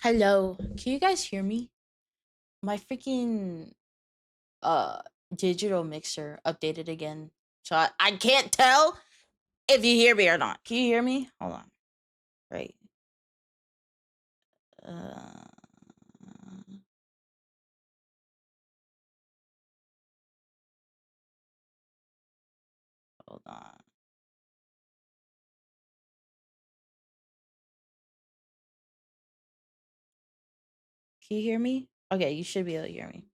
Hello, can you guys hear me? My freaking uh digital mixer updated again. So I can't tell if you hear me or not. Can you hear me? Hold on. Right. Uh hold on. Can you hear me? Okay, you should be able to hear me.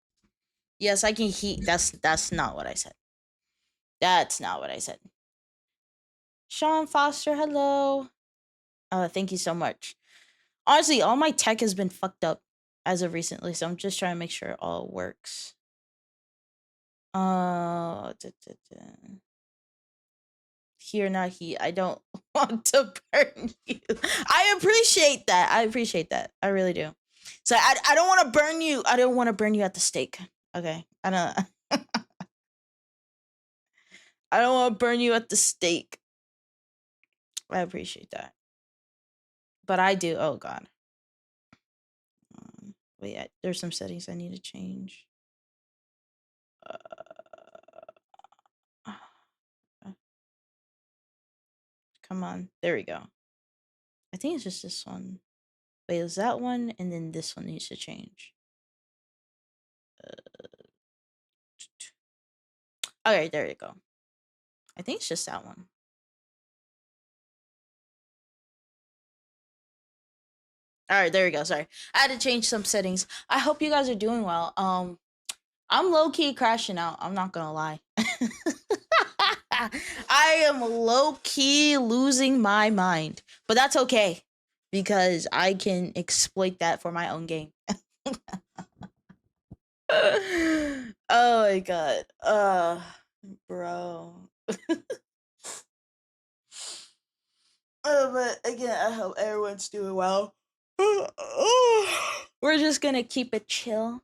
Yes, I can that's not what I said. That's not what I said. Sean Foster, hello. Thank you so much. Honestly, all my tech has been fucked up as of recently, so I'm just trying to make sure it all works. Da, da, da. Here, not he. I don't want to burn you. I appreciate that. I appreciate that. I really do. So I don't want to burn you. I don't want to burn you at the stake. Okay. I don't. I don't want to burn you at the stake. I appreciate that. But I do. Oh God. Wait. There's some settings I need to change. Uh, come on. There we go. I think it's just this one. Wait, is that one? And then this one needs to change. All right, there you go. I think it's just that one. All right, there we go. Sorry, I had to change some settings. I hope you guys are doing well. I'm low key crashing out. I'm not gonna lie. I am low key losing my mind, but that's okay because I can exploit that for my own game. Oh my god. Bro. But again, I hope everyone's doing well. We're just gonna keep it chill.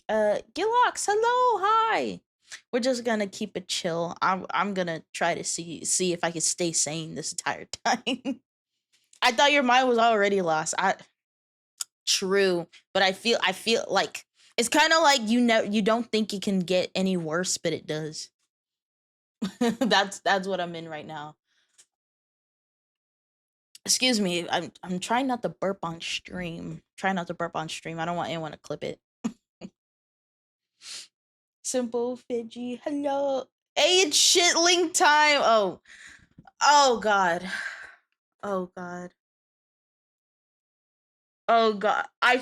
Gilox, hello, hi. We're just gonna keep it chill. I'm gonna try to see if I can stay sane this entire time. I thought your mind was already lost. I true, but I feel like it's kind of like you don't think it can get any worse, but it does. That's what I'm in right now. Excuse me. I'm trying not to burp on stream. Try not to burp on stream. I don't want anyone to clip it. Simple Fidgy. Hello. Age shitling time. Oh god. Oh god. Oh god. I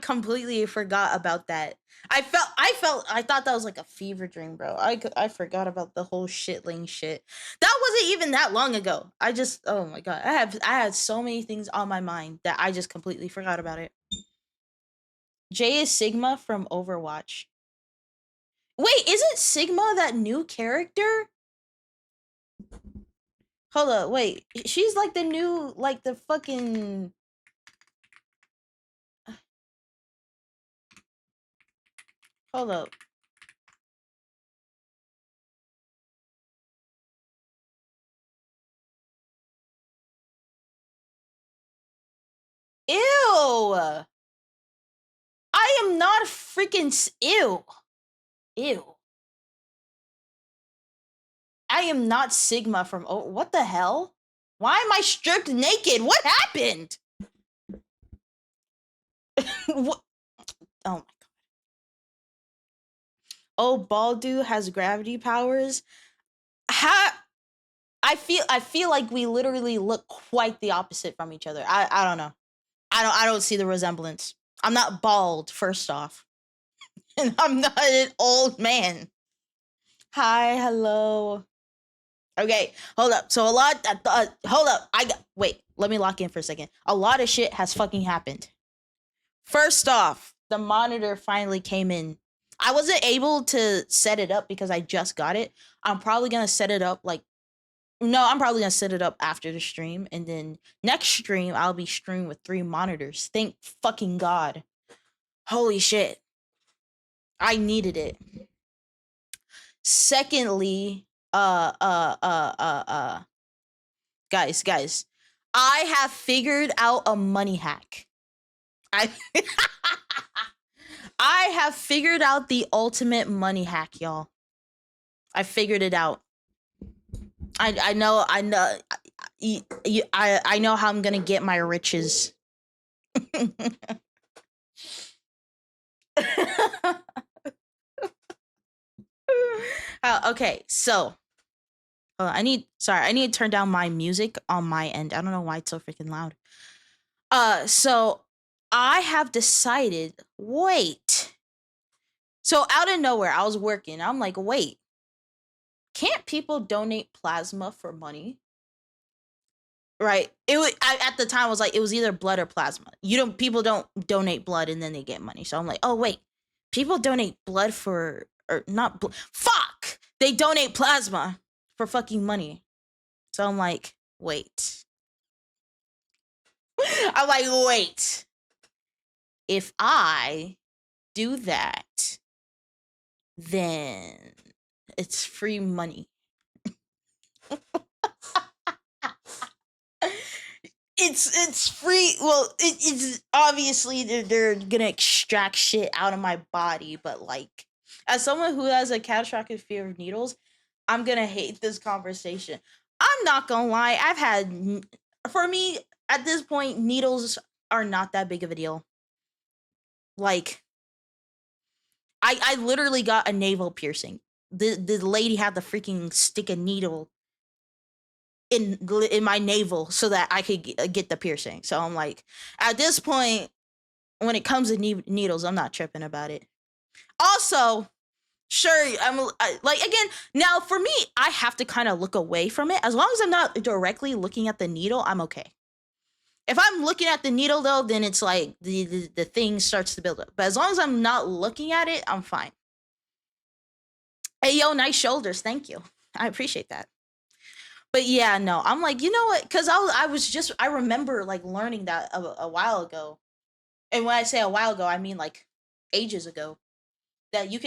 completely forgot about that. I thought that was like a fever dream, bro. I forgot about the whole shitling shit. That wasn't even that long ago. I just oh my god. I had so many things on my mind that I just completely forgot about it. Jay is Sigma from Overwatch. Wait, isn't Sigma that new character? Hold up, wait. She's like the new, like the fucking. Hold up. Ew! I am not freaking. Ew. Ew. I am not Sigma from. Oh, what the hell? Why am I stripped naked? What happened? What? Oh my god. Oh, Baldu has gravity powers. How? I feel like we literally look quite the opposite from each other. I don't know. I don't see the resemblance. I'm not bald, first off. And I'm not an old man. Hi, hello. Okay, hold up. So a lot. Hold up. Wait. Let me lock in for a second. A lot of shit has fucking happened. First off, the monitor finally came in. I wasn't able to set it up because I just got it. I'm probably gonna set it up like no, I'm probably gonna set it up after the stream, and then next stream I'll be streaming with 3 monitors. Thank fucking god. Holy shit. I needed it. Secondly, guys, I have figured out a money hack. I I have figured out the ultimate money hack, y'all. I figured it out. I know how I'm gonna get my riches. Okay, so I need to turn down my music on my end. I don't know why it's so freaking loud. So I have decided, wait. So out of nowhere, I was working. I'm like, wait, can't people donate plasma for money? Right. At the time I was like, it was either blood or plasma. People don't donate blood and then they get money. So I'm like, oh wait, people donate blood for or not fuck. They donate plasma for fucking money. So I'm like, wait. I'm like, wait. If I do that, then it's free money. It's free. Well, it's obviously they're gonna extract shit out of my body, but like, as someone who has a catastrophic fear of needles, I'm gonna hate this conversation. I'm not gonna lie. For me at this point, needles are not that big of a deal. Like, I literally got a navel piercing. The lady had to freaking stick a needle in my navel so that I could get the piercing. So I'm like, at this point, when it comes to needles, I'm not tripping about it. Also, sure, like, again, now for me, I have to kind of look away from it. As long as I'm not directly looking at the needle, I'm okay. If I'm looking at the needle though, then it's like the thing starts to build up. But as long as I'm not looking at it, I'm fine. Hey yo, nice shoulders, thank you. I appreciate that. But yeah, no, I'm like, you know what? Because I remember like learning that a while ago. And when I say a while ago, I mean like ages ago. That you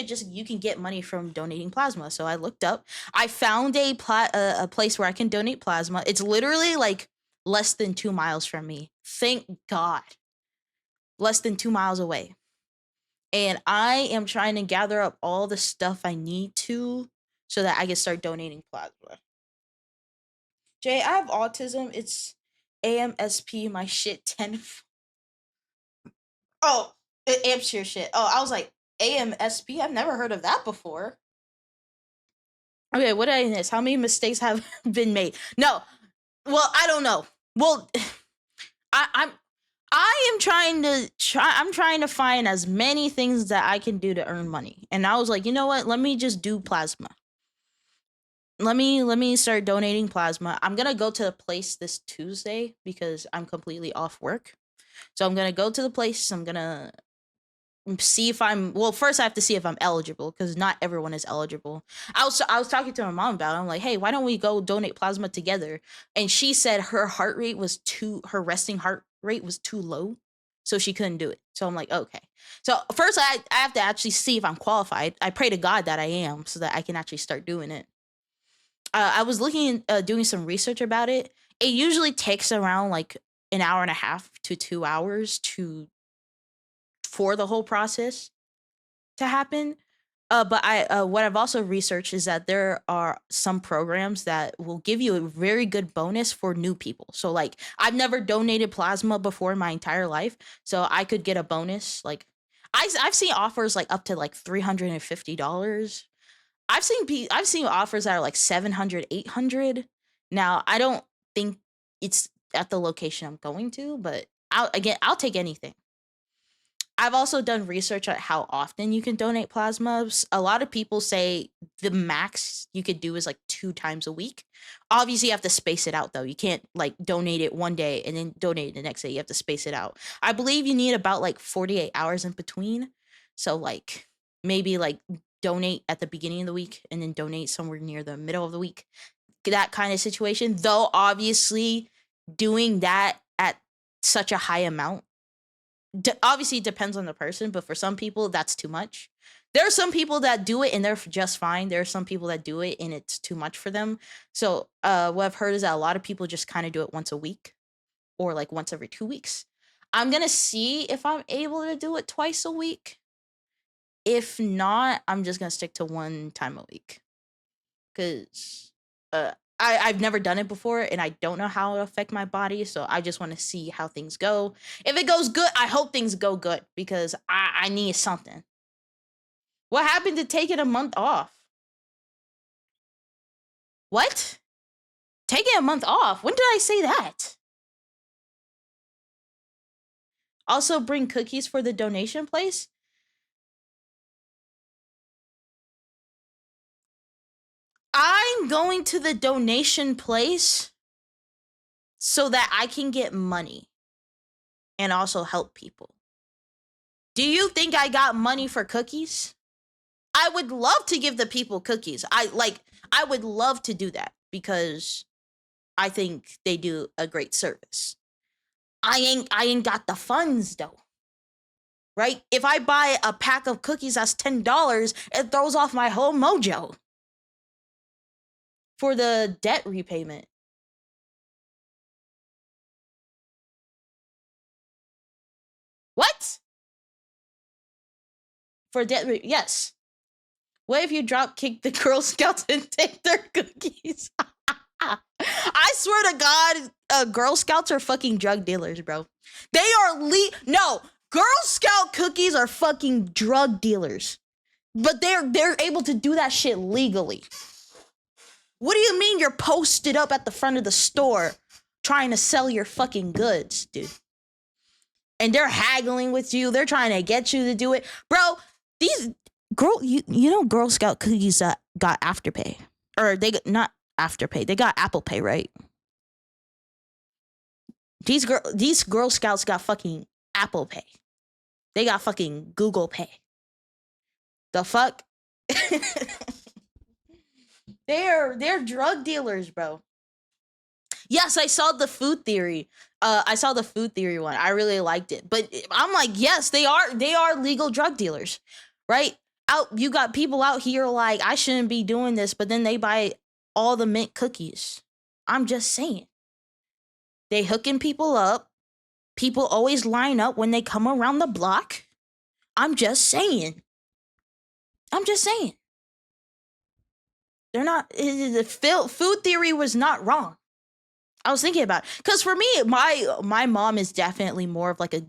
can get money from donating plasma. So I looked up. I found a place where I can donate plasma. It's literally like less than 2 miles from me. Thank God, less than 2 miles away. And I am trying to gather up all the stuff I need to so that I can start donating plasma. Jay, I have autism. It's AMSP. My shit 10. Oh, it amps your shit. Oh, I was like AMSP. I've never heard of that before. Okay, what I miss? How many mistakes have been made? No, well, I don't know. Well, I, I'm I'm trying to find as many things that I can do to earn money. And I was like, you know what? Let me just do plasma. Let me start donating plasma. I'm gonna go to the place this Tuesday because I'm completely off work. So I'm gonna go to the place. I'm gonna see if I'm well. First, I have to see if I'm eligible because not everyone is eligible. I was talking to my mom about it. I'm like, hey, why don't we go donate plasma together? And she said her resting heart rate was too low, so she couldn't do it. So I'm like, okay. So first, I have to actually see if I'm qualified. I pray to God that I am, so that I can actually start doing it. I was doing some research about it. It usually takes around like an hour and a half to 2 hours for the whole process to happen. But what I've also researched is that there are some programs that will give you a very good bonus for new people. So like I've never donated plasma before in my entire life, so I could get a bonus. Like I've seen offers like up to like $350. I've seen offers that are like 700, 800. Now I don't think it's at the location I'm going to, but I'll take anything. I've also done research on how often you can donate plasmas. A lot of people say the max you could do is like 2 times a week. Obviously, you have to space it out though. You can't like donate it one day and then donate it the next day. You have to space it out. I believe you need about like 48 hours in between. So like maybe like donate at the beginning of the week and then donate somewhere near the middle of the week. That kind of situation. Though obviously doing that at such a high amount obviously it depends on the person, but for some people that's too much. There are some people that do it and they're just fine. There are some people that do it and it's too much for them. So what I've heard is that a lot of people just kind of do it once a week or like once every 2 weeks. I'm gonna see if I'm able to do it twice a week. If not, I'm just gonna stick to one time a week. Cause I've never done it before and I don't know how it'll affect my body. So I just want to see how things go. If it goes good, I hope things go good because I need something. What happened to taking a month off? What? Taking a month off? When did I say that? Also bring cookies for the donation place? I'm going to the donation place so that I can get money and also help people. Do you think I got money for cookies? I would love to give the people cookies. I would love to do that because I think they do a great service. I ain't got the funds though. Right? If I buy a pack of cookies that's $10, it throws off my whole mojo for the debt repayment. What? For debt yes. What if you drop kick the Girl Scouts and take their cookies? I swear to God, Girl Scouts are fucking drug dealers, bro. They are no, Girl Scout cookies are fucking drug dealers. But they're able to do that shit legally. What do you mean you're posted up at the front of the store trying to sell your fucking goods, dude? And they're haggling with you. They're trying to get you to do it. Bro, these you know Girl Scout cookies that got Afterpay. Or they got not Afterpay. They got Apple Pay, right? These Girl Scouts got fucking Apple Pay. They got fucking Google Pay. The fuck? They're drug dealers, bro. Yes, I saw the food theory. I saw the food theory one. I really liked it. But I'm like, yes, they are legal drug dealers. Right? You got people out here like I shouldn't be doing this, but then they buy all the mint cookies. I'm just saying. They hooking people up. People always line up when they come around the block. I'm just saying. They're not. The food theory was not wrong. I was thinking about it. Because for me, my mom is definitely more of like a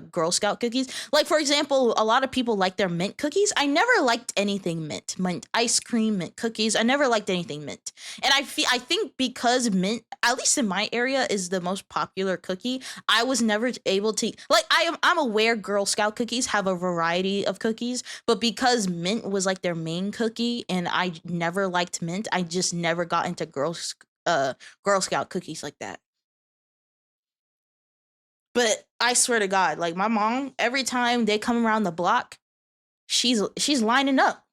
Girl Scout cookies. Like, for example, a lot of people like their mint cookies. I never liked anything mint. Mint ice cream, mint cookies. I never liked anything mint. And I think because mint, at least in my area, is the most popular cookie, I was never able to like I'm aware Girl Scout cookies have a variety of cookies, but because mint was like their main cookie and I never liked mint, I just never got into Girl Scout cookies like that. But I swear to God, like my mom, every time they come around the block, she's lining up.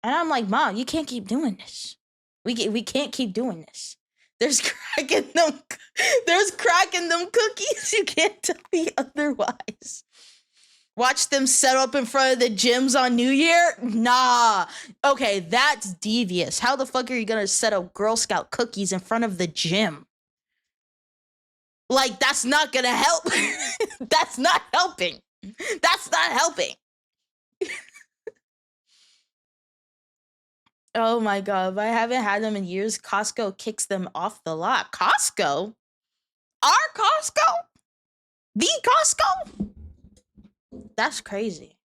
And I'm like, Mom, you can't keep doing this. We can't keep doing this. There's crack in them cookies. You can't tell me otherwise. Watch them set up in front of the gyms on New Year? Nah. Okay, that's devious. How the fuck are you gonna set up Girl Scout cookies in front of the gym? Like, that's not gonna help. That's not helping. That's not helping. Oh my God, if I haven't had them in years, Costco kicks them off the lot. Costco? Our Costco? The Costco? That's crazy.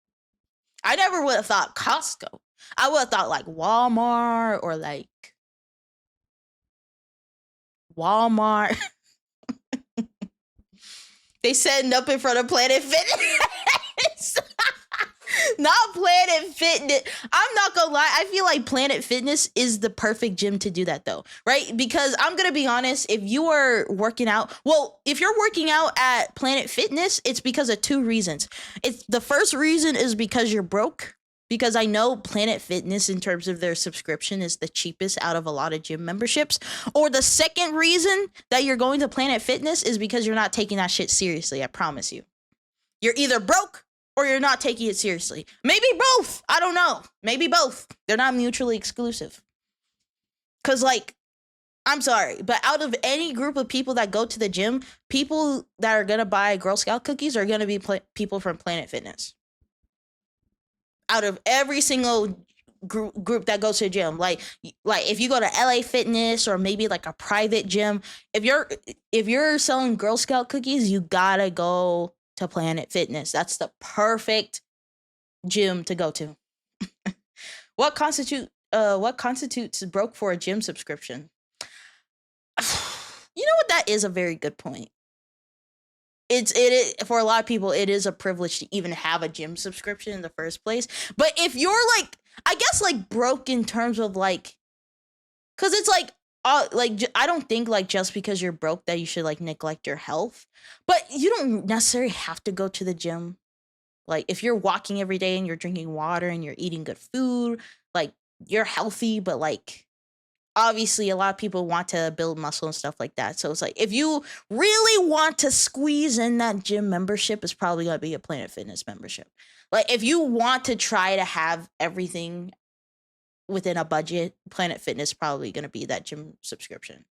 I never would have thought Costco. I would have thought like Walmart or like Walmart. They setting up in front of Planet Fitness. Not Planet Fitness. I'm not gonna lie. I feel like Planet Fitness is the perfect gym to do that though, right? Because I'm gonna be honest, if you are working out, if you're working out at Planet Fitness, it's because of two reasons. The first reason is because you're broke. Because I know Planet Fitness, in terms of their subscription, is the cheapest out of a lot of gym memberships. Or the second reason that you're going to Planet Fitness is because you're not taking that shit seriously. I promise you. You're either broke or you're not taking it seriously. Maybe both. I don't know. Maybe both. They're not mutually exclusive. Because, like, I'm sorry, but out of any group of people that go to the gym, people that are gonna buy Girl Scout cookies are gonna be people from Planet Fitness. Out of every single group that goes to the gym, like if you go to LA Fitness or maybe like a private gym, if you're selling Girl Scout cookies, you gotta go to Planet Fitness. That's the perfect gym to go to. What constitutes broke for a gym subscription? You know what? That is a very good point. It for a lot of people, it is a privilege to even have a gym subscription in the first place. But if you're like, I guess like broke in terms of like, because it's like I don't think like just because you're broke that you should like neglect your health. But you don't necessarily have to go to the gym. Like if you're walking every day and you're drinking water and you're eating good food, like you're healthy, but like obviously a lot of people want to build muscle and stuff like that. So it's like if you really want to squeeze in that gym membership, it's probably gonna be a Planet Fitness membership. Like if you want to try to have everything within a budget, Planet Fitness probably gonna be that gym subscription.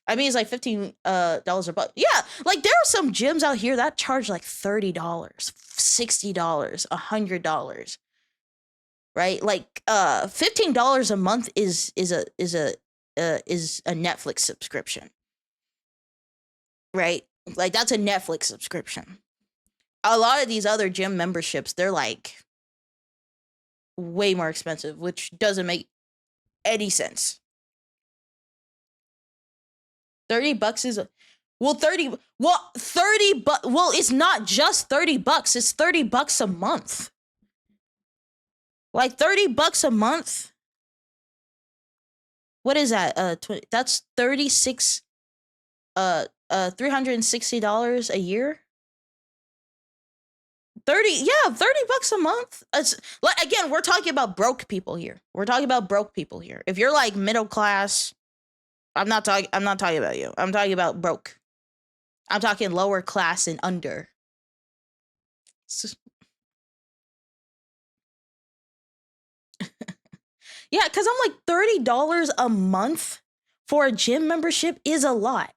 I mean, it's like $15 a month. Yeah, like there are some gyms out here that charge like $30, $60, $100. Right? Like $15 a month is a Netflix subscription. Right? Like that's a Netflix subscription. A lot of these other gym memberships, they're like way more expensive, which doesn't make any sense. $30 is well 30 well 30 but well it's not just $30, it's $30 a month. Like $30 a month. What is that? That's 36 $360 a year. 30 bucks a month. It's like again, we're talking about broke people here. If you're like middle class, I'm not talking about you. I'm talking about broke. I'm talking lower class and under. Yeah, because I'm like $30 a month for a gym membership is a lot.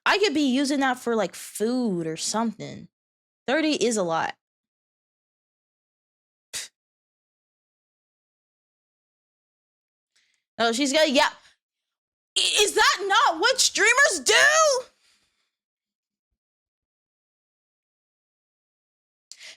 I could be using that for like food or something. 30 is a lot. Oh, she's got, yeah. Is that not what streamers do?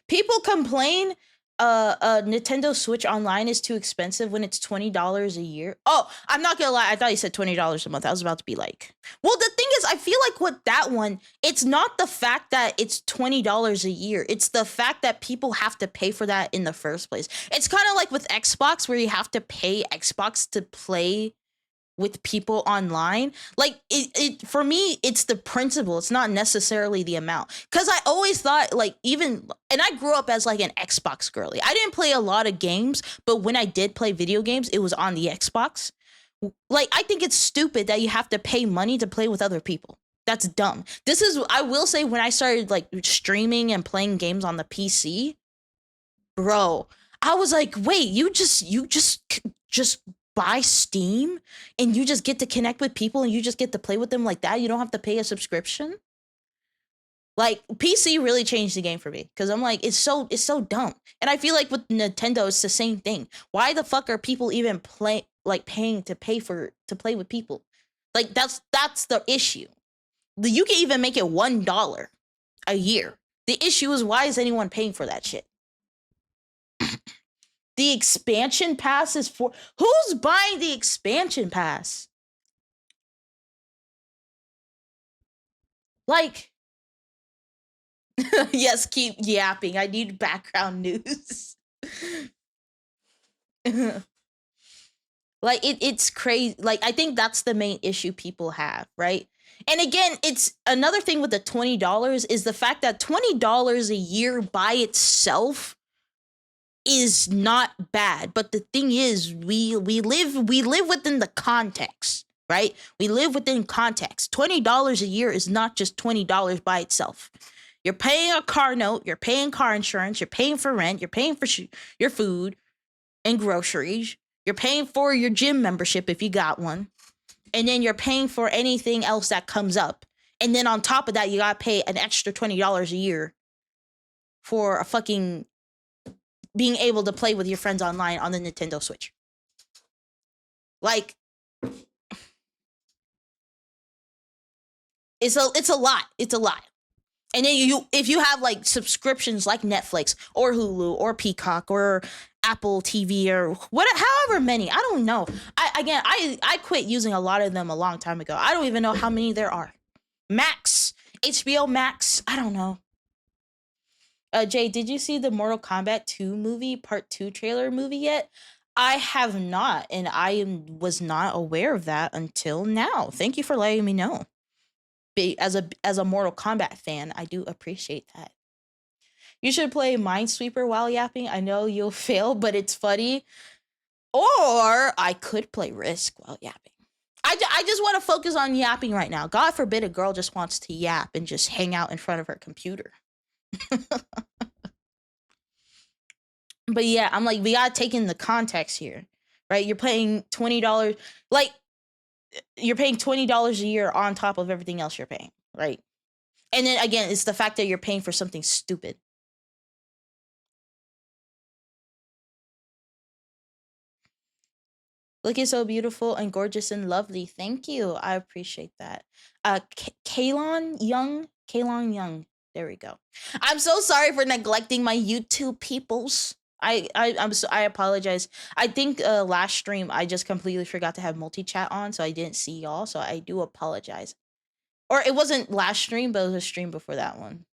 People complain Nintendo Switch Online is too expensive when it's $20 a year. Oh, I'm not gonna lie, I thought you said $20 a month. I was about to be like, well, the thing is, I feel like with that one, it's not the fact that it's $20 a year. It's the fact that people have to pay for that in the first place. It's kind of like with Xbox, where you have to pay Xbox to play with people online. Like it for me, it's the principle, it's not necessarily the amount, because I always thought like, even, and I grew up as like an Xbox girly. I didn't play a lot of games, but when I did play video games, it was on the Xbox. Like I think it's stupid that you have to pay money to play with other people. That's dumb. This is, I will say, when I started like streaming and playing games on the PC, bro, I was like, wait, you just buy Steam and you just get to connect with people and you just get to play with them like that. You don't have to pay a subscription. Like PC really changed the game for me, because I'm like, it's so dumb. And I feel like with Nintendo, it's the same thing. Why the fuck are people even paying to play with people? Like that's the issue. You can even make it $1 a year. The issue is, why is anyone paying for that shit? The expansion pass is for, who's buying the expansion pass? Like, yes, keep yapping. I need background news. Like it's crazy. Like I think that's the main issue people have, right? And again, it's another thing with the $20 is the fact that $20 a year by itself is not bad. But the thing is, we live within the context, right? We live within context. $20 a year is not just $20 by itself. You're paying a car note, you're paying car insurance, you're paying for rent, you're paying for your food and groceries, you're paying for your gym membership if you got one. and then you're paying for anything else that comes up. And then on top of that, you gotta pay an extra $20 a year for a fucking being able to play with your friends online on the Nintendo Switch. Like, it's a lot. It's a lot. And then if you have like subscriptions like Netflix or Hulu or Peacock or Apple TV or however many, I don't know. I quit using a lot of them a long time ago. I don't even know how many there are. Max, HBO Max, I don't know. Jay, did you see the Mortal Kombat 2 movie, part 2 trailer movie yet? I have not, and was not aware of that until now. Thank you for letting me know. As a Mortal Kombat fan, I do appreciate that. You should play Minesweeper while yapping. I know you'll fail, but it's funny. Or I could play Risk while yapping. I just want to focus on yapping right now. God forbid a girl just wants to yap and just hang out in front of her computer. But yeah, I'm like, we gotta take in the context here, right? You're paying $20, like, you're paying $20 a year on top of everything else you're paying, right? And then again, it's the fact that you're paying for something stupid. Looking so beautiful and gorgeous and lovely. Thank you. I appreciate that. Kalon Young. There we go. I'm so sorry for neglecting my YouTube peoples. I apologize. I think last stream I just completely forgot to have multi-chat on, so I didn't see y'all. So I do apologize. Or it wasn't last stream, but it was a stream before that one.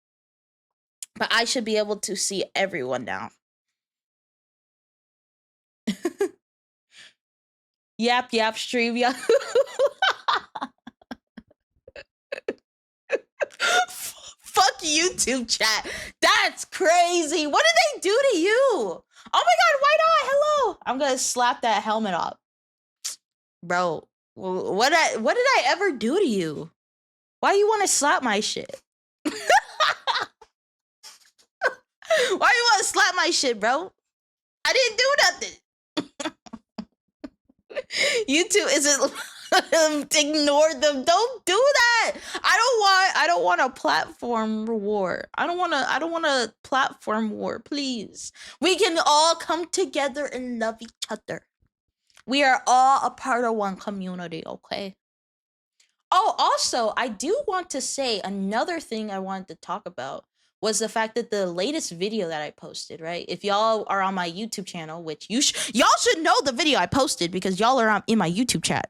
But I should be able to see everyone now. Yap stream, yeah. Fuck YouTube chat. That's crazy. What did they do to you? Oh my god, why not? Hello. I'm gonna slap that helmet off. Bro, what did I ever do to you? Why do you want to slap my shit? Why do you want to slap my shit, bro? I didn't do nothing. YouTube isn't ignore them. Don't do that. I don't want a platform war. I don't want a platform war, please. We can all come together and love each other. We are all a part of one community, okay? Oh, also, I do want to say another thing I wanted to talk about was the fact that the latest video that I posted, right? If y'all are on my YouTube channel, which y'all should know the video I posted because y'all are in my YouTube chat.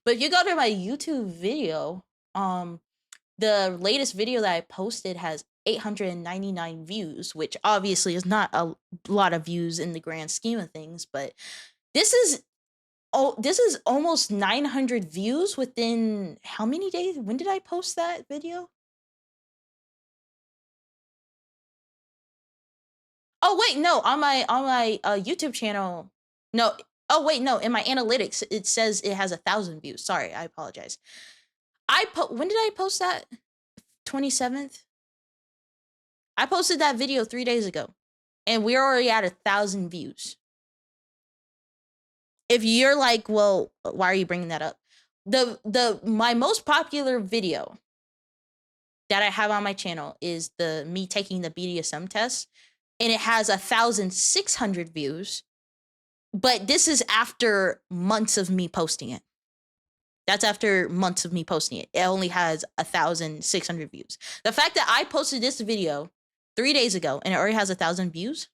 But if you go to my YouTube video, the latest video that I posted has 899 views, which obviously is not a lot of views in the grand scheme of things, but this is almost 900 views within how many days? When did I post that video? Oh wait, no, on my YouTube channel. No. Oh wait, no, in my analytics it says it has 1,000 views. Sorry, I apologize. When did I post that? 27th? I posted that video 3 days ago. And we're already at 1,000 views. If you're like, well, why are you bringing that up? My most popular video that I have on my channel is me taking the BDSM test, and it has 1,600 views. But this is after months of me posting it. That's after months of me posting it. It only has 1,600 views. The fact that I posted this video 3 days ago and it already has 1,000 views,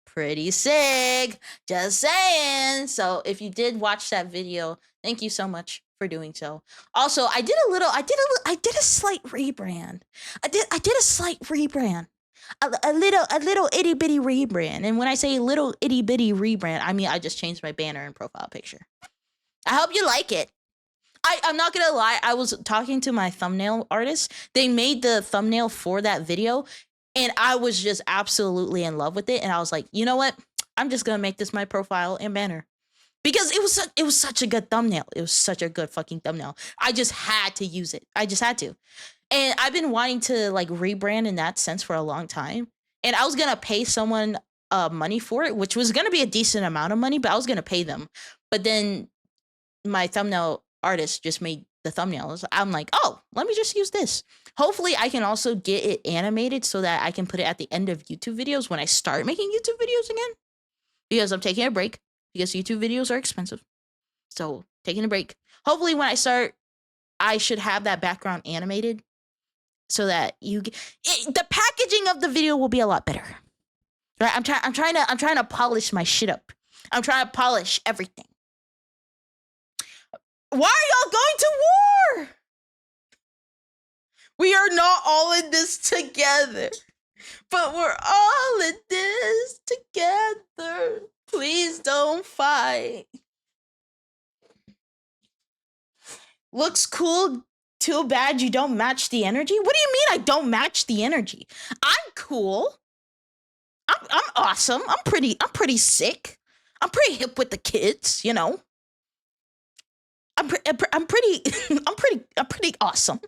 pretty sick. Just saying. So if you did watch that video, thank you so much for doing so. Also, I did a slight rebrand. I did a slight rebrand. A little itty bitty rebrand. And when I say little itty bitty rebrand, I mean I just changed my banner and profile picture. I hope you like it. I'm not gonna lie, I was talking to my thumbnail artist. They made the thumbnail for that video, and I was just absolutely in love with it. And I was like, you know what? I'm just gonna make this my profile and banner. Because it was such a good thumbnail. It was such a good fucking thumbnail. I just had to use it. I just had to. And I've been wanting to like rebrand in that sense for a long time. And I was gonna pay someone money for it, which was gonna be a decent amount of money, but I was gonna pay them. But then my thumbnail artist just made the thumbnails. I'm like, oh, let me just use this. Hopefully I can also get it animated so that I can put it at the end of YouTube videos when I start making YouTube videos again. Because I'm taking a break because YouTube videos are expensive. So taking a break. Hopefully when I start, I should have that background animated so that the packaging of the video will be a lot better. Right? I'm trying to polish my shit up. I'm trying to polish everything. Why are y'all going to war? We are not all in this together, but we're all in this together. Please don't fight. Looks cool. Too bad you don't match the energy. What do you mean I don't match the energy? I'm cool. I'm awesome. I'm pretty sick. I'm pretty hip with the kids, you know. I'm pretty I'm pretty awesome.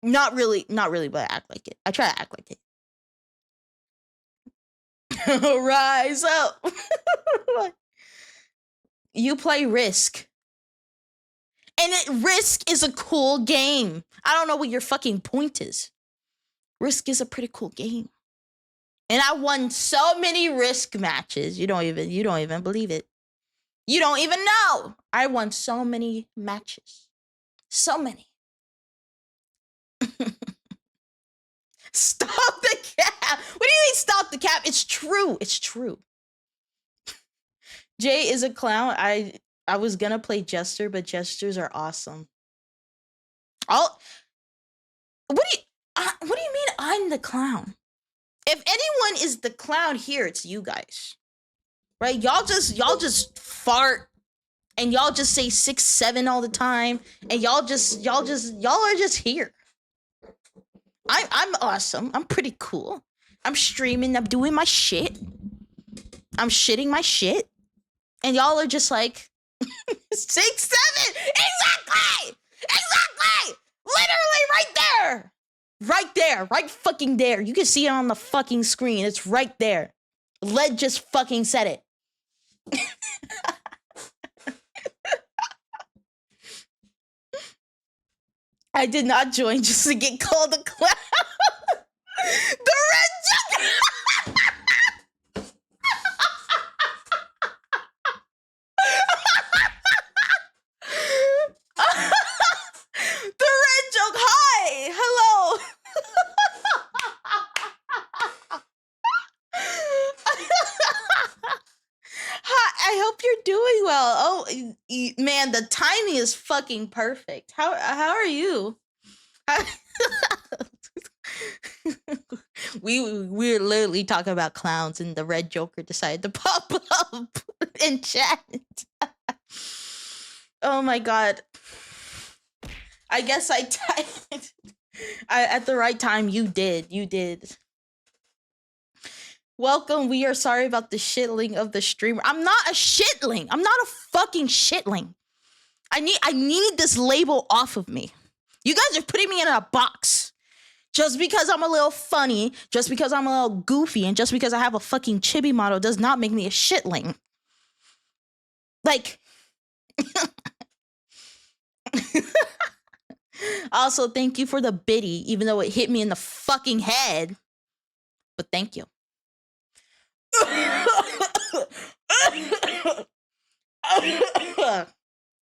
Not really, but I act like it. I try to act like it. Rise up. You play Risk. And Risk is a cool game. I don't know what your fucking point is. Risk is a pretty cool game. And I won so many Risk matches. You don't even believe it. You don't even know. I won so many matches. So many. Stop the cap. What do you mean stop the cap? It's true. It's true. Jay is a clown. I was gonna play Jester, but Jesters are awesome. What do you mean I'm the clown? If anyone is the clown here, it's you guys. Right? Y'all just fart and y'all just say 6, 7 all the time, and y'all are just here. I'm awesome. I'm pretty cool. I'm streaming. I'm doing my shit. I'm shitting my shit, and y'all are just like 6, 7. Exactly. Literally right there, right fucking there. You can see it on the fucking screen. It's right there. Led just fucking said it. I did not join just to get called a clown. The red joke. The red joke. Hi. Hello. Hi, I hope you're doing well. Oh, man, the timing is fucking perfect. How are you? We're literally talking about clowns, and the red Joker decided to pop up in chat. Oh my god. I guess I typed at the right time. You did. Welcome. We are sorry about the shitling of the streamer. I'm not a shitling. I'm not a fucking shitling. I need this label off of me. You guys are putting me in a box. Just because I'm a little funny, just because I'm a little goofy, and just because I have a fucking chibi model does not make me a shitling. Like, also, thank you for the biddy, even though it hit me in the fucking head. But thank you.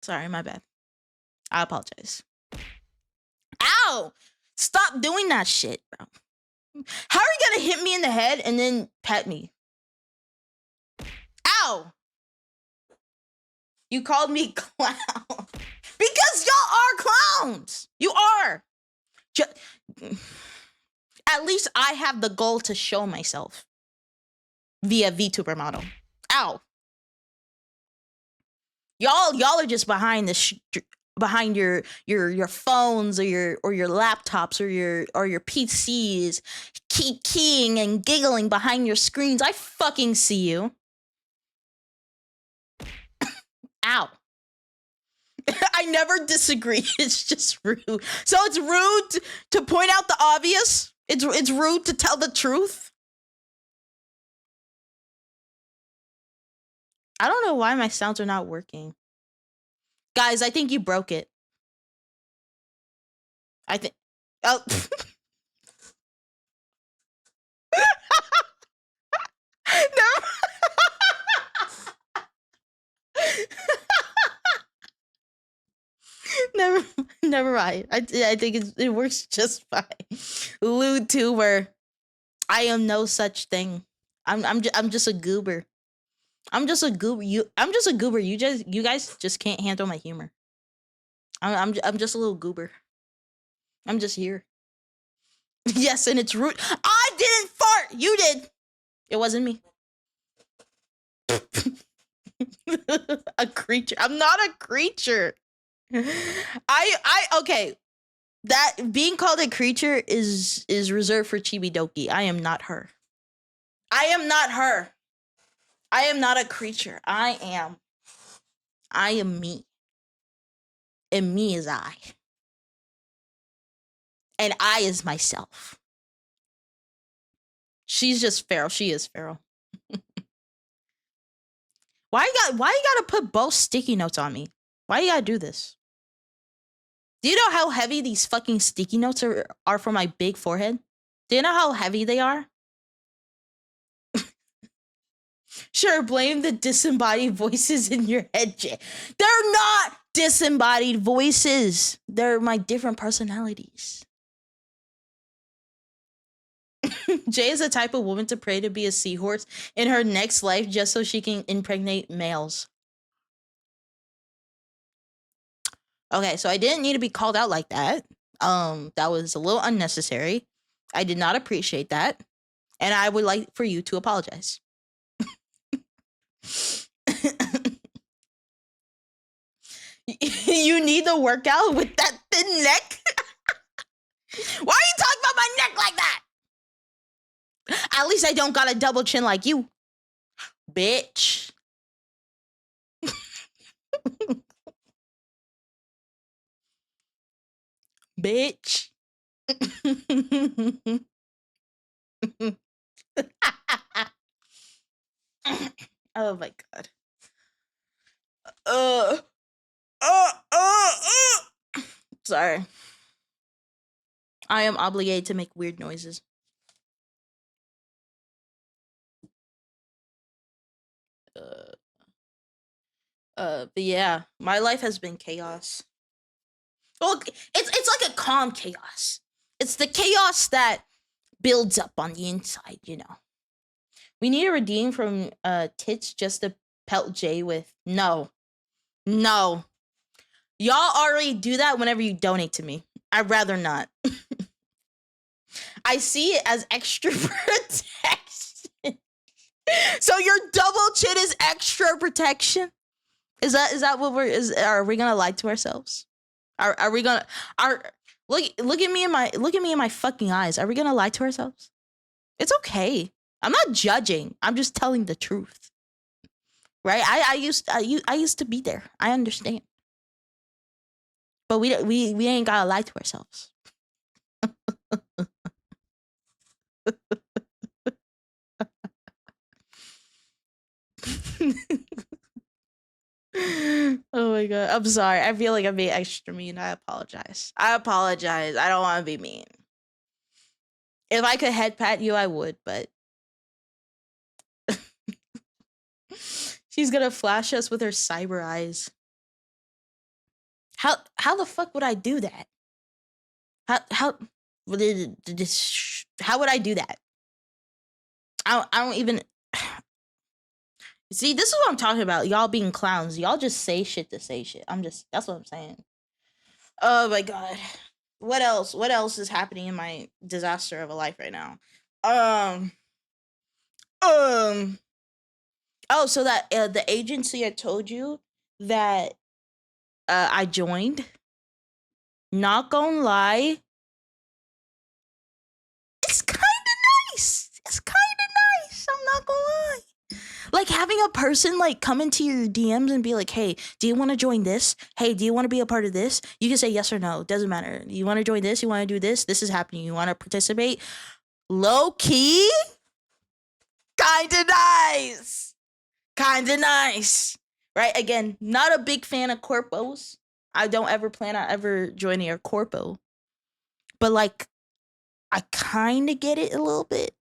Sorry, my bad. I apologize. Ow! Stop doing that shit, bro. How are you gonna hit me in the head and then pet me? Ow! You called me clown. Because y'all are clowns! You are! At least I have the goal to show myself via VTuber model. Ow! Y'all are just behind behind your phones or your laptops or your PCs, keep keying and giggling behind your screens. I fucking see you. Ow. I never disagree. It's just rude. So it's rude to point out the obvious. It's rude to tell the truth. I don't know why my sounds are not working. Guys, I think you broke it. I think. Oh. Never. never, never mind. I think it works just fine. Lewd tuber. I am no such thing. I'm just a goober. I'm just a goober. I'm just a goober. You guys just can't handle my humor. I'm just a little goober. I'm just here. Yes, and it's rude. I didn't fart. You did. It wasn't me. A creature. I'm not a creature. Okay. That being called a creature is reserved for Chibidoki. I am not her. I am not her. I am not a creature. I am me. And me is I. And I is myself. She's just feral. She is feral. Why you gotta put both sticky notes on me? Why you gotta do this? Do you know how heavy these fucking sticky notes are for my big forehead? Do you know how heavy they are? Sure, blame the disembodied voices in your head, Jay. They're not disembodied voices. They're my different personalities. Jay is the type of woman to pray to be a seahorse in her next life just so she can impregnate males. Okay, so I didn't need to be called out like that. That was a little unnecessary. I did not appreciate that. And I would like for you to apologize. You need the workout with that thin neck? Why are you talking about my neck like that? At least I don't got a double chin like you, bitch. Bitch. Oh my god. Sorry. I am obligated to make weird noises. But yeah, my life has been chaos. Well, it's like a calm chaos. It's the chaos that builds up on the inside, you know. We need a redeem from Tits just to pelt Jay with. No. Y'all already do that whenever you donate to me. I'd rather not. I see it as extra protection. So your double chin is extra protection? Is that what are we gonna lie to ourselves? Are we gonna look at me in my fucking eyes. Are we gonna lie to ourselves? It's okay. I'm not judging. I'm just telling the truth. Right? I used to be there. I understand. But we ain't gotta lie to ourselves. Oh my god. I'm sorry. I feel like I'm being extra mean. I apologize. I don't want to be mean. If I could head pat you, I would, but she's gonna flash us with her cyber eyes. How the fuck would I do that? How would I do that? I don't even see. This is what I'm talking about. Y'all being clowns. Y'all just say shit to say shit. That's what I'm saying. Oh my god. What else? What else is happening in my disaster of a life right now? Oh, so that the agency I told you that I joined. Not gonna lie, it's kind of nice. It's kind of nice. I'm not gonna lie. Like having a person like come into your DMs and be like, "Hey, do you want to join this? Hey, do you want to be a part of this?" You can say yes or no. Doesn't matter. You want to join this? You want to do this? This is happening. You want to participate? Low key, kind of nice. Kind of nice. right? Again, not a big fan of corpos. I don't ever plan on ever joining a corpo. But like, I kind of get it a little bit.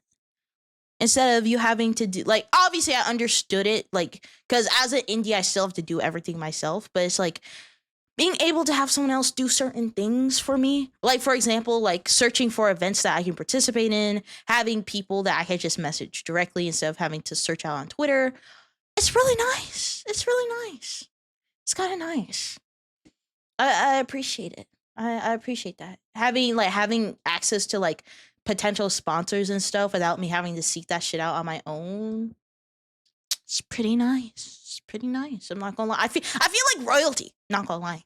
Instead of you having to do, like, obviously I understood it, like, because as an indie, I still have to do everything myself. But it's like being able to have someone else do certain things for me. Like, for example, like searching for events that I can participate in, having people that I can just message directly instead of having to search out on Twitter. It's really nice. It's really nice. It's kind of nice. I appreciate it. I appreciate that. Having access to like potential sponsors and stuff without me having to seek that shit out on my own. It's pretty nice. It's pretty nice. I'm not gonna lie. I feel like royalty. Not gonna lie.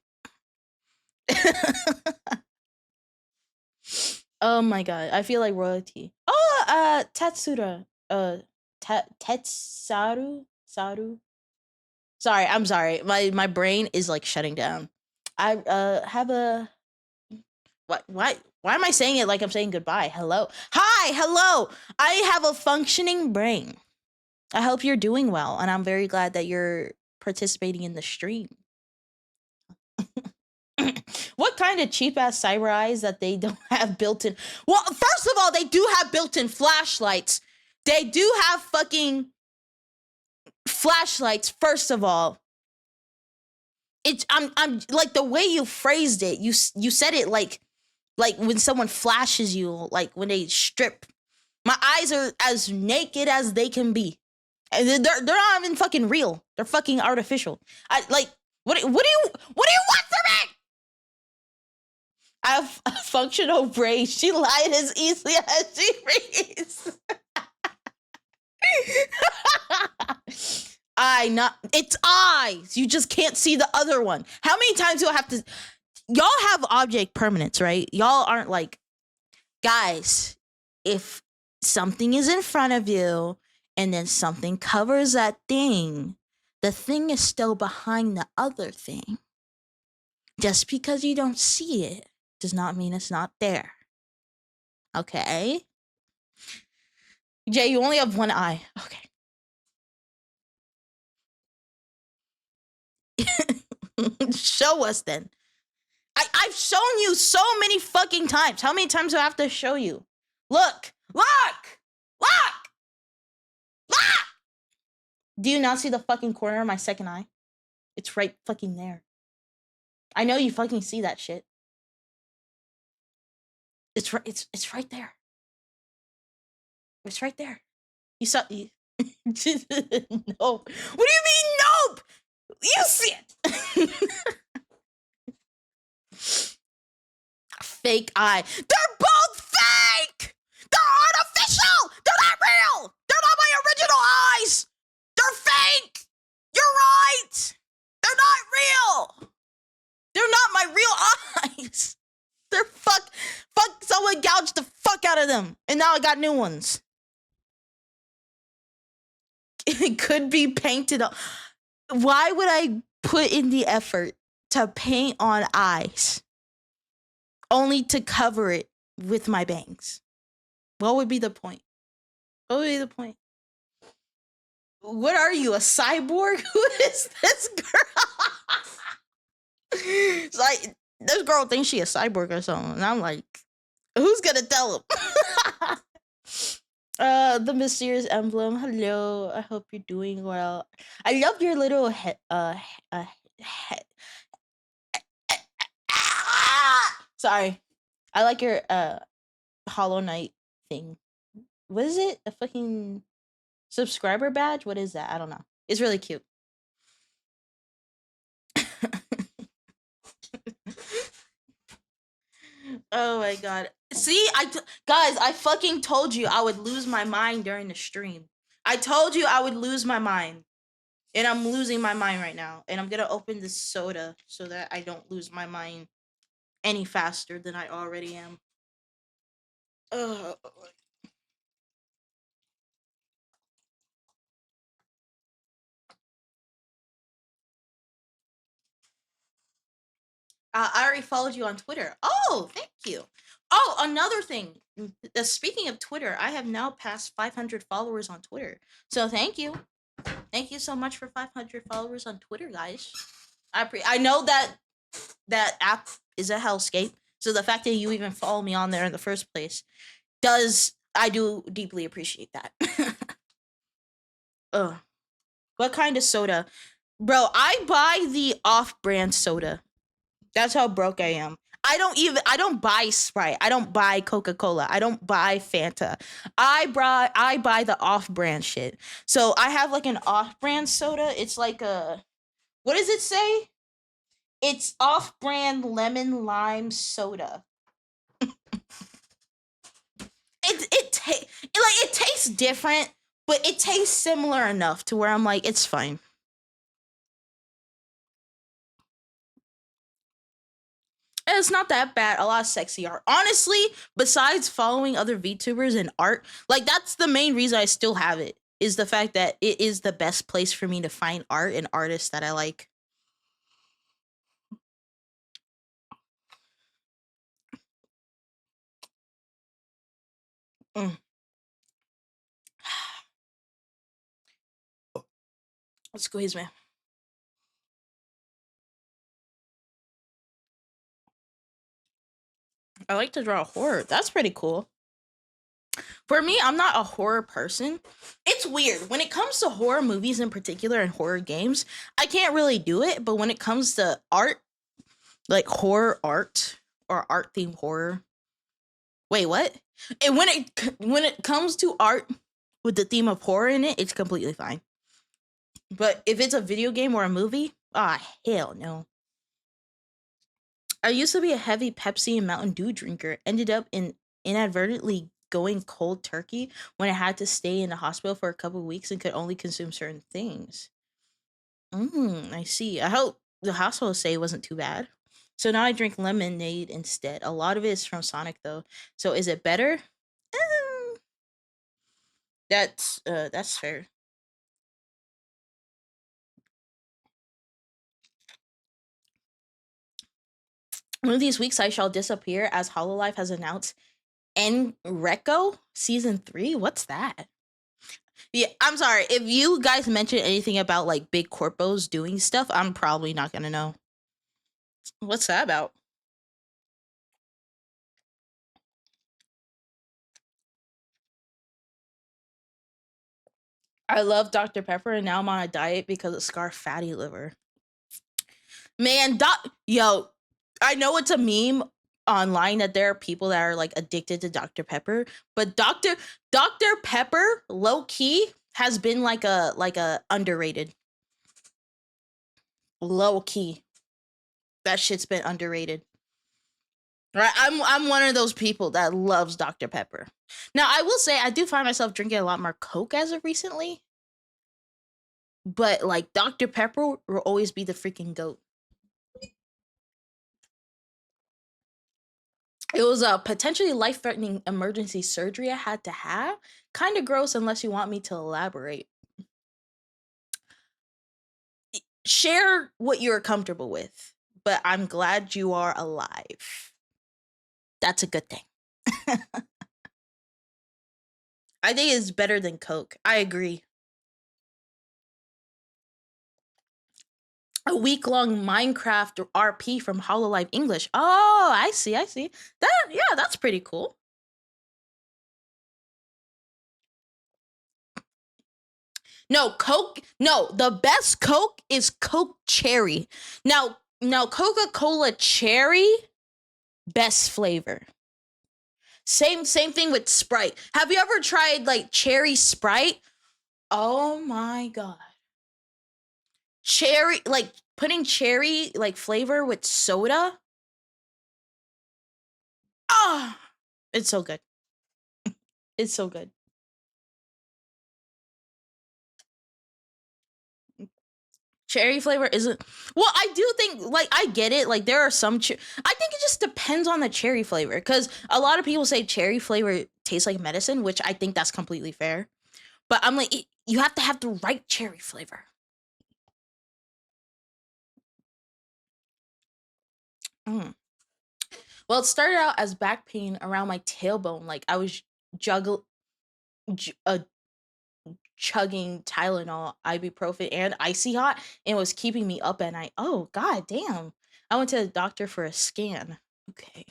Oh my god, I feel like royalty. Oh, Tatsura. Tetsaru? Saru? Sorry, I'm sorry. My brain is like shutting down. I have a what why am I saying it like I'm saying goodbye? Hello. Hi, hello. I have a functioning brain. I hope you're doing well, and I'm very glad that you're participating in the stream. What kind of cheap ass cyber eyes that they don't have built in? Well, first of all, they do have built in flashlights. They do have fucking flashlights. First of all, I'm like the way you phrased it. You said it like when someone flashes you, like when they strip. My eyes are as naked as they can be, and they're not even fucking real. They're fucking artificial. I like what do you want from me? I have a functional brain. She lied as easily as she reads. It's eyes. You just can't see the other one. How many times do I have to? Y'all have object permanence, right? Y'all aren't like, guys, if something is in front of you and then something covers that thing, the thing is still behind the other thing. Just because you don't see it does not mean it's not there. Okay? Jay, you only have one eye. Okay. Show us then. I've shown you so many fucking times. How many times do I have to show you? Look! Look! Look! Look! Do you not see the fucking corner of my second eye? It's right fucking there. I know you fucking see that shit. It's right there. It's right there. You saw you. Nope. What do you mean nope? You see it. Fake eye. They're both fake! They're artificial! They're not real! They're not my original eyes! They're fake! You're right! They're not real! They're not my real eyes! They're fuck, someone gouged the fuck out of them. And now I got new ones. It could be painted on. Why would I put in the effort to paint on eyes only to cover it with my bangs? What would be the point? What would be the point? What are you, a cyborg? Who is this girl? It's like, this girl thinks she a cyborg or something. And I'm like, who's gonna tell him? The mysterious emblem. Hello. I hope you're doing well. I love your little sorry. I like your Hollow Knight thing. What is it? A fucking subscriber badge? What is that? I don't know. It's really cute. Oh my god. See, guys, I fucking told you I would lose my mind during the stream. I told you I would lose my mind. And I'm losing my mind right now. And I'm gonna open this soda so that I don't lose my mind any faster than I already am. I already followed you on Twitter. Oh, thank you. Oh, another thing. Speaking of Twitter, I have now passed 500 followers on Twitter. So thank you. Thank you so much for 500 followers on Twitter, guys. I know that that app is a hellscape. So the fact that you even follow me on there in the first place does I do deeply appreciate that. Ugh. What kind of soda? Bro, I buy the off-brand soda. That's how broke I am. I don't buy Sprite. I don't buy Coca-Cola. I don't buy Fanta. I buy the off-brand shit. So I have like an off-brand soda. It's like a what does it say? It's off-brand lemon lime soda. It tastes different, but it tastes similar enough to where I'm like it's fine. And it's not that bad. A lot of sexy art. Honestly, besides following other VTubers and art, like that's the main reason I still have it. Is the fact that it is the best place for me to find art and artists that I like. Mm. Squeeze me. I like to draw horror. That's pretty cool. For me, I'm not a horror person. It's weird. When it comes to horror movies in particular and horror games, I can't really do it. But when it comes to art, like horror art or art themed horror, wait, what? And when it comes to art with the theme of horror in it, it's completely fine. But if it's a video game or a movie, ah, hell no. I used to be a heavy Pepsi and Mountain Dew drinker. Ended up in inadvertently going cold turkey when I had to stay in the hospital for a couple of weeks and could only consume certain things. I see. I hope the hospital stay wasn't too bad. So now I drink lemonade instead. A lot of it is from Sonic though. So is it better? That's fair. One of these weeks I shall disappear as Hololive has announced Enreco season 3. What's that? Yeah, I'm sorry. If you guys mention anything about like big corpos doing stuff, I'm probably not gonna know. What's that about? I love Dr. Pepper and now I'm on a diet because of Scar fatty liver. Man, yo, I know it's a meme online that there are people that are like addicted to Dr. Pepper, but Dr. Pepper low key has been like a underrated. Low key. That shit's been underrated. Right? I'm one of those people that loves Dr. Pepper. Now, I will say I do find myself drinking a lot more Coke as of recently, but like Dr. Pepper will always be the freaking goat. It was a potentially life-threatening emergency surgery I had to have. Kind of gross unless you want me to elaborate. Share what you're comfortable with, but I'm glad you are alive. That's a good thing. I think it's better than Coke. I agree. A week-long Minecraft RP from Hololive English. Oh, I see, I see. That's pretty cool. No, Coke, no, the best Coke is Coke Cherry. Now Coca-Cola Cherry, best flavor. Same thing with Sprite. Have you ever tried like cherry Sprite? Oh my god. Cherry, like putting cherry like flavor with soda? Ah, it's so good. It's so good. Cherry flavor isn't well. I do think like I get it. Like there are some. I think it just depends on the cherry flavor because a lot of people say cherry flavor tastes like medicine, which I think that's completely fair. But I'm like, you have to have the right cherry flavor. Mm. Well, it started out as back pain around my tailbone. Like I was juggle, chugging Tylenol, ibuprofen, and icy hot, and it was keeping me up at night. Oh god damn! I went to the doctor for a scan. Okay.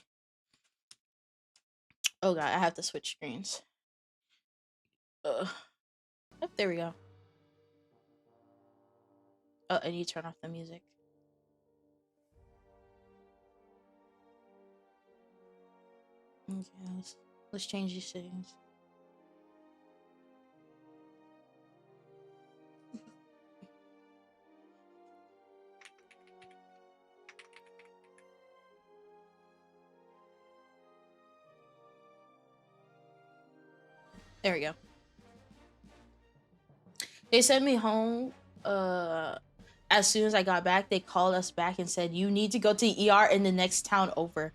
Oh god, I have to switch screens. Ugh. Oh, there we go. Oh, I need to turn off the music. Okay, let's change these settings. There we go. They sent me home. As soon as I got back, they called us back and said, "You need to go to the ER in the next town over."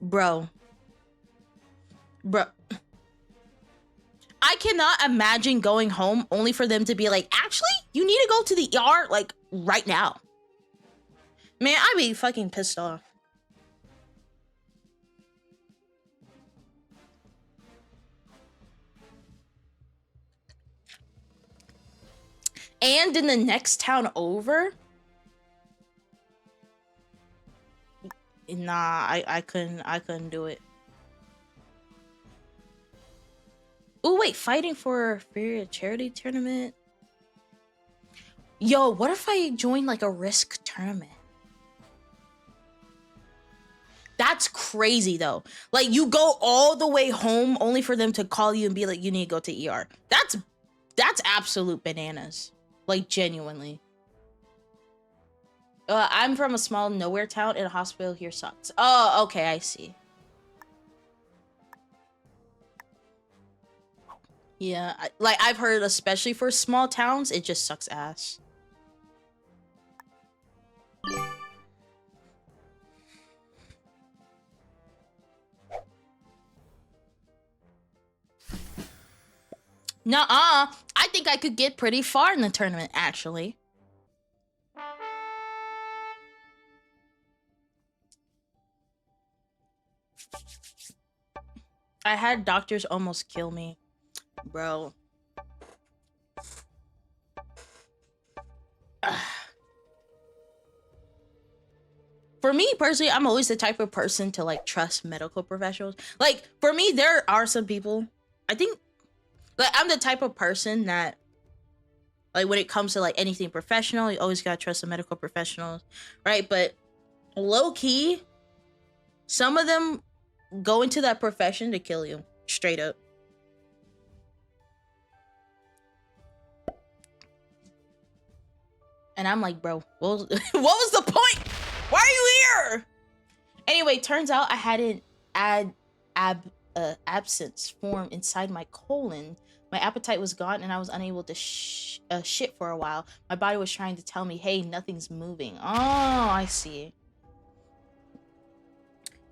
Bro. I cannot imagine going home only for them to be like, "Actually, you need to go to the ER like right now." Man, I'd be fucking pissed off. And in the next town over? Nah, I couldn't do it. Oh wait, fighting for a charity tournament? Yo, what if I join like a risk tournament? That's crazy though. Like you go all the way home only for them to call you and be like, "You need to go to ER." That's absolute bananas. Like genuinely. I'm from a small nowhere town and a hospital here sucks. Oh, okay, I see. Yeah, like I've heard, especially for small towns, it just sucks ass. Nuh-uh. I think I could get pretty far in the tournament, actually. I had doctors almost kill me. Bro. For me personally, I'm always the type of person to like trust medical professionals. Like for me, there are some people, I think, like I'm the type of person that, like when it comes to like anything professional, you always gotta trust the medical professionals, right? But low key, some of them go into that profession to kill you, straight up. And I'm like, bro, what was the point? Why are you here? Anyway, turns out I had an abscess form inside my colon. My appetite was gone and I was unable to shit for a while. My body was trying to tell me, hey, nothing's moving. Oh, I see.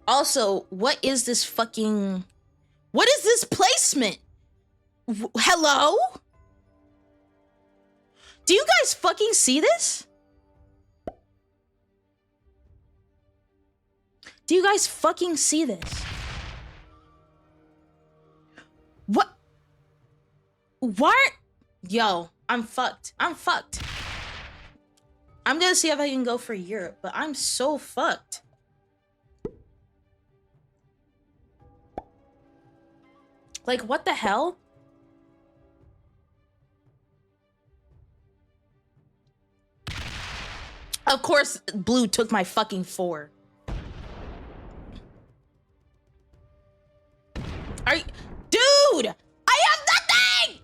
Also, what is this fucking... What is this placement? Hello? Do you guys fucking see this? Do you guys fucking see this? What? What? Yo, I'm fucked. I'm fucked. I'm gonna see if I can go for Europe, but I'm so fucked. Like, what the hell? Of course, blue took my fucking 4. Are you... Dude! I have nothing!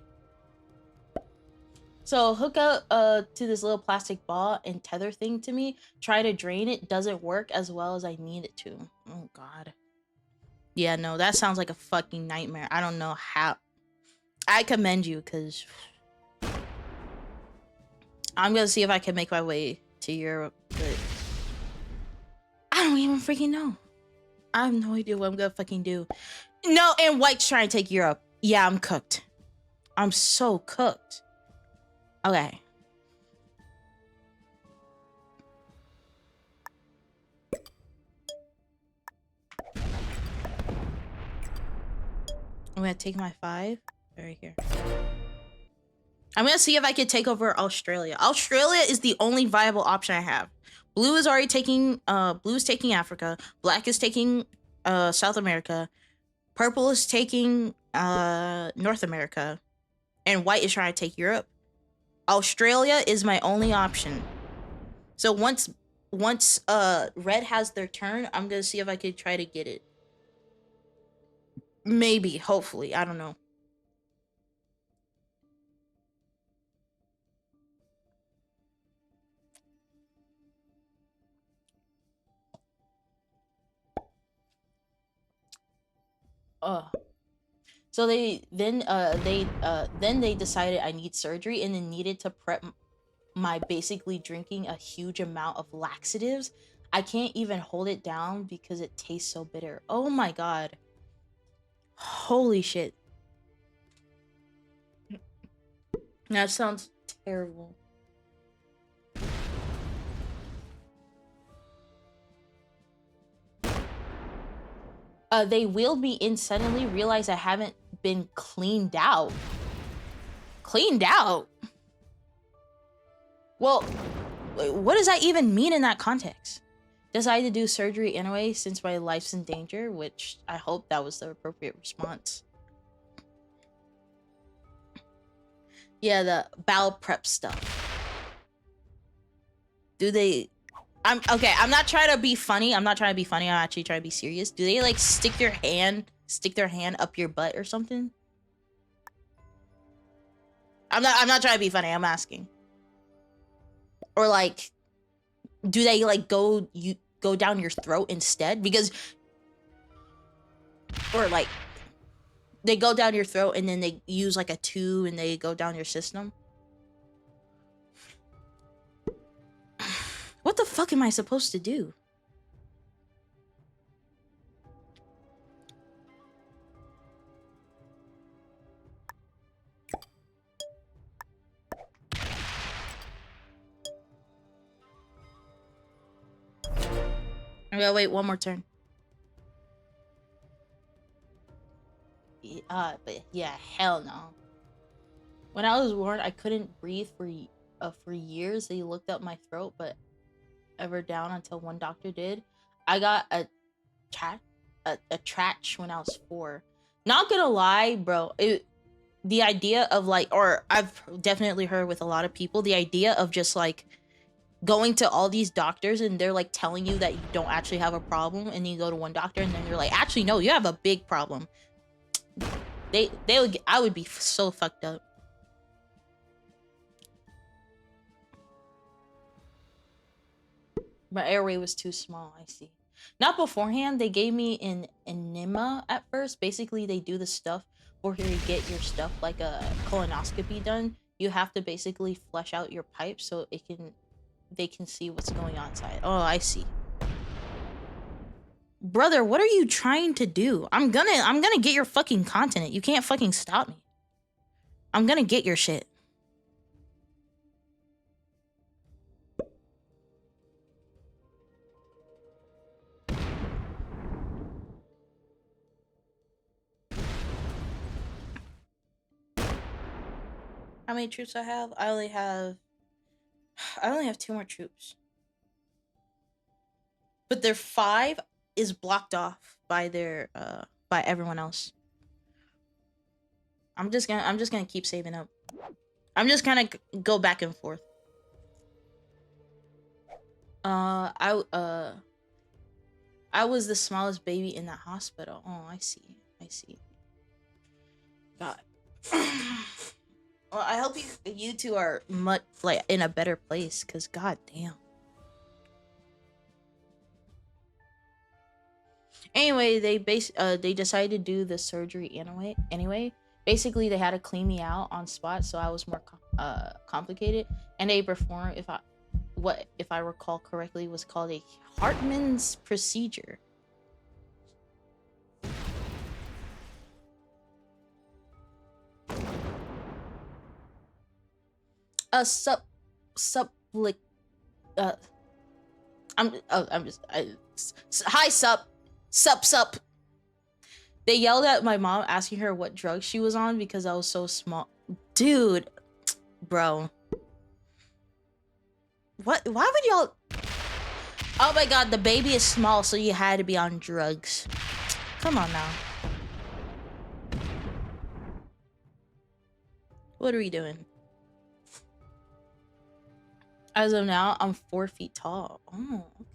So hook up to this little plastic ball and tether thing to me. Try to drain it. Doesn't work as well as I need it to. Oh, God. Yeah, no, that sounds like a fucking nightmare. I don't know how. I commend you, because... I'm gonna see if I can make my way to Europe, but... I don't even freaking know. I have no idea what I'm gonna fucking do. No, and White's trying to take Europe. Yeah, I'm cooked. I'm so cooked. Okay. I'm gonna take my 5 right here. I'm gonna see if I can take over Australia. Australia is the only viable option I have. Blue is already taking blue is taking Africa, black is taking South America, purple is taking North America, and white is trying to take Europe. Australia is my only option. So once red has their turn, I'm gonna see if I could try to get it. Maybe, hopefully, I don't know. So they decided I need surgery and then needed to prep my basically drinking a huge amount of laxatives. I can't even hold it down because it tastes so bitter. Oh my god. Holy shit. That sounds terrible. They wheeled me in suddenly, realized I haven't been cleaned out. Cleaned out? Well, what does that even mean in that context? Decided to do surgery anyway since my life's in danger, which I hope that was the appropriate response. Yeah, the bowel prep stuff. Do they... I'm not trying to be funny. I'm actually trying to be serious. Do they like stick their hand up your butt or something? I'm not trying to be funny. I'm asking. Or like, do they like go down your throat instead? Because, or like, they go down your throat and then they use like a tube and they go down your system. What the fuck am I supposed to do? I gotta wait one more turn. But yeah, hell no. When I was born, I couldn't breathe for years. They looked up my throat, but ever down until one doctor did. I got a trach when I was 4. Not gonna lie, bro. The idea of like, or I've definitely heard with a lot of people, the idea of just like going to all these doctors and they're like telling you that you don't actually have a problem, and you go to one doctor and then they're like, actually no, you have a big problem. I would be so fucked up. My airway was too small. I see. Not beforehand. They gave me an enema at first. Basically, they do the stuff before you get your stuff like a colonoscopy done. You have to basically flesh out your pipe so they can see what's going on inside. Oh, I see. Brother, what are you trying to do? I'm gonna get your fucking continent. You can't fucking stop me. I'm gonna get your shit. How many troops I have? I only have 2 more troops. But their 5 is blocked off by their by everyone else. I'm just gonna keep saving up. I'm just gonna go back and forth. I was the smallest baby in the hospital. Oh, I see. God. Well, I hope you two are much like in a better place, cause god damn. Anyway, they decided to do the surgery anyway. Basically, they had to clean me out on spot, so I was more complicated, and they performed if I recall correctly was called a Hartmann's procedure. A hi sup. They yelled at my mom asking her what drug she was on because I was so small. Dude, bro. What? Why would y'all... Oh my god, the baby is small, so you had to be on drugs. Come on now. What are we doing? As of now, I'm 4 feet tall. Oh, okay.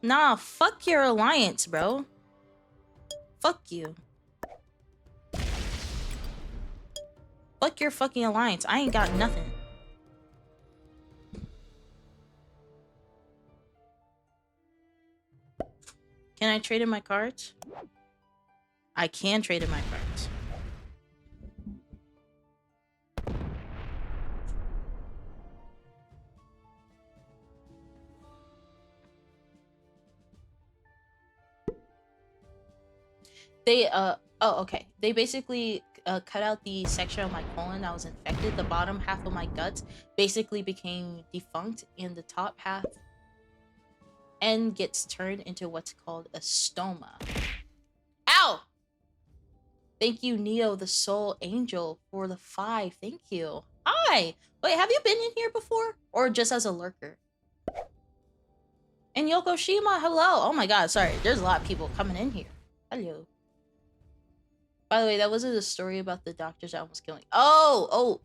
Nah, fuck your alliance, bro. Fuck you. Fuck your fucking alliance. I ain't got nothing. Can I trade in my cards? I can trade in my cards. They, oh, okay. They basically cut out the section of my colon that was infected. The bottom half of my guts basically became defunct, and the top half end gets turned into what's called a stoma. Ow! Thank you, Neo, the Soul Angel, for the 5. Thank you. Hi! Wait, have you been in here before? Or just as a lurker? And Yokoshima, hello! Oh my god, sorry. There's a lot of people coming in here. Hello. By the way, that wasn't a story about the doctors almost killing. Oh!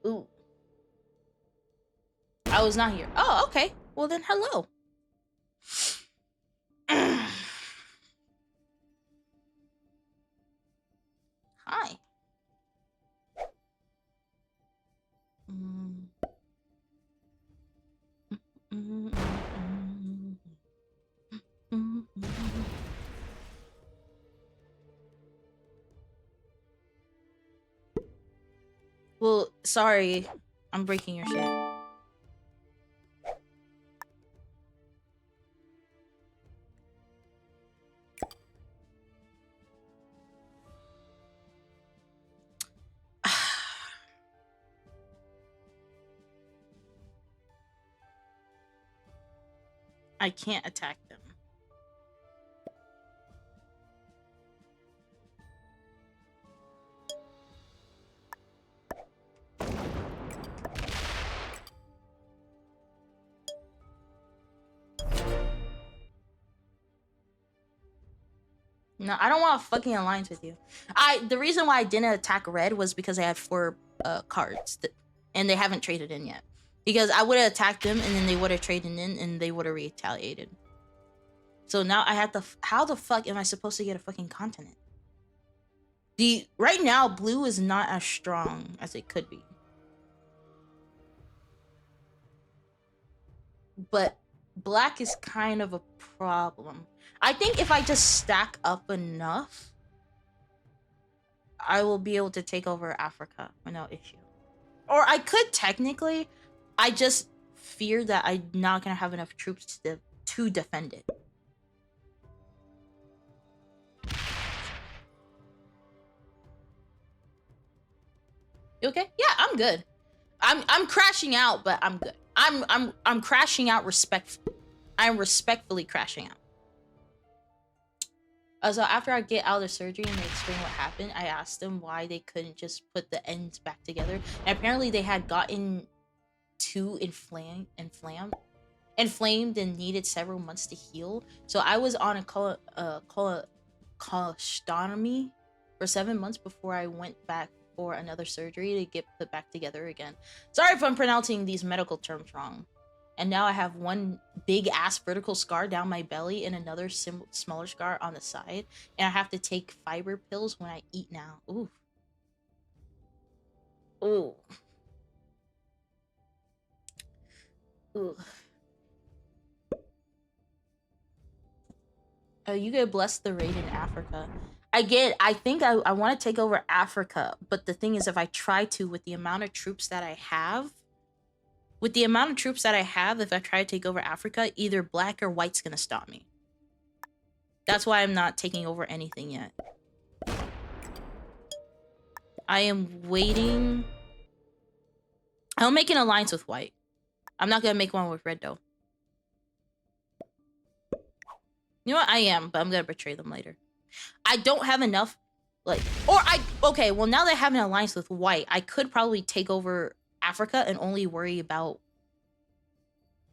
Ooh. I was not here. Oh, okay. Well then, hello. Hi. Well, sorry. I'm breaking your shit. I can't attack them. No, I don't want a fucking alliance with you. The reason why I didn't attack red was because I had 4 cards and they haven't traded in yet. Because I would have attacked them and then they would have traded in and they would have retaliated. So now I have to... How the fuck am I supposed to get a fucking continent? Right now, blue is not as strong as it could be. But black is kind of a problem. I think if I just stack up enough, I will be able to take over Africa with no issue. Or I could technically. I just fear that I'm not gonna have enough troops to defend it. You okay? Yeah, I'm good. I'm crashing out, but I'm good. I'm crashing out respectfully. I'm respectfully crashing out. So after I get out of the surgery and they explain what happened, I asked them why they couldn't just put the ends back together. And apparently they had gotten too inflamed and needed several months to heal. So I was on a colostomy for 7 months before I went back for another surgery to get put back together again. Sorry if I'm pronouncing these medical terms wrong. And now I have one big ass vertical scar down my belly and another smaller scar on the side. And I have to take fiber pills when I eat now. Ooh. Ooh. Ooh. Oh, you get blessed the raid in Africa. I think I want to take over Africa. But the thing is, if I try to with the amount of troops that I have, With the amount of troops that I have, if I try to take over Africa, either black or white's gonna stop me. That's why I'm not taking over anything yet. I am waiting. I'll make an alliance with white. I'm not gonna make one with red though. You know what? I am, but I'm gonna betray them later. I don't have enough, like, okay, well, now that I have an alliance with white, I could probably take over Africa and only worry about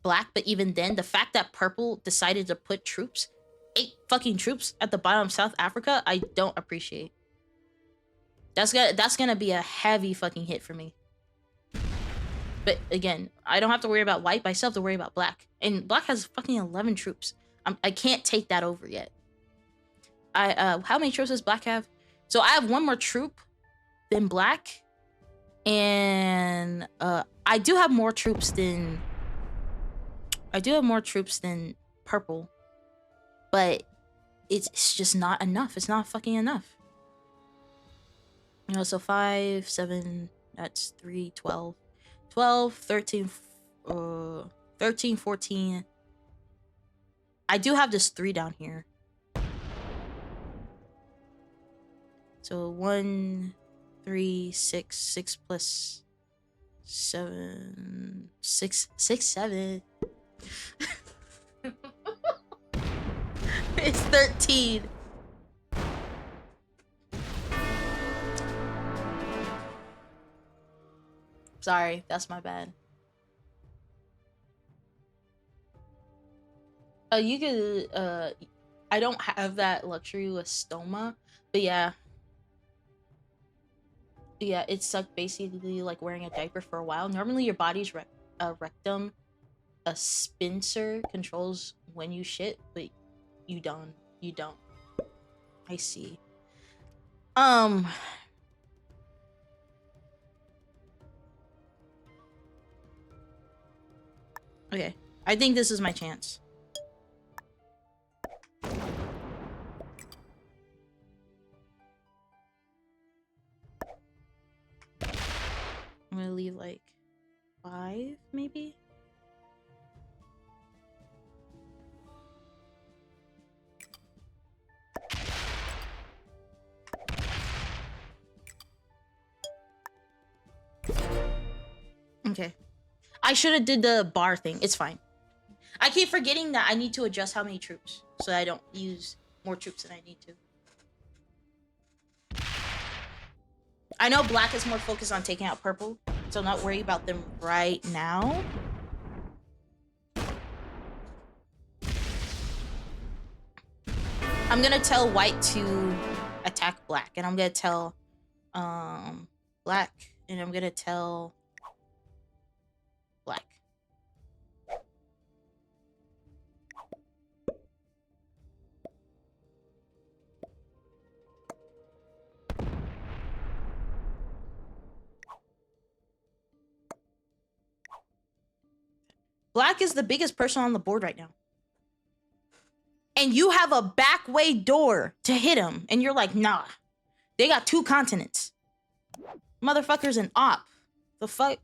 black, but even then, the fact that purple decided to put troops, 8 fucking troops at the bottom of South Africa, I don't appreciate. That's gonna be a heavy fucking hit for me. But again, I don't have to worry about white, but I still have to worry about black. And black has fucking 11 troops. I can't take that over yet. How many troops does black have? So I have 1 more troop than black. And I do have more troops than purple. But it's just not enough. It's not fucking enough. You know, so 5, 7, that's 3, 12. 12, 13, 13, 14. I do have this 3 down here. So 1, 3, 6, 6 plus 7, 6, 7. It's 13. Sorry, that's my bad. You could, I don't have that luxury with stoma, but yeah. Yeah, it sucked basically like wearing a diaper for a while. Normally your body's rectum, a spincer controls when you shit, but you don't. I see. Okay, I think this is my chance. I'm gonna leave like 5, maybe? Okay. I should have did the bar thing. It's fine. I keep forgetting that I need to adjust how many troops so I don't use more troops than I need to. I know black is more focused on taking out purple, so not worry about them right now. I'm gonna tell white to attack black, and I'm gonna tell black, and I'm gonna tell black. Black is the biggest person on the board right now. And you have a back way door to hit him. And you're like, nah. They got 2 continents. Motherfucker's an op. The fuck?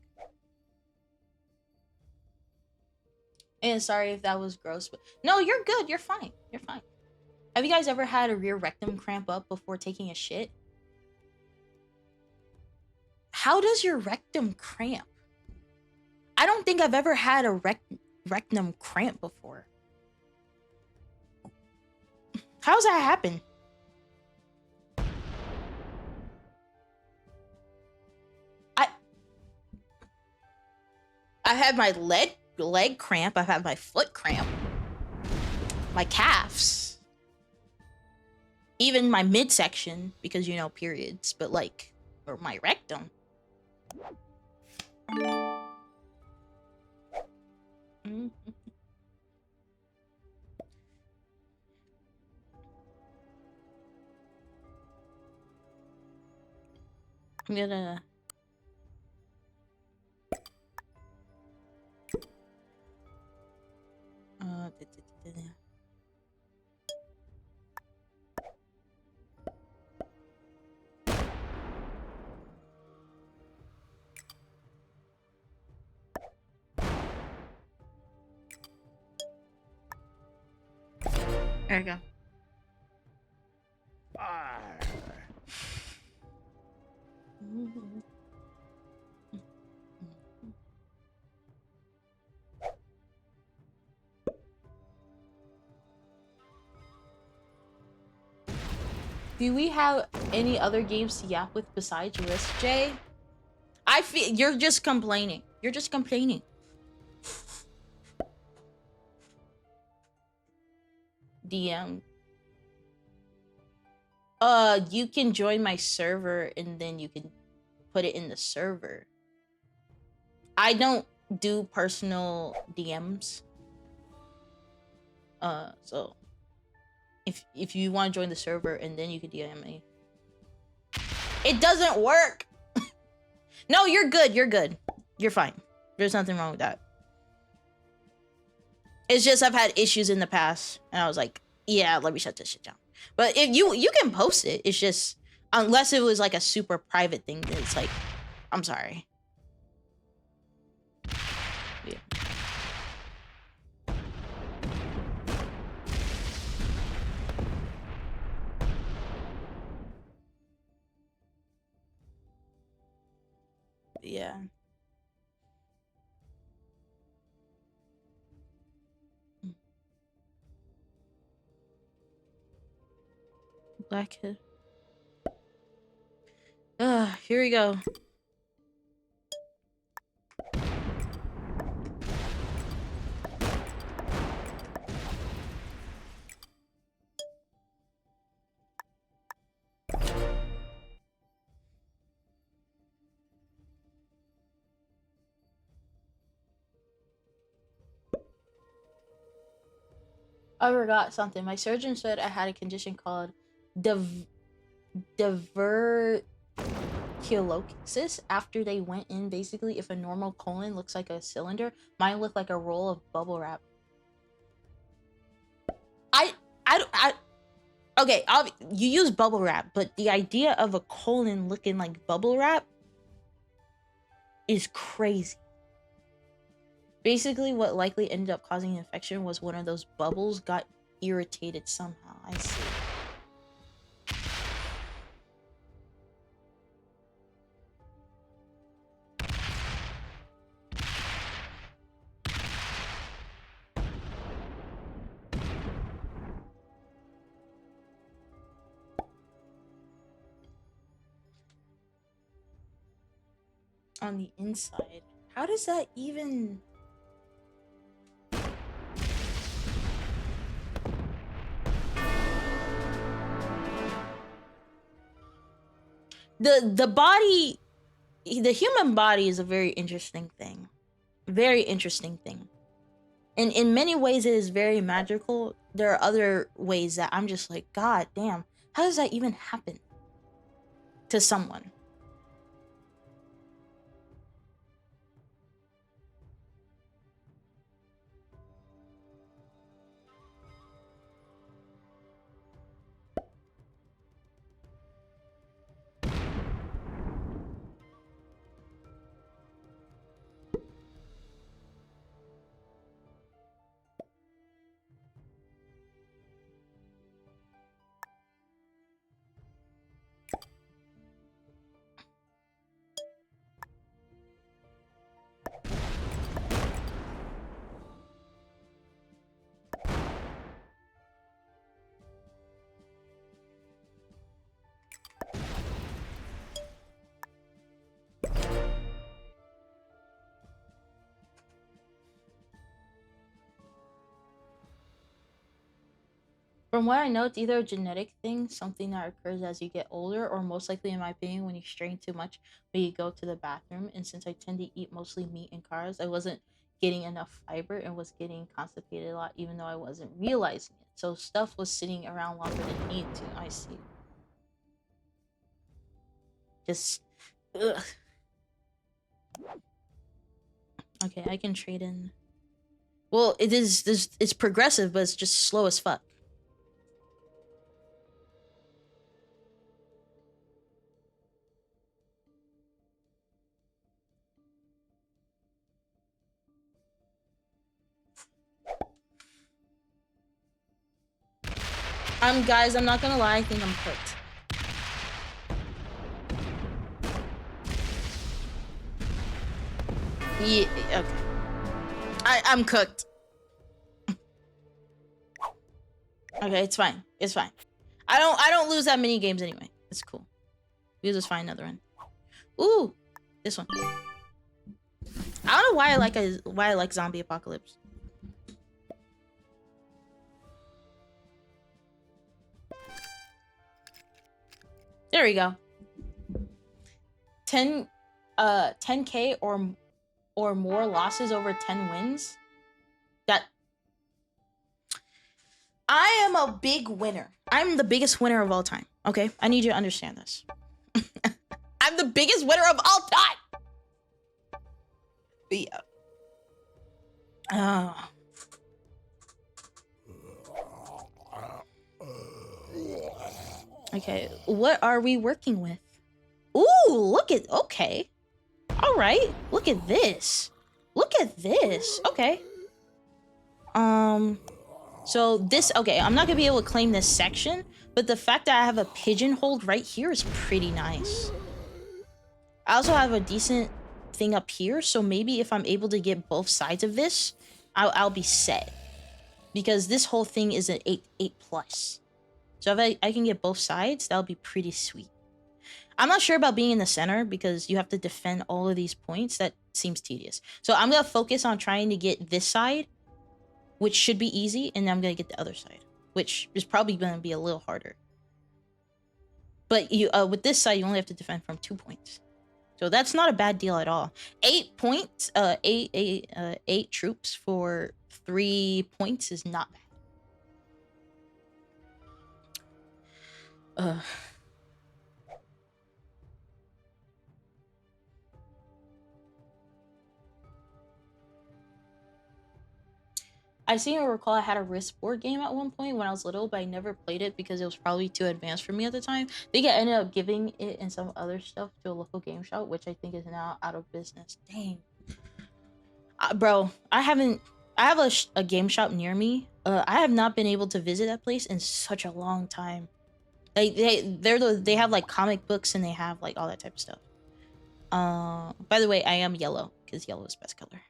And sorry if that was gross, but no, you're good. You're fine. You're fine. Have you guys ever had a rear rectum cramp up before taking a shit? How does your rectum cramp? I don't think I've ever had a rectum cramp before. How's that happen? I had my leg cramp. I've had my foot cramp. My calves. Even my midsection, because, you know, periods. But, like, or my rectum. Mm-hmm. I'm gonna... There you go. Do we have any other games to yap with besides Risk, Jay? I feel you're just complaining. You're just complaining. DM. You can join my server and then you can put it in the server. I don't do personal DMs. So if you want to join the server and then you can DM me. It doesn't work. No, you're good. You're good. You're fine. There's nothing wrong with that. It's just I've had issues in the past, and I was like, yeah, let me shut this shit down. But if you can post it, it's just unless it was like a super private thing, that it's like, I'm sorry. Yeah. Yeah. Blackhead. Here we go. I forgot something. My surgeon said I had a condition called diverticulosis. After they went in, basically, if a normal colon looks like a cylinder, mine looked like a roll of bubble wrap. Okay, you use bubble wrap, but the idea of a colon looking like bubble wrap is crazy. Basically, what likely ended up causing an infection was one of those bubbles got irritated somehow. I see. On the inside. How does that even... The body, the human body is a very interesting thing. Very interesting thing. And in many ways it is very magical. There are other ways that I'm just like, God damn, how does that even happen to someone? From what I know, it's either a genetic thing, something that occurs as you get older, or most likely, in my opinion, when you strain too much when you go to the bathroom. And since I tend to eat mostly meat and carbs, I wasn't getting enough fiber and was getting constipated a lot, even though I wasn't realizing it. So stuff was sitting around longer than it needed to. I see. Just, ugh. Okay, I can trade in. Well, it's progressive, but it's just slow as fuck. Guys, I'm not gonna lie, I think I'm cooked. Yeah, okay. I'm cooked. Okay, it's fine. It's fine. I don't lose that many games anyway. It's cool. We'll just find another one. Ooh, this one. I don't know why I like zombie apocalypse. There we go. 10K or more losses over 10 wins. That I am a big winner. I'm the biggest winner of all time. Okay, I need you to understand this. I'm the biggest winner of all time. But yeah. Okay, what are we working with? Ooh, look at, okay. All right, look at this. Look at this, okay. So this, okay, I'm not gonna be able to claim this section, but the fact that I have a pigeonhole right here is pretty nice. I also have a decent thing up here, so maybe if I'm able to get both sides of this, I'll be set. Because this whole thing is an 8+. So if I can get both sides, that'll be pretty sweet. I'm not sure about being in the center because you have to defend all of these points. That seems tedious. So I'm going to focus on trying to get this side, which should be easy, and then I'm going to get the other side, which is probably going to be a little harder. But you with this side, you only have to defend from 2 points. So that's not a bad deal at all. 8 points, 8 troops for 3 points is not bad. I seem to recall I had a Risk board game at one point when I was little, but I never played it because it was probably too advanced for me at the time. I think I ended up giving it and some other stuff to a local game shop, which I think is now out of business. Dang. Bro, I have a game shop near me. I have not been able to visit that place in such a long time. They have like comic books and they have like all that type of stuff. By the way, I am yellow because yellow is best color.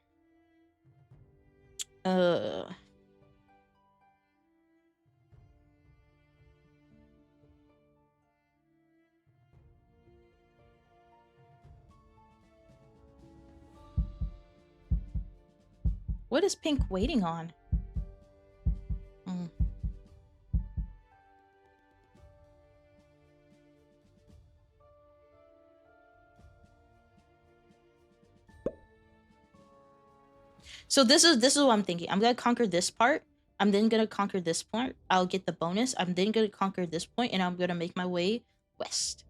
What is Pink waiting on? So this is what I'm thinking. I'm gonna conquer this part. I'm then gonna conquer this part. I'll get the bonus. I'm then gonna conquer this point, and I'm gonna make my way west.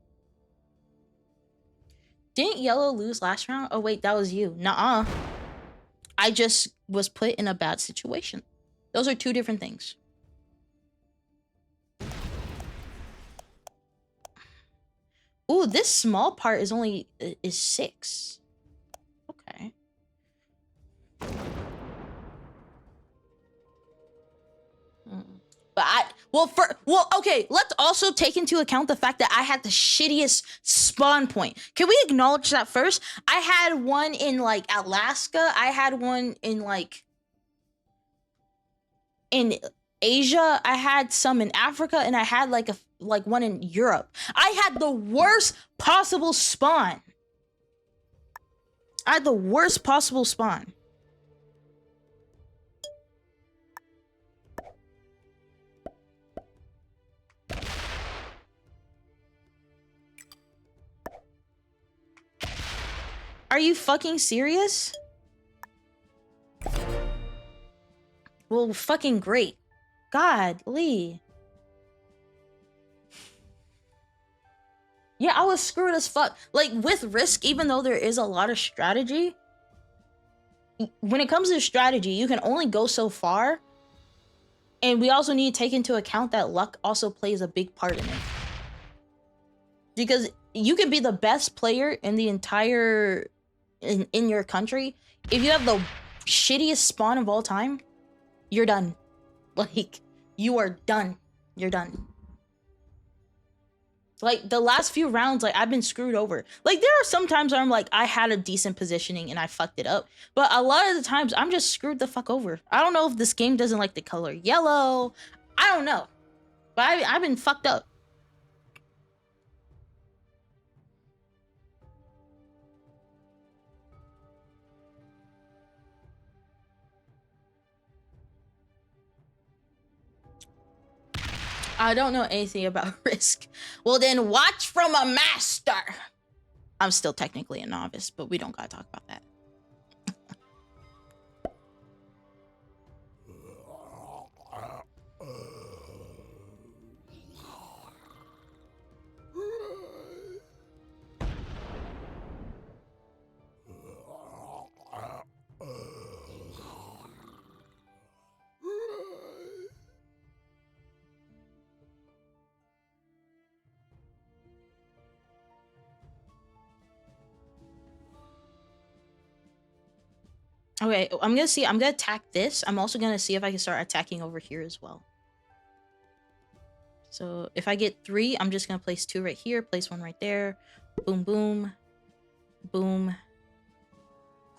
Didn't yellow lose last round? Oh wait, that was you. Nuh-uh. I just was put in a bad situation. Those are two different things. Ooh, this small part is only is 6. Okay. But okay, let's also take into account the fact that I had the shittiest spawn point. Can we acknowledge that first? I had one in like Alaska, I had one in like in Asia, I had some in Africa, and I had like one in Europe. I had the worst possible spawn. I had the worst possible spawn. Are you fucking serious? Well, fucking great. Godly. Yeah, I was screwed as fuck. Like, with Risk, even though there is a lot of strategy, when it comes to strategy, you can only go so far. And we also need to take into account that luck also plays a big part in it. Because you can be the best player in the entire... in your country. If you have the shittiest spawn of all time, you're done. Like, you are done. You're done. Like, the last few rounds, like, I've been screwed over. Like, there are some times where I'm like, I had a decent positioning and I fucked it up. But a lot of the times, I'm just screwed the fuck over. I don't know if this game doesn't like the color yellow. I don't know. But I've been fucked up. I don't know anything about Risk. Well, then watch from a master. I'm still technically a novice, but we don't gotta talk about that. Okay, I'm gonna attack this. I'm also gonna see if I can start attacking over here as well. So if I get 3, I'm just gonna place 2 right here, place 1 right there. Boom, boom, boom.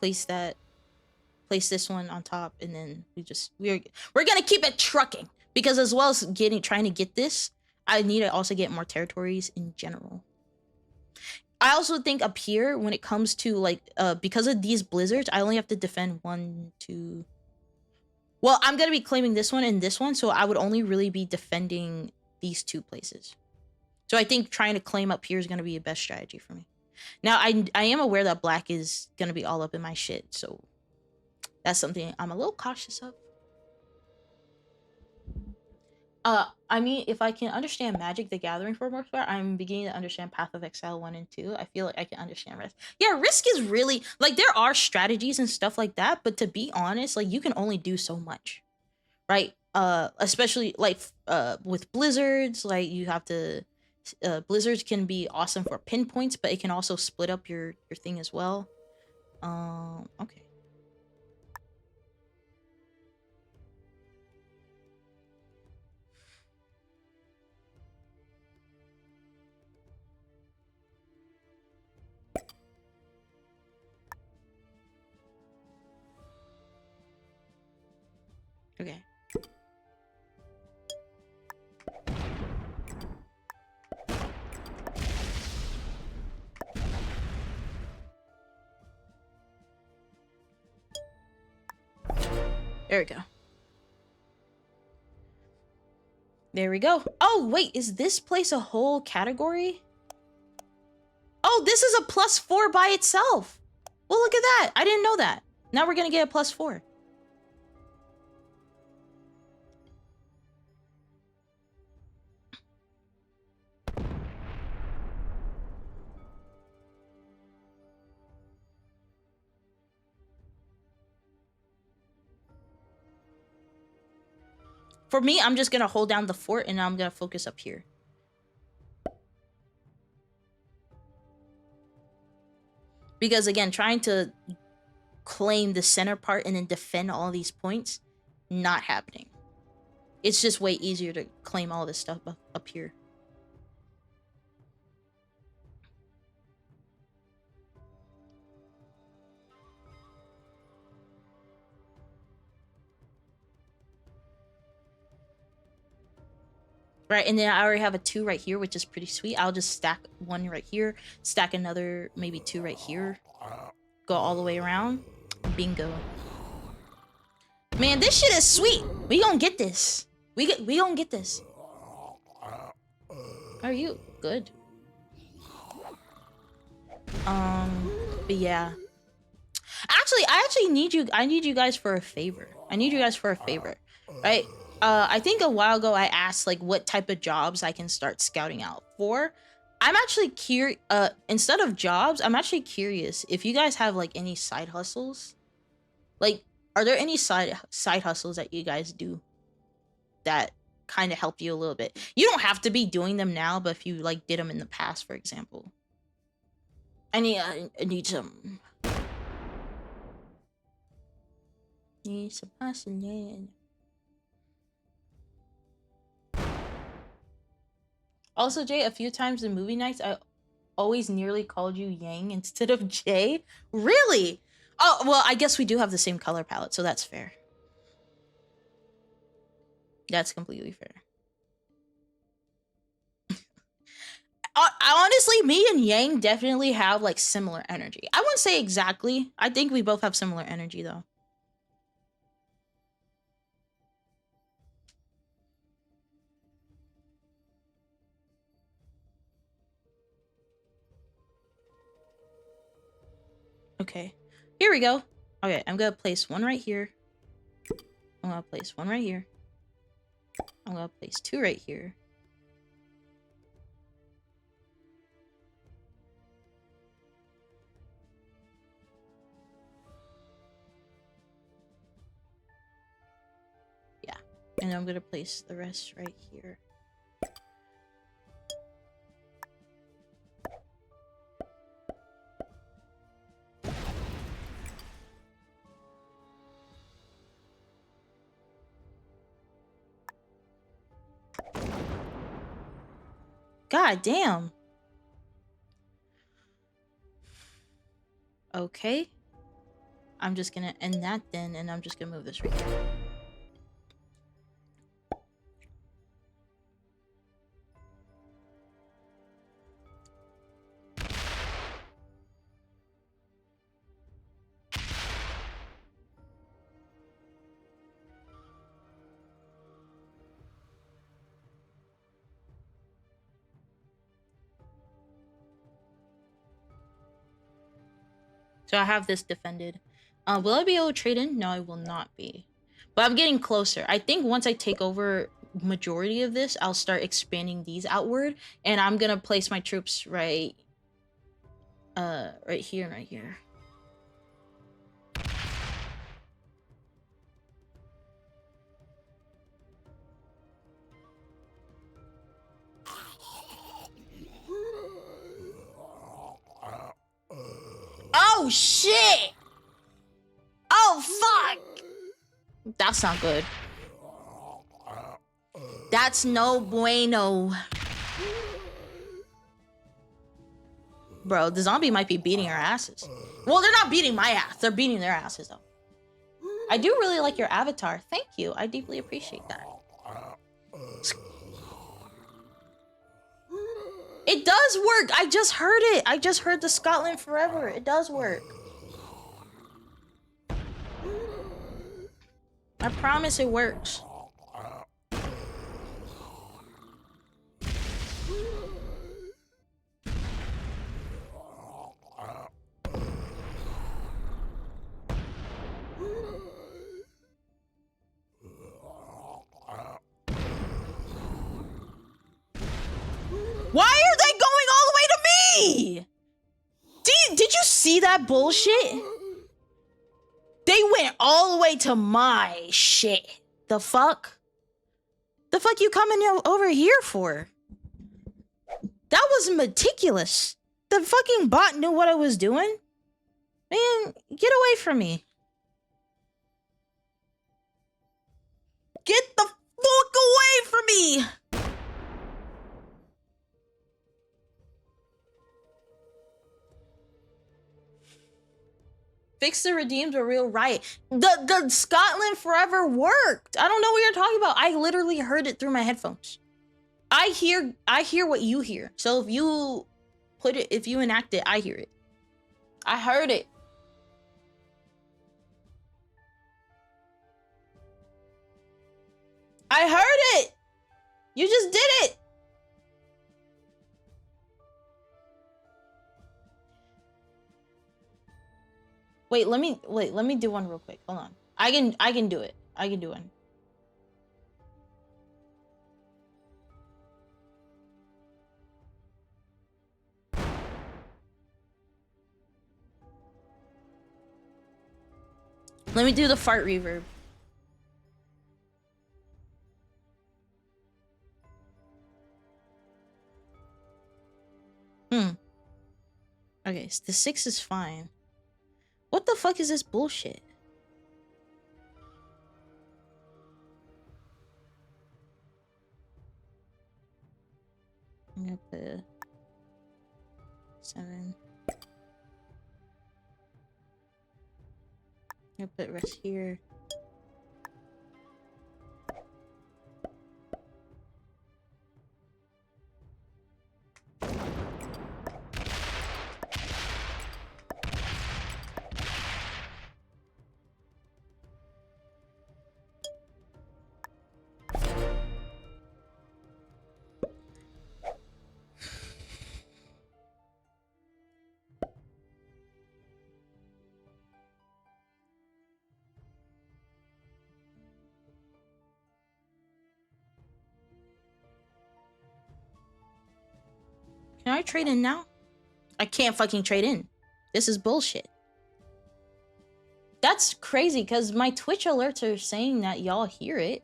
Place this one on top, and then we're gonna keep it trucking, because as well as trying to get this, I need to also get more territories in general. I also think up here, when it comes to like because of these blizzards, I only have to defend 1, 2. Well, I'm gonna be claiming this one and this one, so I would only really be defending these 2 places. So I think trying to claim up here is gonna be the best strategy for me. Now I am aware that black is gonna be all up in my shit, so that's something I'm a little cautious of. I mean, if I can understand Magic the Gathering for most part, I'm beginning to understand Path of Exile 1 and 2. I feel like I can understand Risk. Yeah, Risk is really, like, there are strategies and stuff like that, but to be honest, like, you can only do so much, right? Especially, like, with Blizzards, like, you have to, Blizzards can be awesome for pinpoints, but it can also split up your thing as well. Okay. Okay. There we go. There we go. Oh, wait, is this place a whole category? Oh, this is a +4 by itself. Well, look at that. I didn't know that. Now we're gonna get a +4. For me, I'm just gonna hold down the fort and I'm gonna focus up here. Because again, trying to claim the center part and then defend all these points, not happening. It's just way easier to claim all this stuff up here. Right, and then I already have a 2 right here, which is pretty sweet. I'll just stack 1 right here, stack another, maybe 2 right here, go all the way around. Bingo. Man, this shit is sweet. We gonna get this. We gonna get this. Are you good? But yeah. Actually, I need you guys for a favor. Right? I think a while ago I asked like what type of jobs I can start scouting out for. I'm actually curious, instead of jobs, I'm actually curious if you guys have like any side hustles. Like, are there any side hustles that you guys do that kind of help you a little bit? You don't have to be doing them now, but if you like did them in the past, for example. I need some hustling. Also, Jay, a few times in movie nights, I always nearly called you Yang instead of Jay. Really? Oh, well, I guess we do have the same color palette, so that's fair. That's completely fair. Honestly, me and Yang definitely have like similar energy. I wouldn't say exactly. I think we both have similar energy though. Okay, here we go. Okay, I'm gonna place one right here. I'm gonna place one right here. I'm gonna place two right here. Yeah, and I'm gonna place the rest right here. God damn. Okay. I'm just gonna end that then, and I'm just gonna move this right here. So I have this defended. Will I be able to trade in? No, I will not be. But I'm getting closer. I think once I take over majority of this, I'll start expanding these outward. And I'm gonna place my troops right here and right here. Oh shit! Oh fuck! That's not good. That's no bueno. Bro, the zombie might be beating our asses. Well, they're not beating my ass. They're beating their asses, though. I do really like your avatar. Thank you. I deeply appreciate that. It does work. I just heard it. I just heard the Scotland Forever. It does work. I promise it works. Why are they going all the way to me? Did you see that bullshit? They went all the way to my shit. The fuck? The fuck you coming over here for? That was meticulous. The fucking bot knew what I was doing. Man, get away from me. Get the fuck away from me! Fix the redeemed a real riot. The Scotland Forever worked. I don't know what you're talking about. I literally heard it through my headphones. I hear what you hear. So if you enact it, I hear it. I heard it. I heard it. You just did it. Wait, let me do one real quick. Hold on. I can do it. I can do one. Let me do the fart reverb. Okay, so the 6 is fine. What the fuck is this bullshit? I'm gonna put 7. I'm gonna put rest here. Can I trade in now? I can't fucking trade in. This is bullshit. That's crazy because my Twitch alerts are saying that y'all hear it.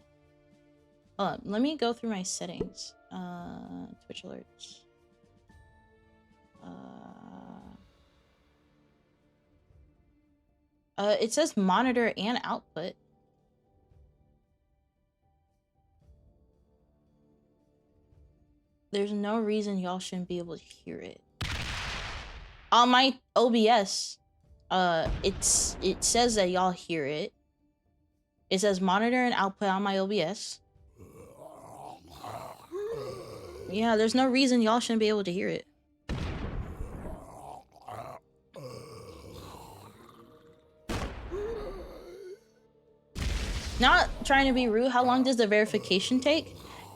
Let me go through my settings. Twitch alerts. It says monitor and output. There's no reason y'all shouldn't be able to hear it. On my OBS, it says that y'all hear it. It says monitor and output on my OBS. Yeah, there's no reason y'all shouldn't be able to hear it. Not trying to be rude. How long does the verification take?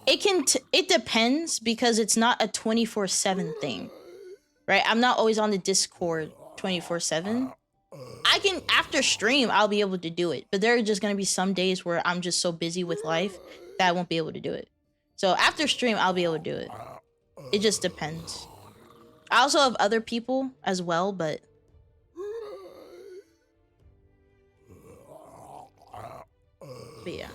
It depends because it's not a 24/7 thing, right? I'm not always on the Discord 24/7. I can, after stream, I'll be able to do it, but there are just gonna be some days where I'm just so busy with life that I won't be able to do it. So after stream, I'll be able to do it. It just depends. I also have other people as well, but yeah.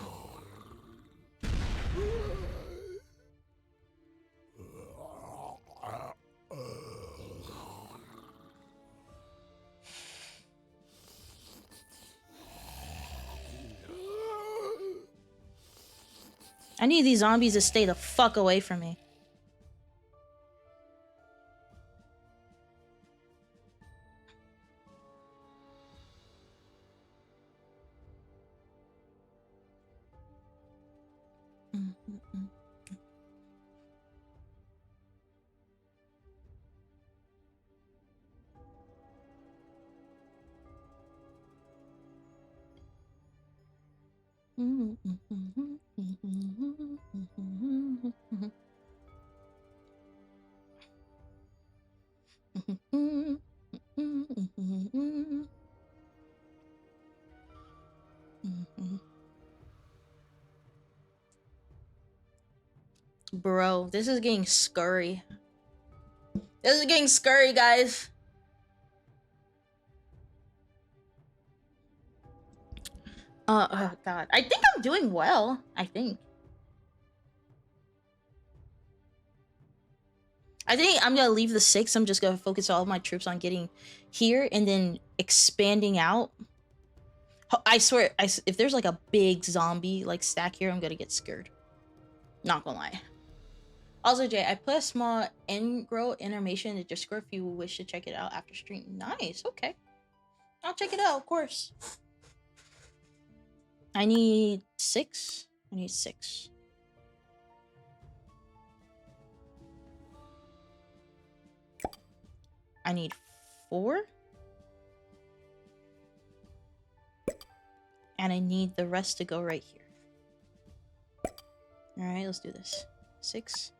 I need these zombies to stay the fuck away from me. Bro, this is getting scurry. This is getting scurry, guys. Oh god. I think I'm doing well. I think I'm gonna leave the 6. I'm just gonna focus all of my troops on getting here and then expanding out. I swear, if there's like a big zombie like stack here, I'm gonna get scared. Not gonna lie. Also, Jay, I put a small end grow animation in the Discord if you wish to check it out after stream. Nice, okay. I'll check it out, of course. I need 6. I need 6. I need 4. And I need the rest to go right here. Alright, let's do this. 6.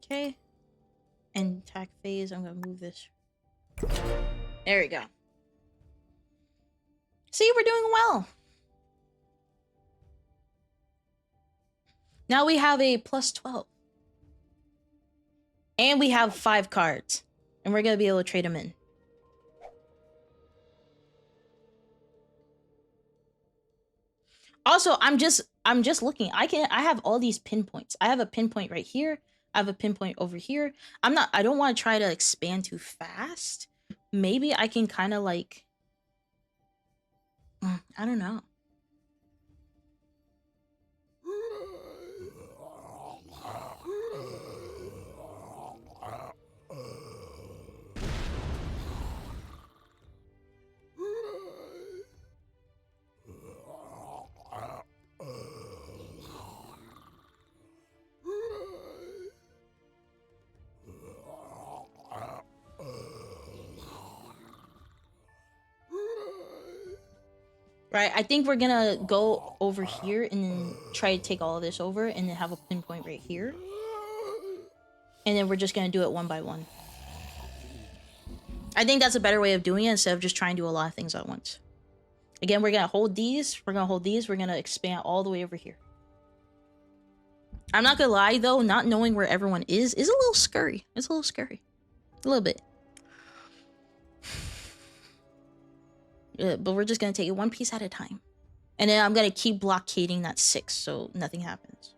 Okay. And attack phase, I'm gonna move this. There we go. See, we're doing well. Now we have a +12. And we have 5 cards. And we're gonna be able to trade them in. Also, I'm just looking. I have all these pinpoints. I have a pinpoint right here, I have a pinpoint over here. I don't want to try to expand too fast. Maybe I can kind of like, I don't know. Right, I think we're gonna go over here and then try to take all of this over and then have a pinpoint right here. And then we're just gonna do it one by one. I think that's a better way of doing it instead of just trying to do a lot of things at once. Again, we're gonna hold these, we're gonna expand all the way over here. I'm not gonna lie though, not knowing where everyone is a little scary. It's a little scary. A little bit. But we're just gonna take it one piece at a time. And then I'm gonna keep blockading that 6 so nothing happens.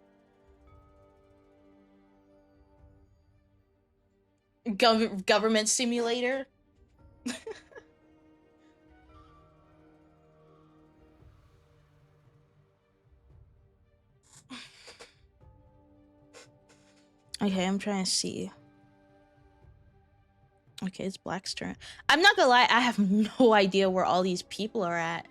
Government simulator? Okay, I'm trying to see. Okay, it's Black's turn. I'm not gonna lie, I have no idea where all these people are at.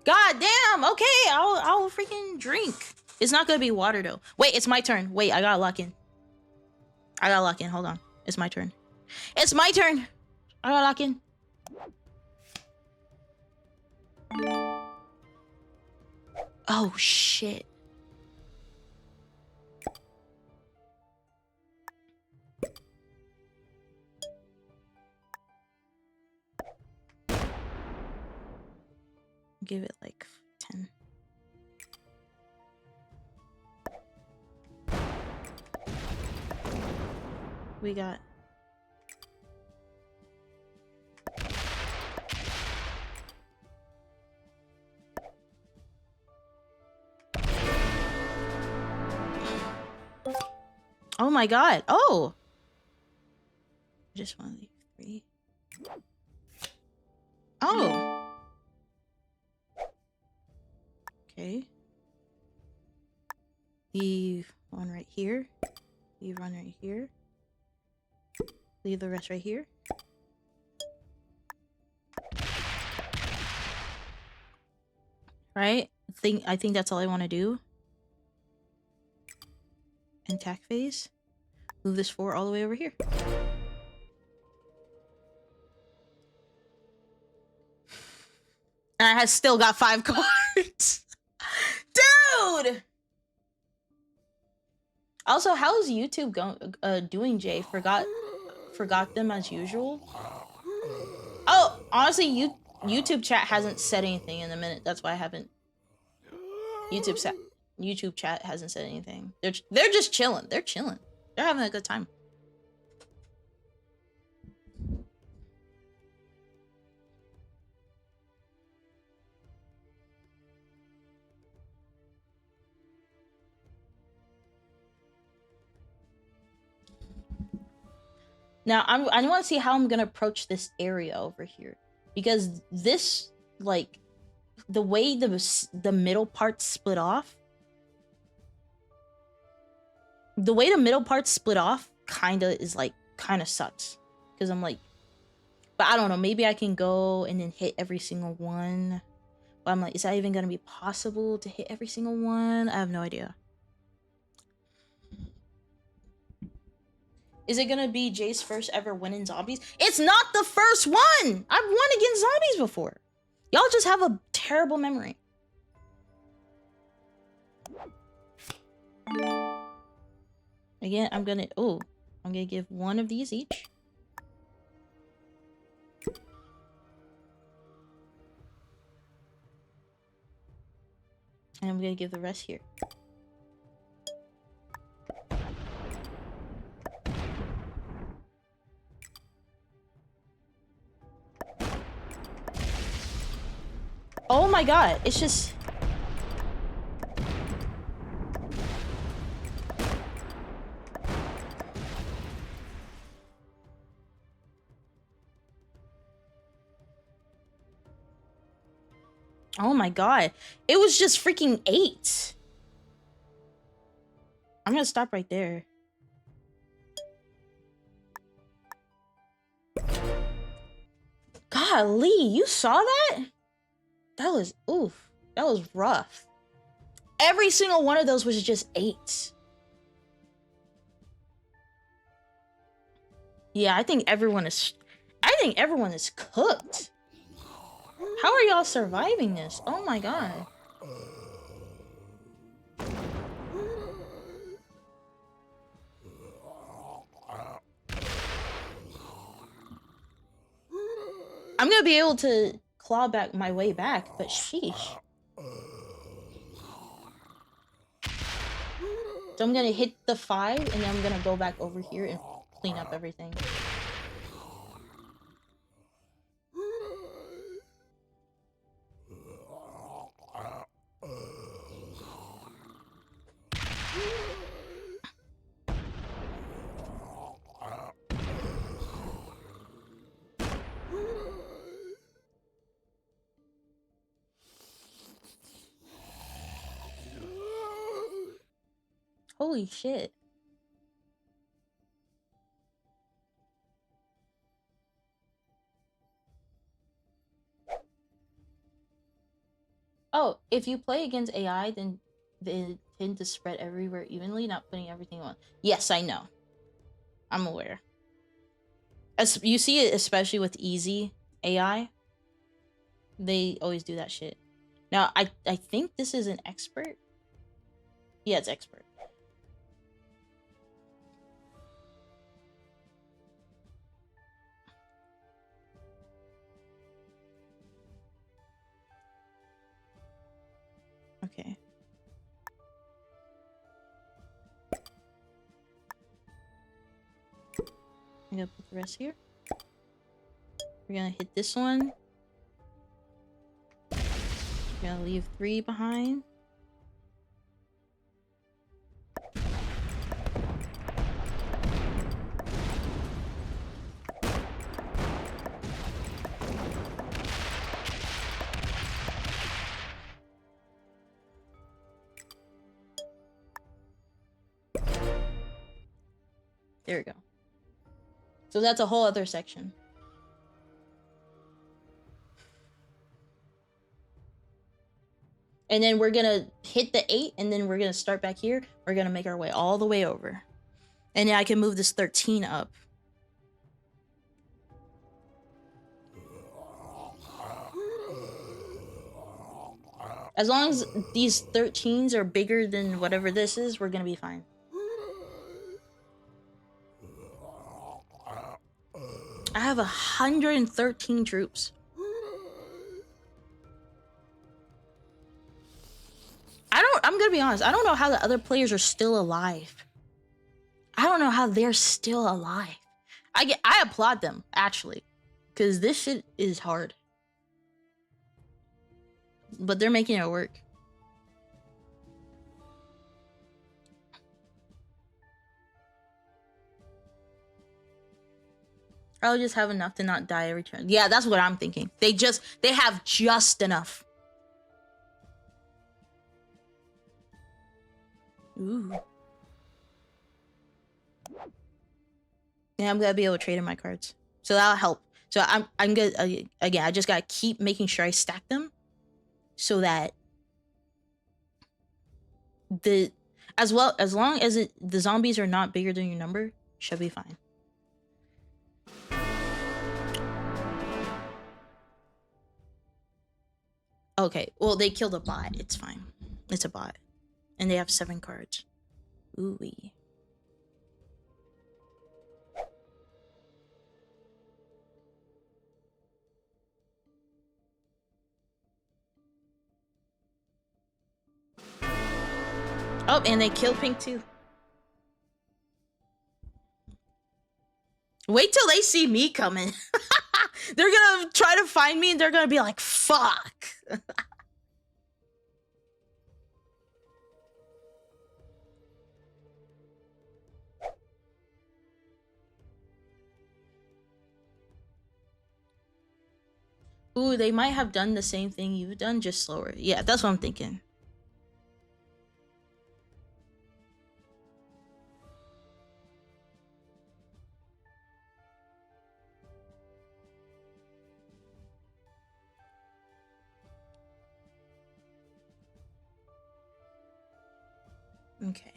God damn! Okay, I'll freaking drink. It's not gonna be water though. Wait, it's my turn. Wait, I gotta lock in. Hold on. It's my turn. It's my turn! I gotta lock in. Oh shit. Give it like 10. We got oh my god. Oh, I just want to leave 3. Oh, okay. Leave 1 right here. Leave 1 right here. Leave the rest right here. Right? I think that's all I want to do. Intact phase. Move this 4 all the way over here. And I have still got 5 cards. Dude! Also, how's YouTube doing, Jay? Forgot them as usual. Oh, honestly, YouTube chat hasn't said anything in a minute. That's why I haven't. YouTube chat hasn't said anything. They're just chilling. They're chilling. They're having a good time. Now, I want to see how I'm gonna approach this area over here, because this, like, the way the middle parts split off, kind of sucks, because I'm like, but I don't know, maybe I can go and then hit every single one, but I'm like, is that even gonna be possible to hit every single one? I have no idea. Is it gonna be Jay's first ever win in zombies? It's not the first one! I've won against zombies before. Y'all just have a terrible memory. Again, I'm gonna give 1 of these each. And I'm gonna give the rest here. Oh my god, it's just... Oh my god. It was just freaking 8. I'm gonna stop right there. Golly, you saw that? That was, oof. That was rough. Every single one of those was just 8. Yeah, I think everyone is cooked. How are y'all surviving this? Oh my god. I'm gonna be able to claw back my way back, but sheesh. So I'm gonna hit the 5 and then I'm gonna go back over here and clean up everything. Holy shit. Oh, if you play against AI, then they tend to spread everywhere evenly, not putting everything on. Yes, I know. I'm aware. As you see it, especially with easy AI, they always do that shit. Now, I think this is an expert. Yeah, it's expert. Okay. I'm gonna put the rest here. We're gonna hit this one. We're gonna leave 3 behind. There we go. So that's a whole other section. And then we're gonna hit the 8, and then we're gonna start back here. We're gonna make our way all the way over. And then I can move this 13 up. As long as these 13s are bigger than whatever this is, we're gonna be fine. I have 113 troops. I'm gonna be honest, I don't know how the other players are still alive. I don't know how they're still alive. I applaud them, actually. Because this shit is hard. But they're making it work. I'll just have enough to not die every turn. Yeah, that's what I'm thinking. They have just enough. Ooh. Yeah, I'm gonna be able to trade in my cards. So that'll help. So I'm good. Again, I just gotta keep making sure I stack them. So that as long as the zombies are not bigger than your number, should be fine. Okay, well, they killed a bot. It's fine. It's a bot. And they have 7 cards. Ooh-wee. Oh, and they killed Pink too. Wait till they see me coming. They're gonna try to find me and they're gonna be like, fuck. Ooh, they might have done the same thing you've done, just slower. Yeah, that's what I'm thinking. Okay.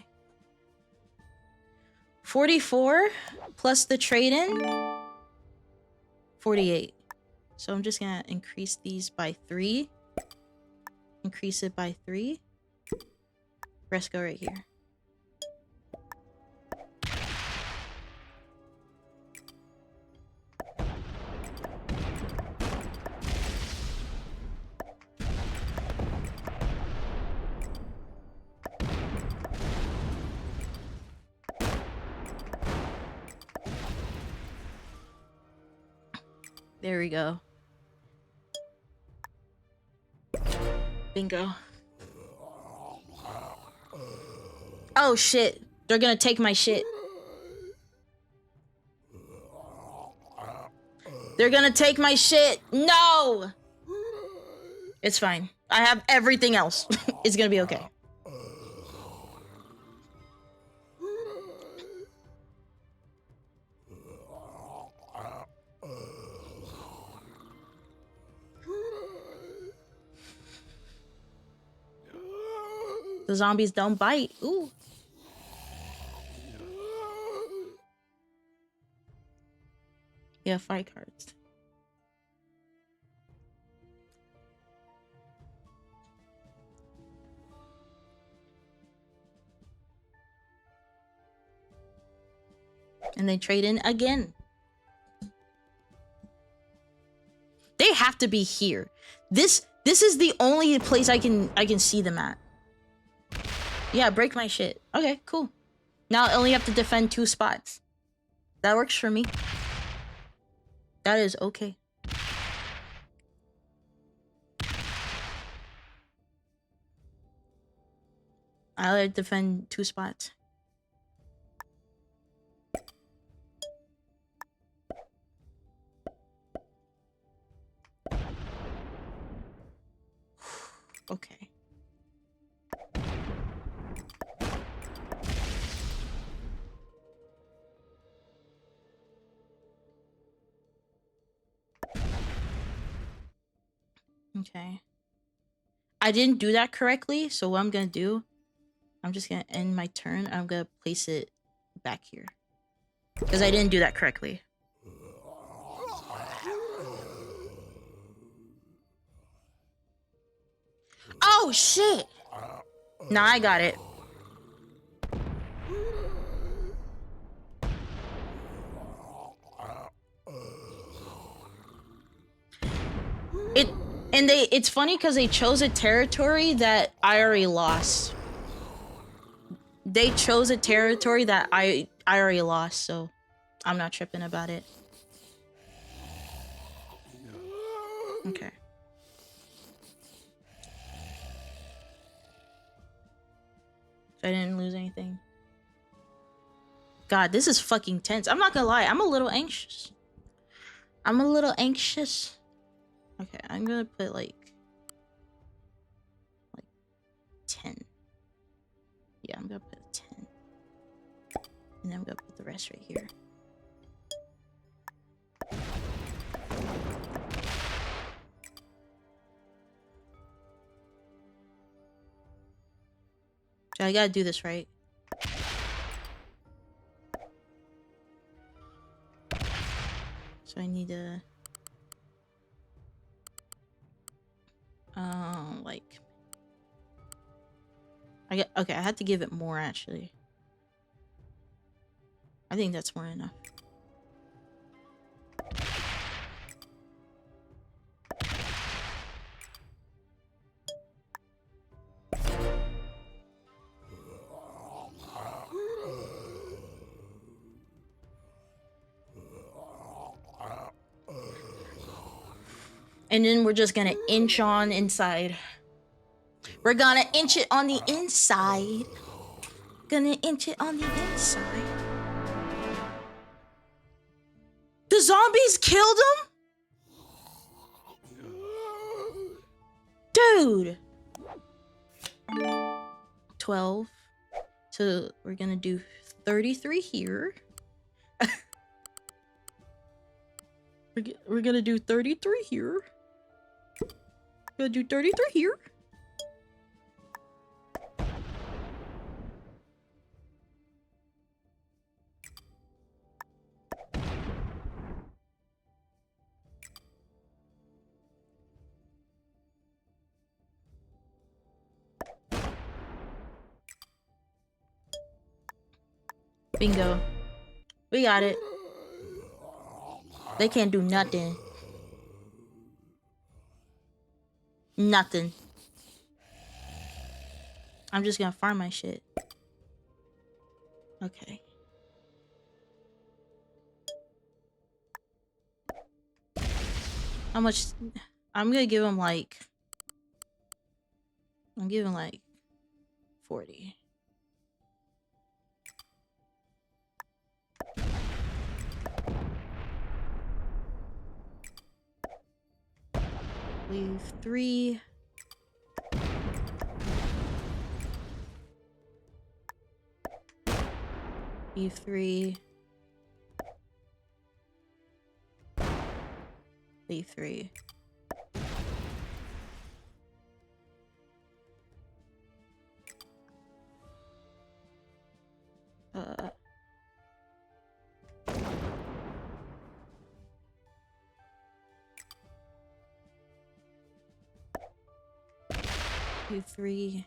44 plus the trade-in, 48. So I'm just gonna increase these by 3. Increase it by 3. Rest go right here. There we go. Bingo. Oh shit. They're gonna take my shit. They're gonna take my shit. No! It's fine. I have everything else. It's gonna be okay. The zombies don't bite. Ooh. Yeah, fight cards. And they trade in again. They have to be here. This is the only place I can see them at. Yeah, break my shit. Okay, cool. Now I only have to defend 2 spots. That works for me. That is okay. I'll defend 2 spots. Okay. Okay. I didn't do that correctly, so what I'm gonna do, I'm just gonna end my turn. I'm gonna place it back here. Because I didn't do that correctly. Oh, shit! Nah, I got it. It's funny because they chose a territory that I already lost. They chose a territory that I already lost, so I'm not tripping about it. Okay. So I didn't lose anything. God, this is fucking tense. I'm not gonna lie, I'm a little anxious. I'm a little anxious. Okay, I'm gonna put like 10. Yeah, I'm gonna put 10. And then I'm gonna put the rest right here. So I gotta do this right. So I need to like okay, I had to give it more actually. I think that's more enough. And then we're just gonna inch on inside. We're gonna inch it on the inside. Gonna inch it on the inside. The zombies killed him? Dude! 12. So we're gonna do 33 here. We're gonna do 33 here. Gonna do 33 here. Bingo. We got it. They can't do nothing. Nothing. I'm just gonna farm my shit. Okay. How much? I'm gonna give him like... I'm giving like 40. Leave 3. Leave 3. Leave 3. Leave 3.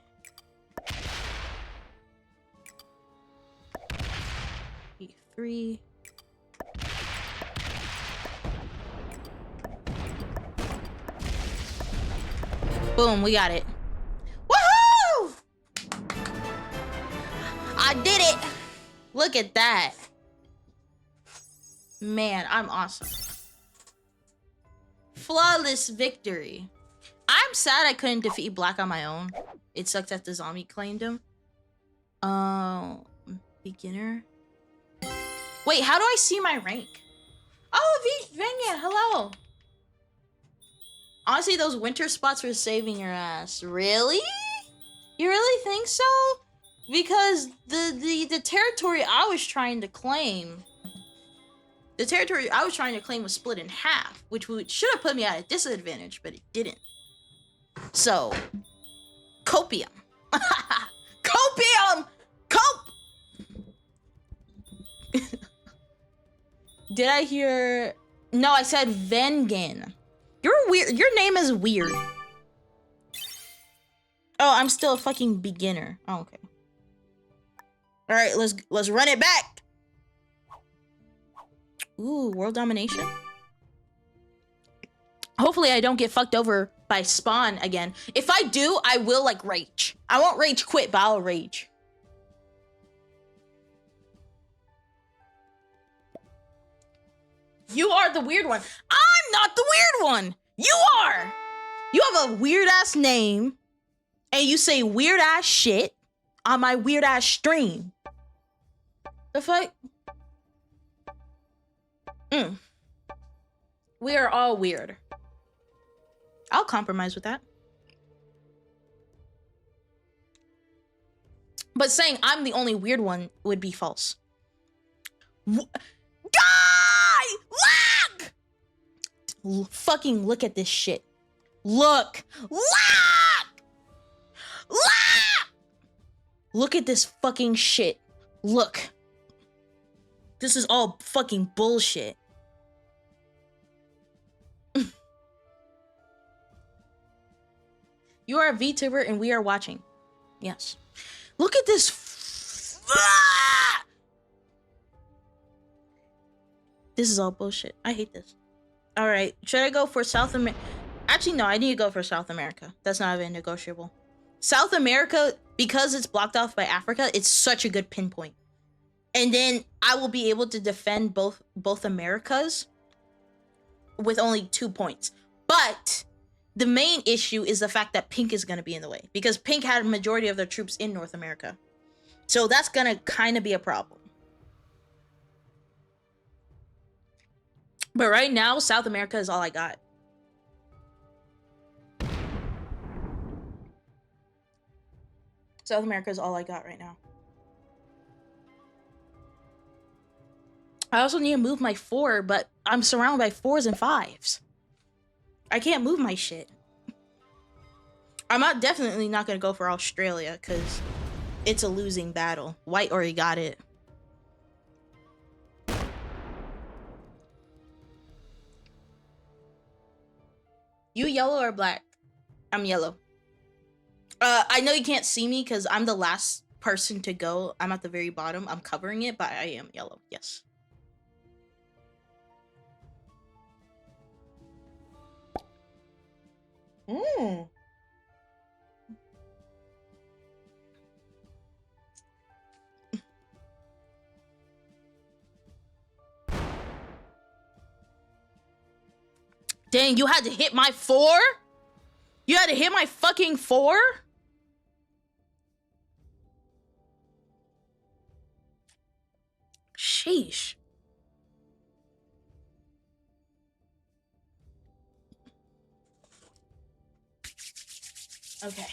Leave 3. Boom, we got it. Woohoo! I did it! Look at that. Man, I'm awesome. Flawless victory. I'm sad I couldn't defeat Black on my own. It sucked that the zombie claimed him. Beginner. Wait, how do I see my rank? Oh, Vanya, hello. Honestly, those winter spots were saving your ass. Really? You really think so? Because the territory I was trying to claim... The territory I was trying to claim was split in half, which should have put me at a disadvantage, but it didn't. So, copium. Copium! Did I hear... No, I said Vengen. You're weird. Your name is weird. Oh, I'm still a fucking beginner. Oh, okay. All right, let's run it back. Ooh, world domination. Hopefully I don't get fucked over by spawn again. If I do, I will like rage. I won't rage quit, but I'll rage. You are the weird one. I'm not the weird one. You are. You have a weird ass name and you say weird ass shit on my weird ass stream. The fuck? We are all weird. I'll compromise with that. But saying I'm the only weird one would be false. Guy! Look! Fucking look at this shit. Look! Look! Look! Look at this fucking shit. Look. This is all fucking bullshit. You are a VTuber and we are watching. Yes. Look at this. This is all bullshit. I hate this. All right. Should I go for South America? Actually, no. I need to go for South America. That's not even negotiable. South America, because it's blocked off by Africa, it's such a good pinpoint. And then I will be able to defend both Americas with only 2 points. But the main issue is the fact that Pink is going to be in the way. Because Pink had a majority of their troops in North America. So that's going to kind of be a problem. But right now, South America is all I got. South America is all I got right now. I also need to move my 4, but I'm surrounded by 4s and 5s. I can't move my shit. I'm definitely not gonna go for Australia because it's a losing battle. White already got it. You yellow or black? I'm yellow. I know you can't see me because I'm the last person to go. I'm at the very bottom. I'm covering it, but I am yellow. Yes. Dang, you had to hit my 4? You had to hit my fucking 4? Sheesh. Okay.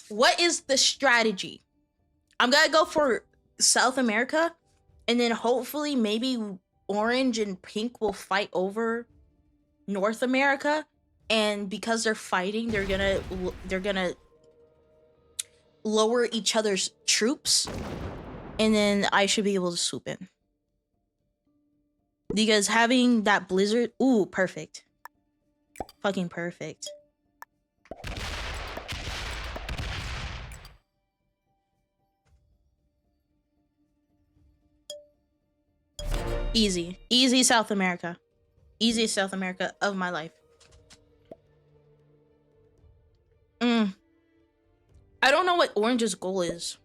What is the strategy? I'm gonna go for South America, and then hopefully maybe orange and pink will fight over North America, and because they're fighting, they're gonna lower each other's troops, and then I should be able to swoop in. Because having that blizzard, ooh, perfect. Fucking perfect. Easy. Easy South America. Easiest South America of my life. I don't know what Orange's goal is.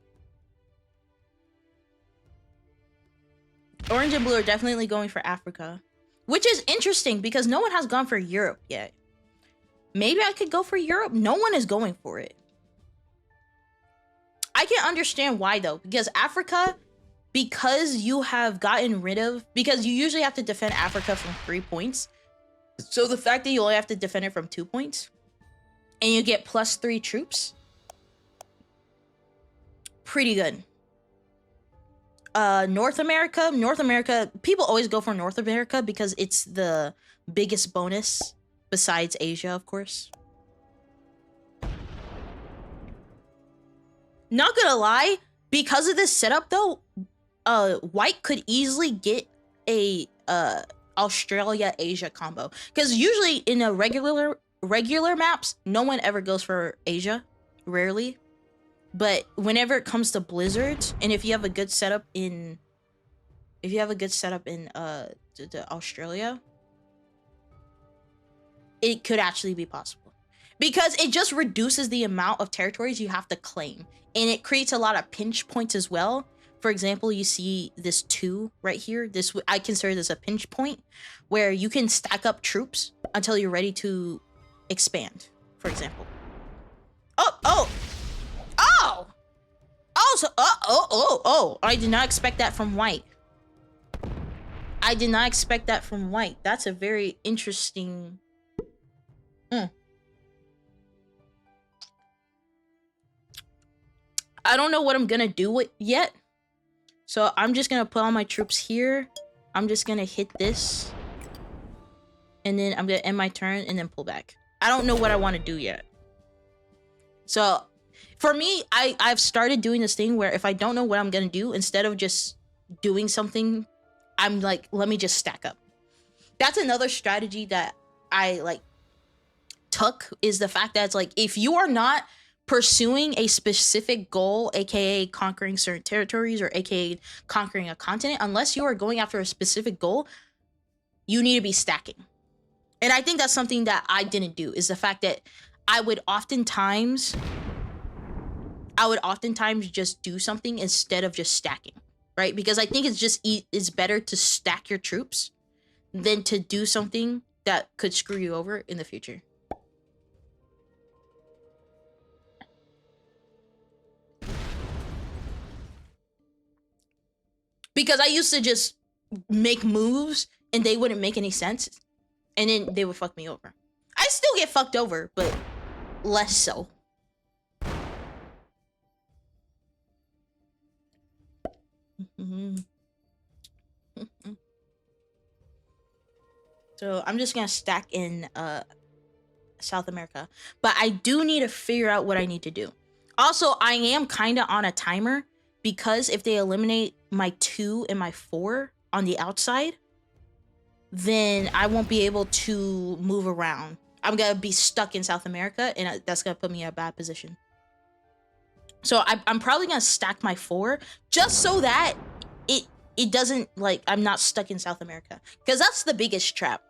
Orange and blue are definitely going for Africa. Which is interesting because no one has gone for Europe yet. Maybe I could go for Europe? No one is going for it. I can understand why though. Because Africa, because you have gotten rid of... Because you usually have to defend Africa from 3 points. So the fact that you only have to defend it from 2 points. And you get +3 troops. Pretty good. North America, people always go for North America because it's the biggest bonus besides Asia, of course. Not gonna lie, because of this setup though, white could easily get a Australia Asia combo, because usually in a regular maps no one ever goes for Asia, rarely. But whenever it comes to blizzards, and if you have a good setup in the Australia, it could actually be possible, because it just reduces the amount of territories you have to claim, and it creates a lot of pinch points as well. For example, you see this 2 right here. This, I consider this a pinch point where you can stack up troops until you're ready to expand, for example. I did not expect that from white. That's a very interesting... I don't know what I'm gonna do with yet. So I'm just gonna put all my troops here. I'm just gonna hit this. And then I'm gonna end my turn and then pull back. I don't know what I want to do yet. So for me, I've started doing this thing where if I don't know what I'm gonna do, instead of just doing something, I'm like, let me just stack up. That's another strategy that I like took, is the fact that it's like, if you are not pursuing a specific goal, aka conquering certain territories or aka conquering a continent, unless you are going after a specific goal, you need to be stacking. And I think that's something that I didn't do, is the fact that I would oftentimes just do something instead of just stacking, right? Because I think it's better to stack your troops than to do something that could screw you over in the future. Because I used to just make moves and they wouldn't make any sense, and then they would fuck me over. I still get fucked over, but less so. Mm-hmm. So I'm just gonna stack in South America. But I do need to figure out what I need to do. Also, I am kind of on a timer because if they eliminate my 2 and my 4 on the outside, then I won't be able to move around. I'm gonna be stuck in South America, and that's gonna put me in a bad position. So I'm probably gonna stack my 4 just so that it doesn't, like, I'm not stuck in South America, because that's the biggest trap,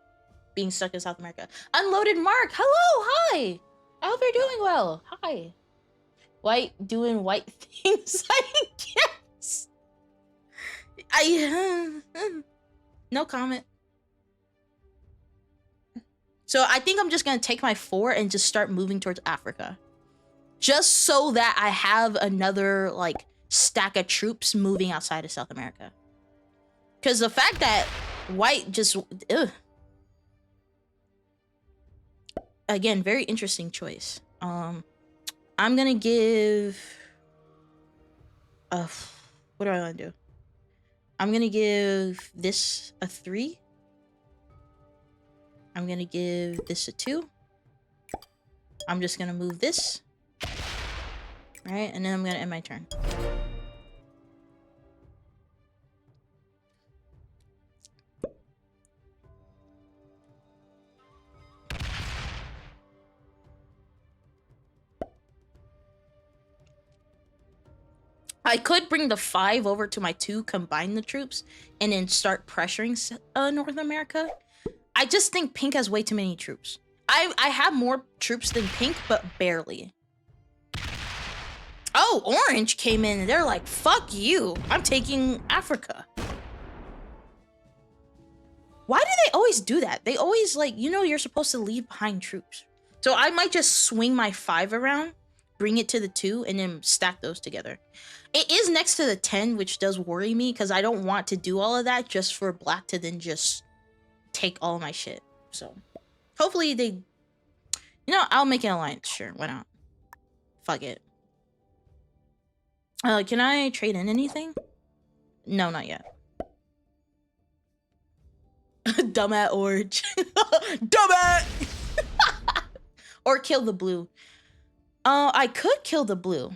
being stuck in South America. Unloaded Mark, hello, hi. I hope you're doing well. Hi. White doing white things, I guess. No comment. So I think I'm just gonna take my 4 and just start moving towards Africa, just so that I have another, like, stack of troops moving outside of South America. Because the fact that white just, again, very interesting choice. I'm gonna give, what do I want to do? I'm gonna give this a 3. I'm gonna give this a 2. I'm just gonna move this. Right, and then I'm gonna end my turn. I could bring the 5 over to my 2, combine the troops, and then start pressuring North America. I just think Pink has way too many troops. I have more troops than Pink, but barely. Oh, Orange came in and they're like, fuck you. I'm taking Africa. Why do they always do that? They always, like, you know, you're supposed to leave behind troops. So I might just swing my 5 around, bring it to the 2, and then stack those together. It is next to the 10, which does worry me, because I don't want to do all of that just for Black to then just take all my shit. So hopefully they, you know, I'll make an alliance. Sure, why not? Fuck it. Can I trade in anything? No, not yet. Dumb at Orange. Dumb at! Or kill the blue. I could kill the blue.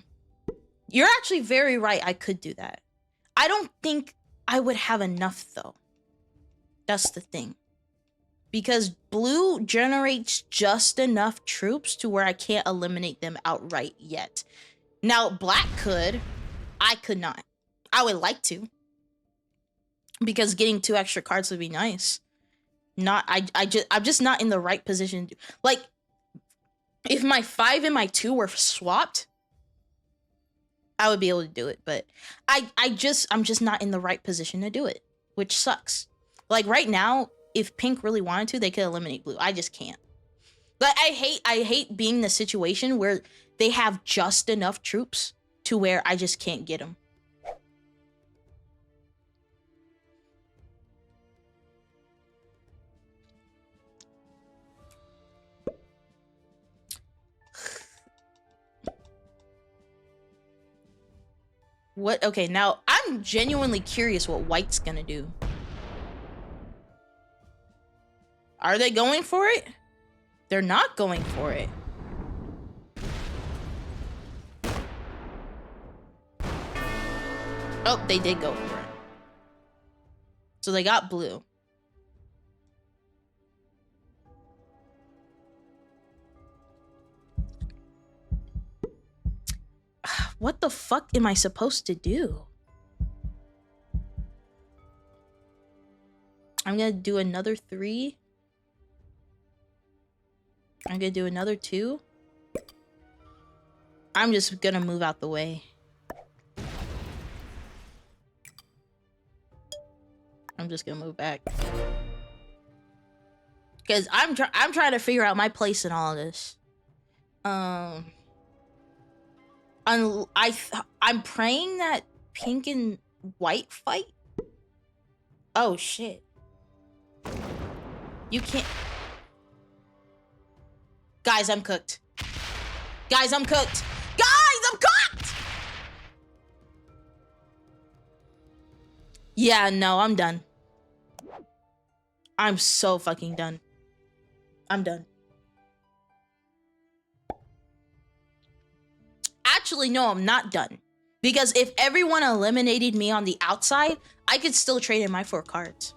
You're actually very right. I could do that. I don't think I would have enough, though. That's the thing. Because blue generates just enough troops to where I can't eliminate them outright yet. Now, Black could. I could not. I would like to. Because getting 2 extra cards would be nice. I'm just not in the right position. Like, if my 5 and my 2 were swapped, I would be able to do it, but I'm just not in the right position to do it, which sucks. Like, right now, if Pink really wanted to, they could eliminate blue. I just can't. Like, I hate being in the situation where they have just enough troops to where I just can't get them. What? Okay, now I'm genuinely curious what white's gonna do. Are they going for it? They're not going for it. Oh, they did go for it. So they got blue. What the fuck am I supposed to do? I'm gonna do another 3. I'm gonna do another 2. I'm just gonna move out the way. I'm just gonna move back. Because I'm trying to figure out my place in all of this. I'm praying that Pink and white fight. Oh shit. You can't. Guys, I'm cooked. Guys, I'm cooked. Guys, I'm cooked! Yeah, no, I'm done. I'm so fucking done. I'm done. Actually, no, I'm not done. Because if everyone eliminated me on the outside, I could still trade in my 4 cards.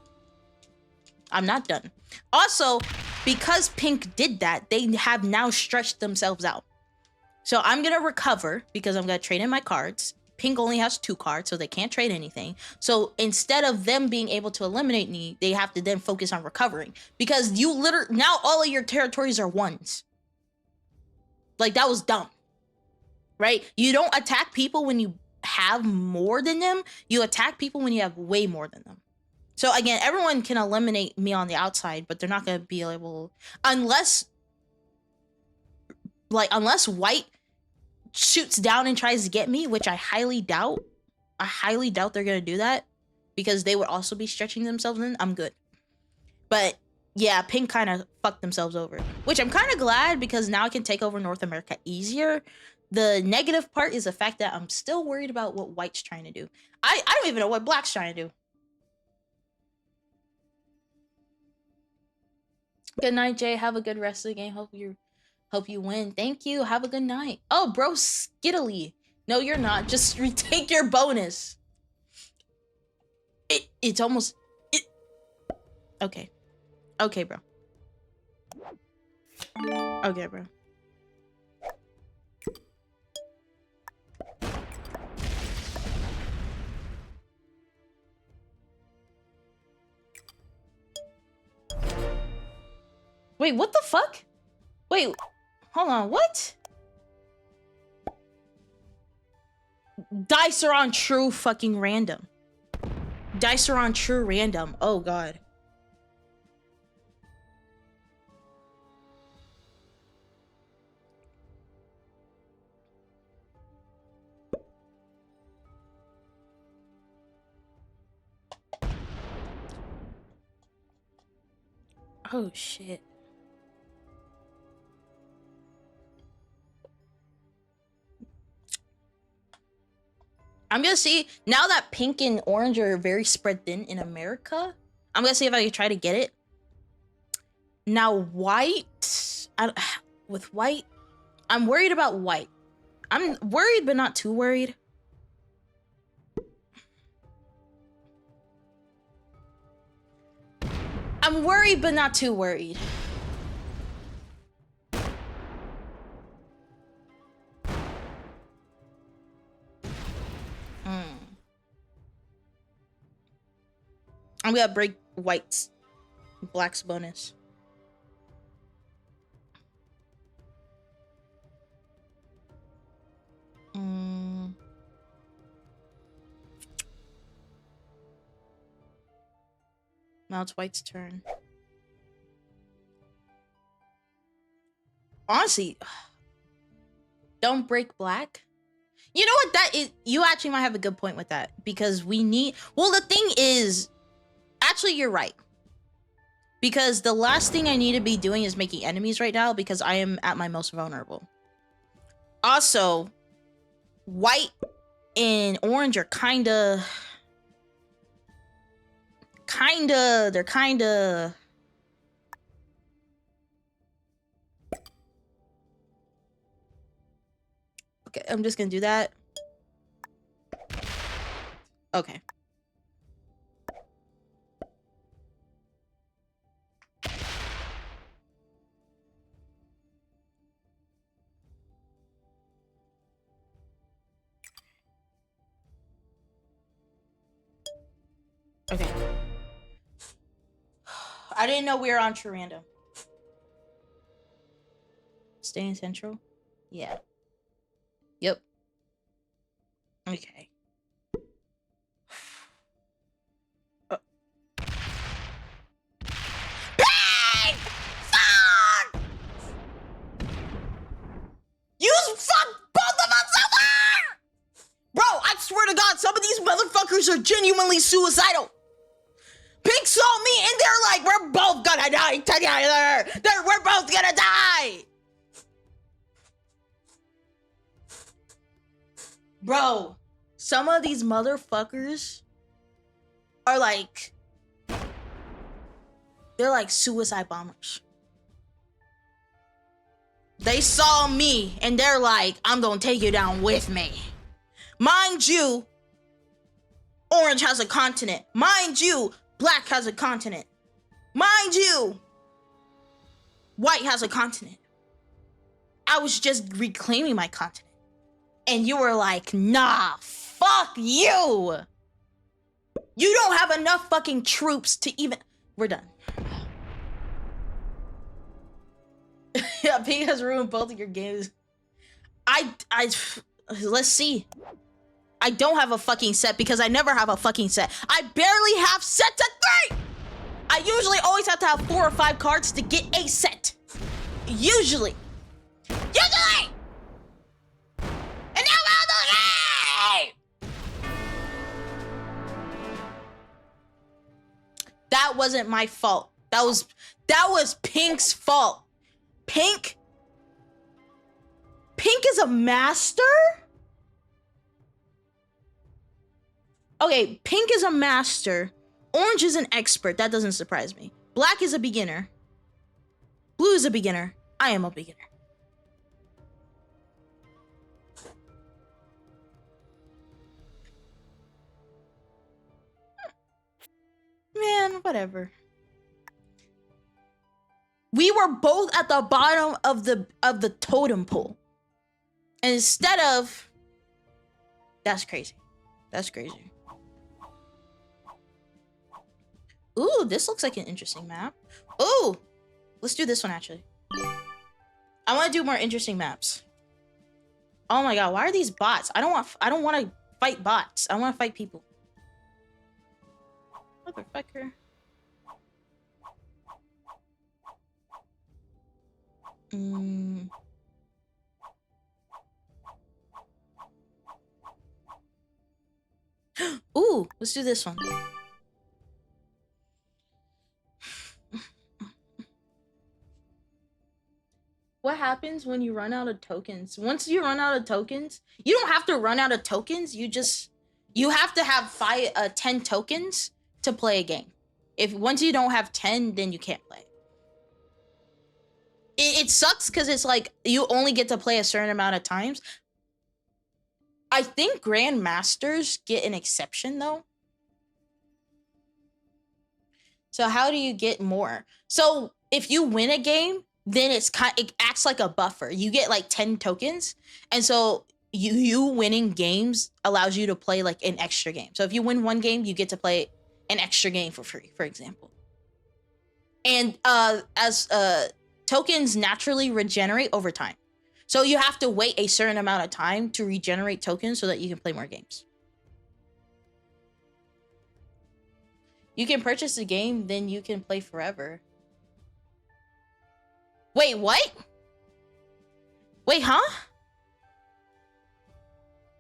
I'm not done. Also, because Pink did that, they have now stretched themselves out. So I'm gonna recover because I'm gonna trade in my cards. Pink only has 2 cards, so they can't trade anything. So instead of them being able to eliminate me, they have to then focus on recovering. Because you literally, now all of your territories are 1s. Like, that was dumb. Right? You don't attack people when you have more than them. You attack people when you have way more than them. So again, everyone can eliminate me on the outside, but they're not gonna be able, unless white shoots down and tries to get me, which I highly doubt. I highly doubt they're gonna do that because they would also be stretching themselves in. I'm good. But yeah, Pink kind of fucked themselves over, which I'm kind of glad because now I can take over North America easier. The negative part is the fact that I'm still worried about what White's trying to do. I don't even know what Black's trying to do. Good night, Jay. Have a good rest of the game. Hope you win. Thank you. Have a good night. Oh, bro, skittily. No, you're not. Just retake your bonus. It's almost okay. Okay, bro. Okay, bro. Wait, what the fuck? Wait, hold on, what? Dice are on true fucking random. Dice are on true random. Oh god. Oh shit. I'm gonna see, now that pink and orange are very spread thin in America, I'm gonna see if I can try to get it. Now white, with white, I'm worried about white. I'm worried but not too worried. I'm worried but not too worried. I'm gonna break white's, black's bonus. Now it's white's turn. Honestly, don't break black. You know what, that is, you actually might have a good point with that because we need, well, the thing is, actually you're right, because the last thing I need to be doing is making enemies right now because I am at my most vulnerable. Also, white and orange are kinda they're kinda okay, I'm just gonna do that. Okay. Okay. I didn't know we were on true random. Stay in central? Yeah. Yep. Okay. You fuck both of us over! Bro, I swear to God, some of these motherfuckers are genuinely suicidal. Pink saw me and they're like, we're both gonna die together. We're both gonna die. Bro, some of these motherfuckers are like, they're like suicide bombers. They saw me and they're like, I'm gonna take you down with me. Mind you, orange has a continent. Mind you, black has a continent. Mind you, white has a continent. I was just reclaiming my continent. And you were like, nah, fuck you. You don't have enough fucking troops to even... We're done. Yeah, Pink has ruined both of your games. Let's see. I don't have a fucking set because I never have a fucking set. I barely have sets at 3! I usually always have to have 4 or 5 cards to get a set. Usually. Usually! And now I'm the game! That wasn't my fault. That was Pink's fault. Pink is a master? Okay, Pink is a master. Orange is an expert. That doesn't surprise me. Black is a beginner. Blue is a beginner. I am a beginner. Man, whatever. We were both at the bottom of the totem pole. And instead of... That's crazy. That's crazy. Ooh, this looks like an interesting map. Ooh, let's do this one actually. I want to do more interesting maps. Oh my god, why are these bots? I don't want to fight bots. I want to fight people. Motherfucker. Ooh, let's do this one. What happens when you run out of tokens? Once you run out of tokens, you don't have to run out of tokens. You have to have 10 tokens to play a game. Once you don't have 10, then you can't play. It sucks because it's like you only get to play a certain amount of times. I think Grandmasters get an exception though. So how do you get more? So if you win a game, then it acts like a buffer. You get like 10 tokens, and so you winning games allows you to play like an extra game. So if you win one game, you get to play an extra game for free, for example. And as tokens naturally regenerate over time. So you have to wait a certain amount of time to regenerate tokens so that you can play more games. You can purchase the game, then you can play forever. Wait, what? Wait, huh?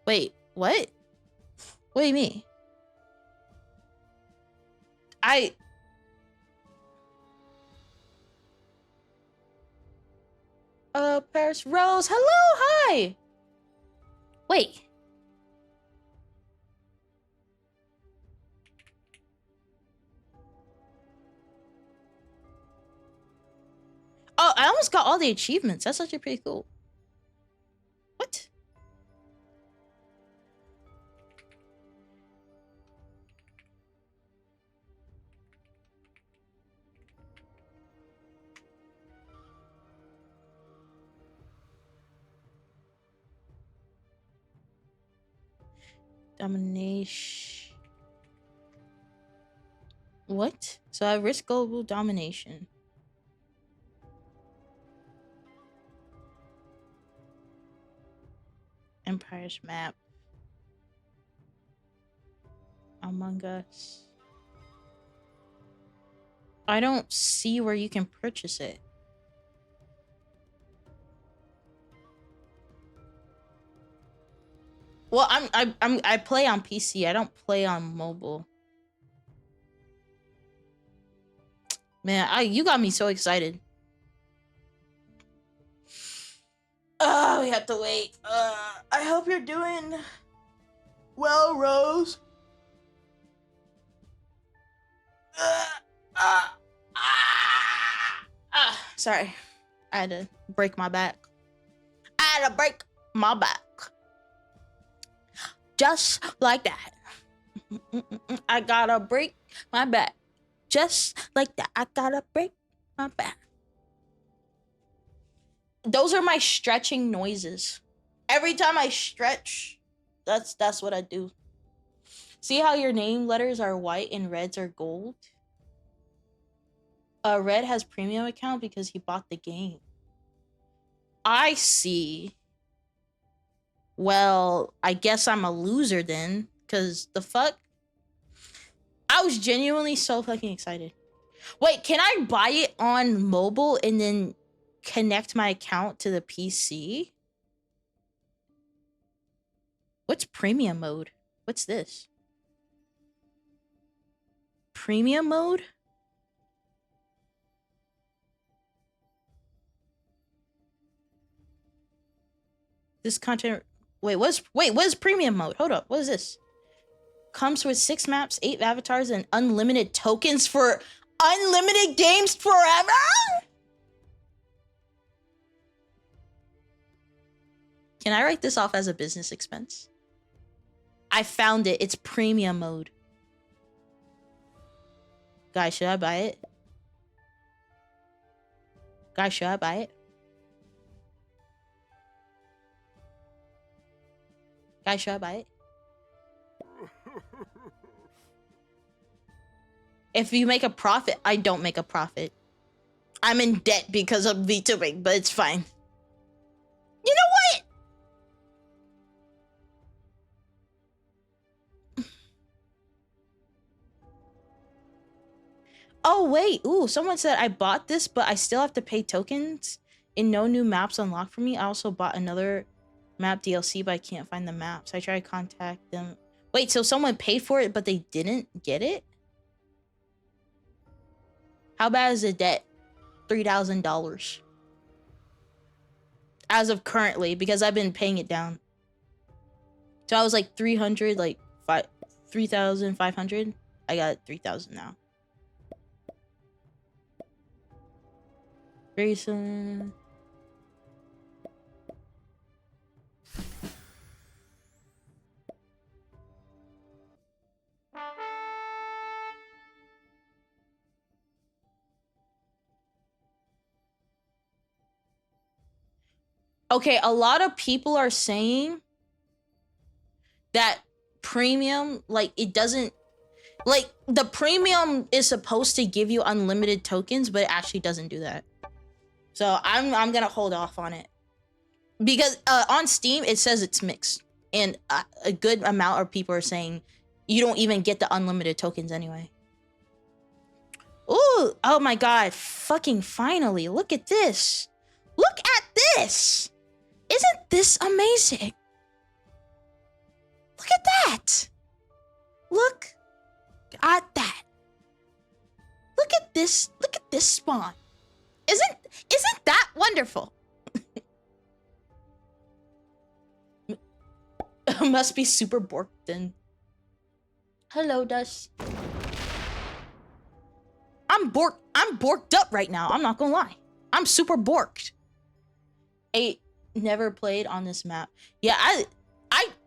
Wait, what? What do you mean? Paris Rose, hello, hi! Wait. Oh, I almost got all the achievements. That's actually pretty cool. What? Domination. What? So I risk global domination. Empire's map. Among Us. I don't see where you can purchase it. Well, I play on PC. I don't play on mobile. Man, you got me so excited. Oh, we have to wait. I hope you're doing well, Rose. Sorry. I had to break my back. I had to break my back. Just like that. I gotta break my back. Just like that. I gotta break my back. Those are my stretching noises. Every time I stretch, that's what I do. See how your name letters are white and reds are gold? Red has premium account because he bought the game. I see. Well, I guess I'm a loser then, because the fuck? I was genuinely so fucking excited. Wait, can I buy it on mobile and then connect my account to the PC? What's premium mode? What's this? Premium mode? This content... Wait, what is premium mode? Hold up, what is this? Comes with 6 maps, 8 avatars, and unlimited tokens for unlimited games forever? Can I write this off as a business expense? I found it. It's premium mode. Guys, should I buy it? Guys, should I buy it? Guys, should I buy it? If you make a profit, I don't make a profit. I'm in debt because of VTubing, but it's fine. You know what? Oh, wait. Ooh, someone said I bought this, but I still have to pay tokens and no new maps unlocked for me. I also bought another map DLC, but I can't find the maps. I tried to contact them. Wait, so someone paid for it, but they didn't get it? How bad is the debt? $3,000. As of currently, because I've been paying it down. So I was like 300, like 3,500. I got 3,000 now. Grayson. Okay, a lot of people are saying that premium, like, it doesn't, like, the premium is supposed to give you unlimited tokens, but it actually doesn't do that. So I'm gonna hold off on it. Because on Steam, it says it's mixed. And a good amount of people are saying you don't even get the unlimited tokens anyway. Ooh, oh my god, fucking finally, look at this. Look at this! Isn't this amazing? Look at that! Look at that. Look at this spawn. Isn't that wonderful? Must be super borked then. Hello, Dust. I'm borked up right now. I'm not gonna lie. I'm super borked. Never played on this map. Yeah, I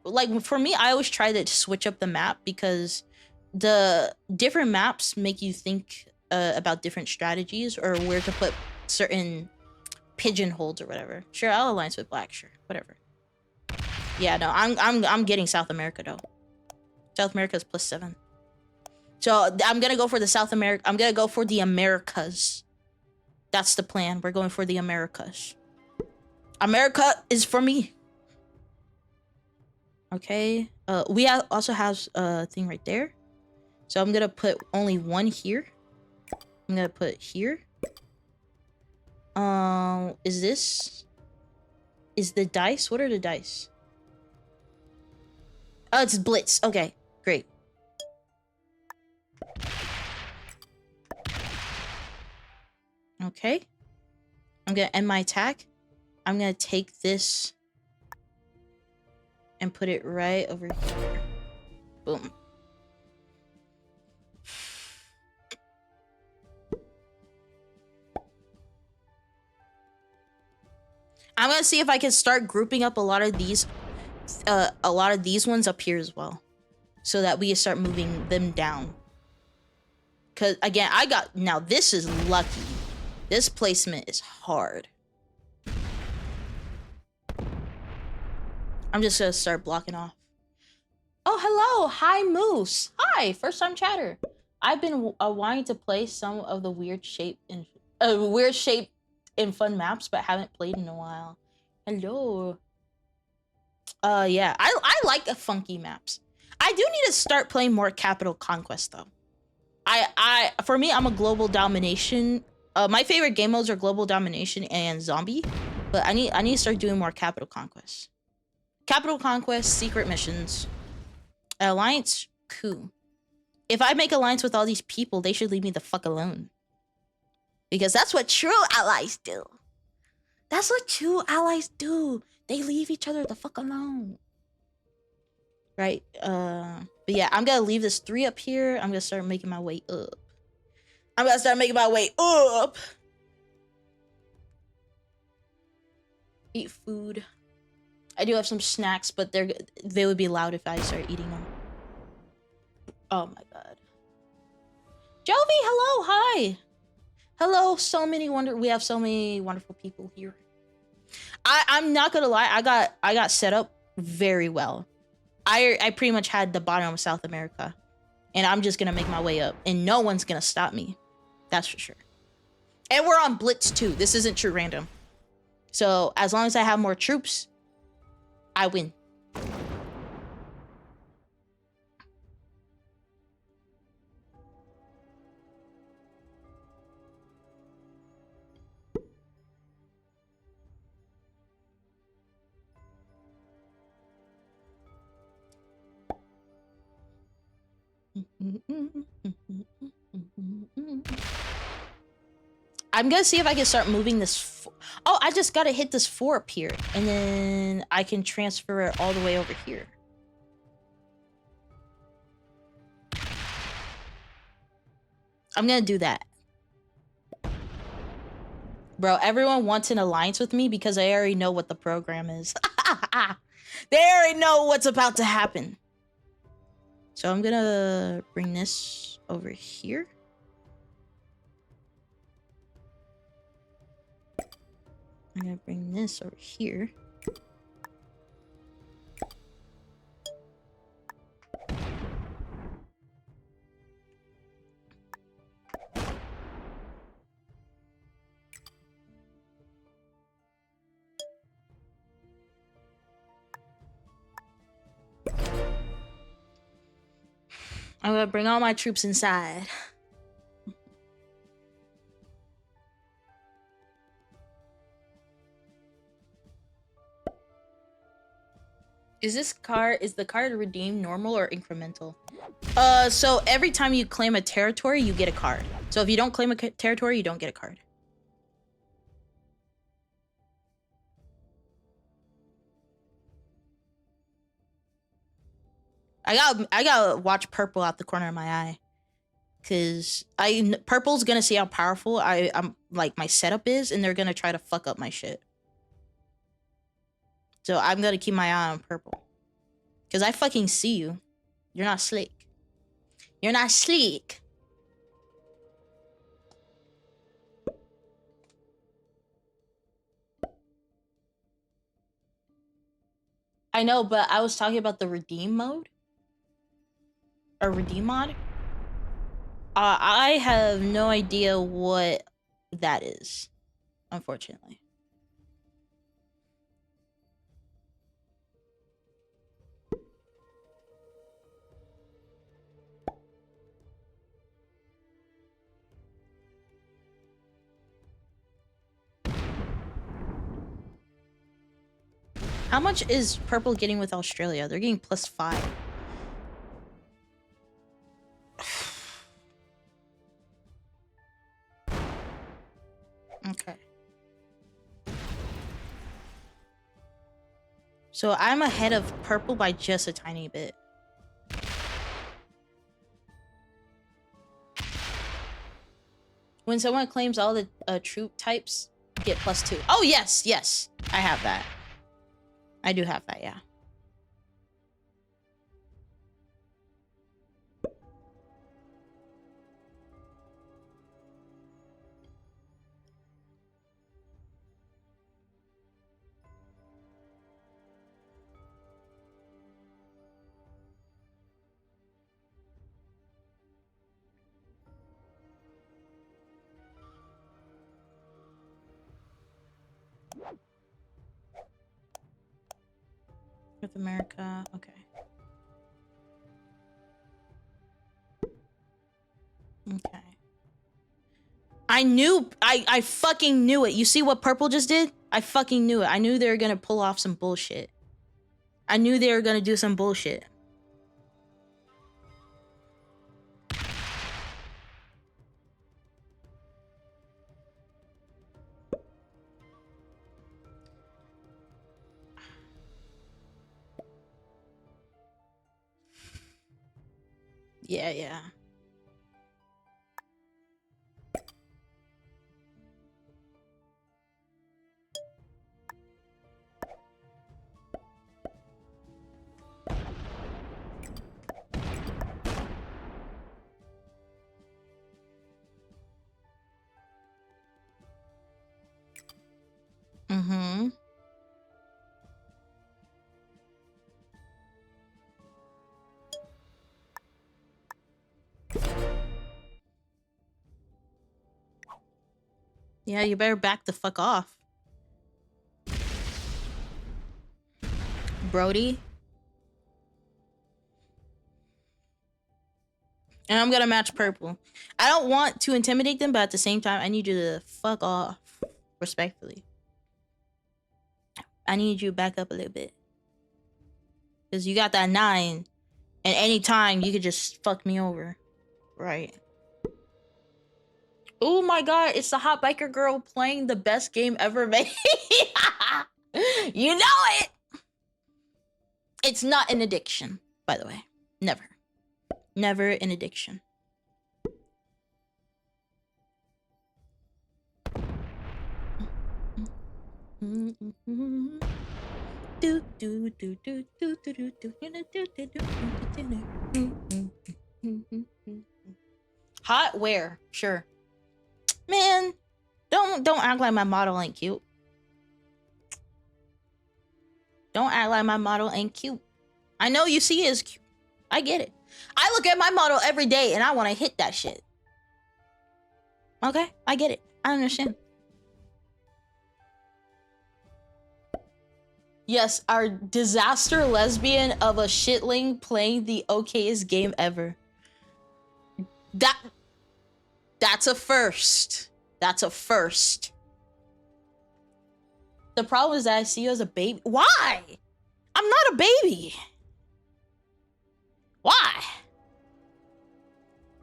like, for me, I always try to switch up the map because the different maps make you think about different strategies or where to put certain pigeonholes or whatever. Sure, I'll alliance with Black. Sure, whatever. Yeah, no, I'm getting South America though. South America is +7. So I'm gonna go for the South America. I'm gonna go for the Americas. That's the plan. We're going for the Americas. America is for me. Okay. We also have a thing right there. So I'm gonna put only one here. I'm gonna put here. Is the dice? What are the dice? Oh, it's Blitz. Okay, great. Okay. I'm gonna end my attack. I'm gonna take this and put it right over here. Boom. I'm gonna see if I can start grouping up a lot of these ones up here as well, so that we can start moving them down. Cause again, now this is lucky. This placement is hard. I'm just gonna start blocking off. Oh, hello. Hi, Moose. Hi, first time chatter. I've been wanting to play some of the weird shape and fun maps, but haven't played in a while. Hello. Yeah, I like the funky maps. I do need to start playing more Capital Conquest though. For me, I'm a global domination. My favorite game modes are global domination and zombie, but I need to start doing more Capital Conquest. Capital Conquest, secret missions, alliance coup. If I make alliance with all these people, they should leave me the fuck alone. Because that's what true allies do. That's what true allies do. They leave each other the fuck alone. Right? But yeah, I'm gonna leave this 3 up here. I'm gonna start making my way up. Eat food. I do have some snacks, but they would be loud if I start eating them. Oh my god. Jovi, hello, hi. Hello, we have so many wonderful people here. I'm not gonna lie, I got set up very well. I pretty much had the bottom of South America, and I'm just gonna make my way up, and no one's gonna stop me. That's for sure. And we're on Blitz too. This isn't true random. So as long as I have more troops, I win. I'm gonna see if I can start moving this. Oh, I just gotta hit this 4 up here, and then I can transfer it all the way over here. I'm gonna do that. Bro, everyone wants an alliance with me because I already know what the program is. They already know what's about to happen. So I'm gonna bring this over here. I'm gonna bring this over here. I'm gonna bring all my troops inside. Is the card redeemed normal or incremental? So every time you claim a territory, you get a card. So if you don't claim a territory, you don't get a card. I gotta watch purple out the corner of my eye, cause purple's gonna see how powerful I'm like my setup is, and they're gonna try to fuck up my shit. So I'm gonna keep my eye on purple, cause I fucking see you. You're not slick. You're not sleek. I know, but I was talking about the redeem mode. Or redeem mod. I have no idea what that is, unfortunately. How much is purple getting with Australia? They're getting +5. Okay. So I'm ahead of purple by just a tiny bit. When someone claims all the troop types, get +2. Oh, yes, yes. I have that. I do have that, yeah. North America, okay. Okay. I fucking knew it. You see what purple just did? I fucking knew it. I knew they were gonna pull off some bullshit. I knew they were gonna do some bullshit. Yeah, yeah. Mm-hmm. Yeah, you better back the fuck off. Brody. And I'm gonna match purple. I don't want to intimidate them, but at the same time, I need you to fuck off. Respectfully. I need you to back up a little bit. Because you got that 9. And anytime, you could just fuck me over. Right. Oh my god, it's the hot biker girl playing the best game ever made. You know it! It's not an addiction, by the way. Never. Never an addiction. Hot where? Sure. Man, don't act like my model ain't cute. Don't act like my model ain't cute. I know you see it as cute. I get it. I look at my model every day and I want to hit that shit. Okay, I get it. I understand. Yes, our disaster lesbian of a shitling playing the okayest game ever. That's a first. That's a first. The problem is that I see you as a baby. Why? I'm not a baby. Why?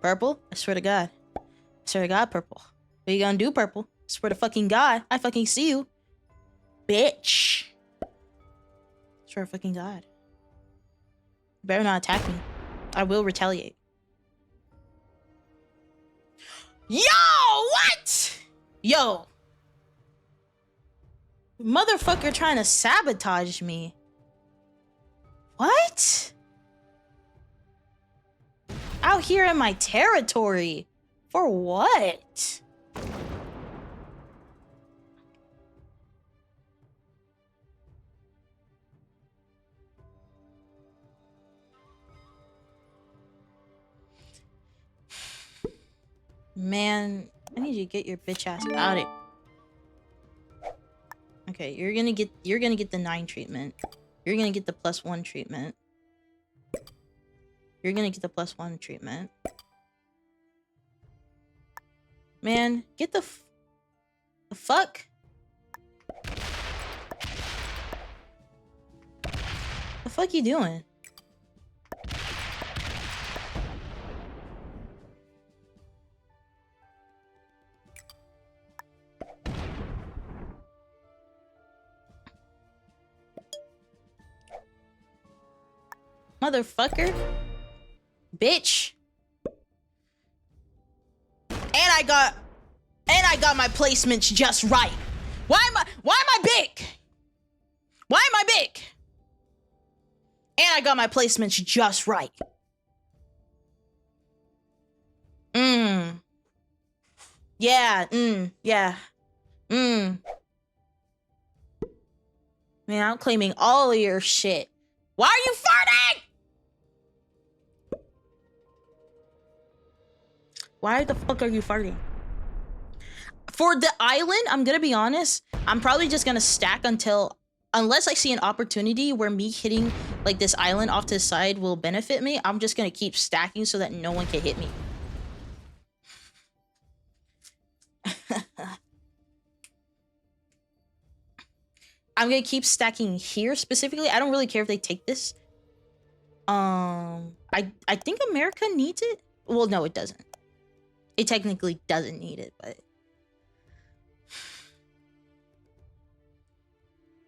Purple? I swear to God. I swear to God, purple. What you gonna do, purple? I swear to fucking God. I fucking see you. Bitch. I swear to fucking God. You better not attack me. I will retaliate. Yo, what? Yo. Motherfucker trying to sabotage me. What? Out here in my territory. For what? Man, I need you to get your bitch ass out of it. Okay, you're gonna get the 9 treatment. You're gonna get the +1 treatment. You're gonna get the +1 treatment. Man, get the fuck? The fuck you doing? Motherfucker. Bitch. And I got my placements just right. Why am I big? Why am I big? And I got my placements just right. Yeah, yeah. Man, I'm claiming all of your shit. Why are you farting? Why the fuck are you farting? For the island, I'm gonna be honest, I'm probably just gonna stack unless I see an opportunity where me hitting like this island off to the side will benefit me. I'm just gonna keep stacking so that no one can hit me. I'm gonna keep stacking here specifically. I don't really care if they take this. I think America needs it. Well, no, it doesn't. It technically doesn't need it, but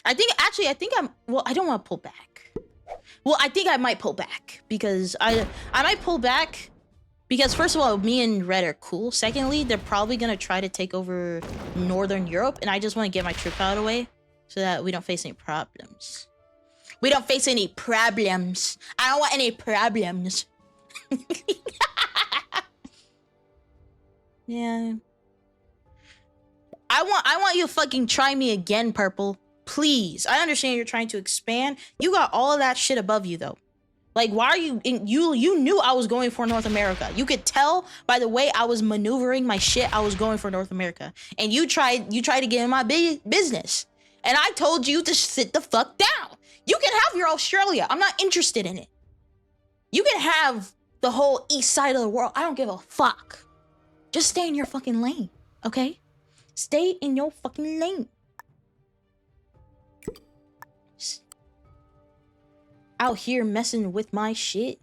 I think well, I don't want to pull back. Well, I think I might pull back because I might pull back because first of all, me and Red are cool. Secondly, they're probably gonna try to take over Northern Europe, and I just want to get my trip out of the way so that we don't face any problems. We don't face any problems. I don't want any problems. Yeah. I want you to fucking try me again, Purple. Please. I understand you're trying to expand. You got all of that shit above you though. Like, why are you knew I was going for North America. You could tell by the way I was maneuvering my shit, I was going for North America. And you tried to get in my business. And I told you to sit the fuck down. You can have your Australia. I'm not interested in it. You can have the whole east side of the world. I don't give a fuck. Just stay in your fucking lane, okay? Stay in your fucking lane. Out here messing with my shit.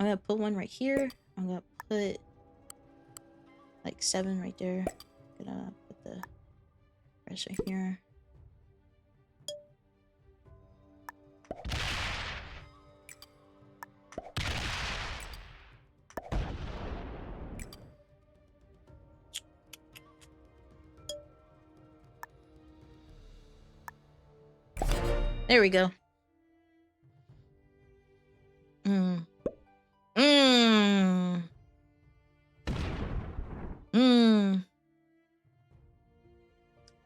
I'm gonna put one right here. I'm gonna put like 7 right there. Gonna put the rest right here. There we go.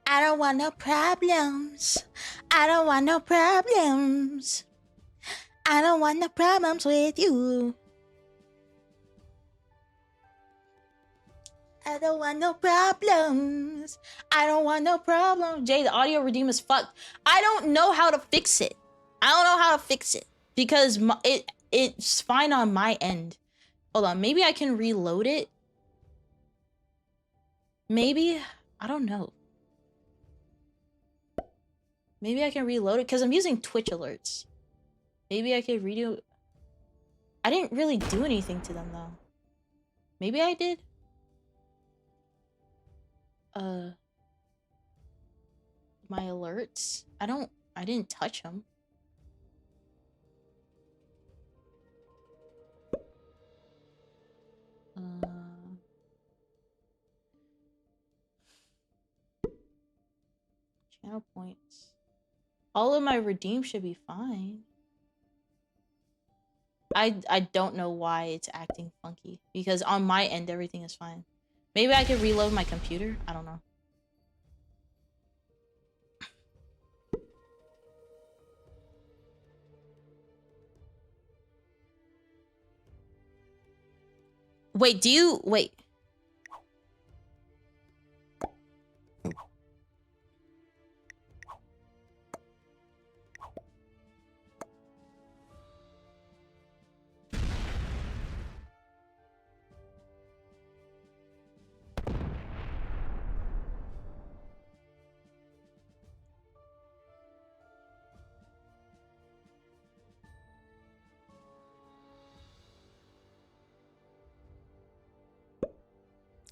I don't want no problems. I don't want no problems. I don't want no problems with you. I don't want no problems. I don't want no problems. Jay, the audio redeem is fucked. I don't know how to fix it. I don't know how to fix it because it's fine on my end. Hold on, maybe I can reload it. Maybe, I don't know. Maybe I can reload it because I'm using Twitch alerts. Maybe I could redo. I didn't really do anything to them though. Maybe I did. My alerts. I didn't touch them. Channel points. All of my redeem should be fine. I don't know why it's acting funky because on my end everything is fine. Maybe I could reload my computer. I don't know. Wait, wait.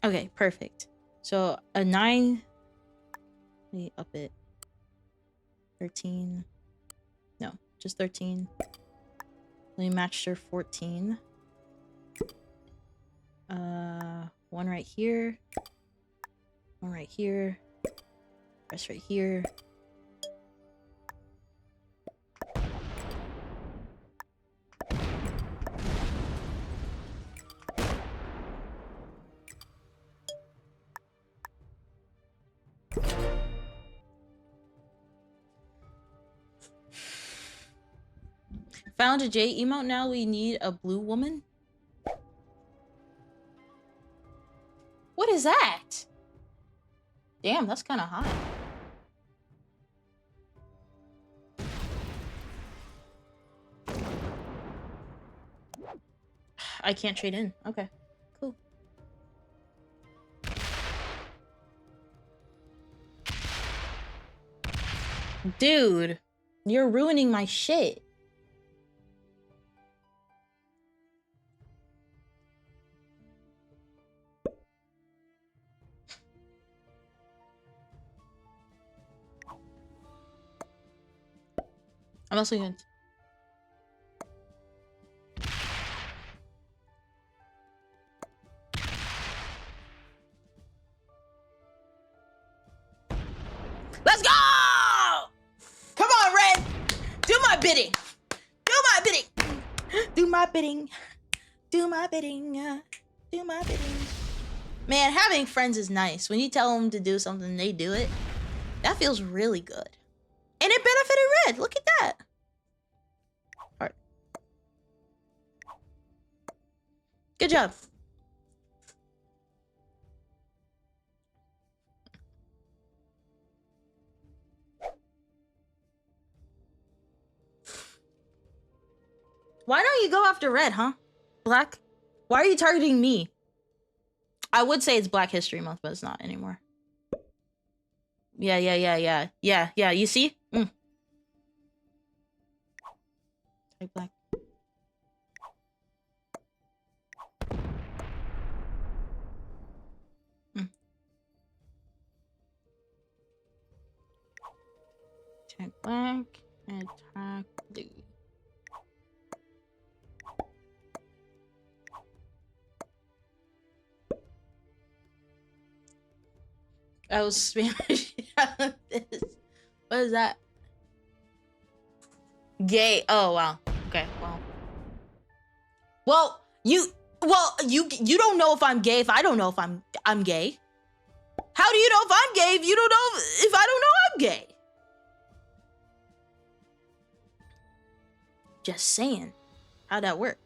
Okay, perfect. So a 9. Let me up it. 13. No, just 13. Let me match her 14. 1 right here. 1 right here. Rest right here. Found a Jye emote, now we need a blue woman? What is that? Damn, that's kind of high. I can't trade in. Okay, cool. Dude, you're ruining my shit. I'm also going to... Let's go! Come on, Red! Do my bidding! Do my bidding! Do my bidding! Do my bidding! Do my bidding! Man, having friends is nice. When you tell them to do something, they do it. That feels really good. And it benefited Red! Look at that! Alright. Good job. Why don't you go after Red, huh? Black? Why are you targeting me? I would say it's Black History Month, but it's not anymore. Yeah. You see? Type Black. Type Black. Attack Blue. I was spamming this. What is that? Gay. Oh wow. Okay. Well, you don't know if I'm gay if I don't know if I'm gay. How do you know if I'm gay if you don't know if I don't know I'm gay? Just saying. How'd that work?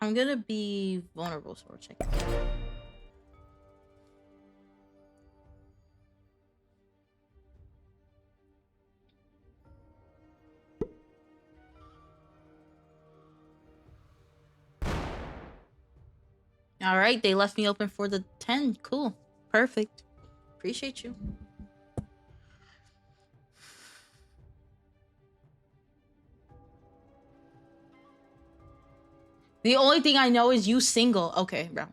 I'm gonna be vulnerable, so we'll check it out. All right, they left me open for the 10. Cool. Perfect. Appreciate you. The only thing I know is you single. Okay, bro.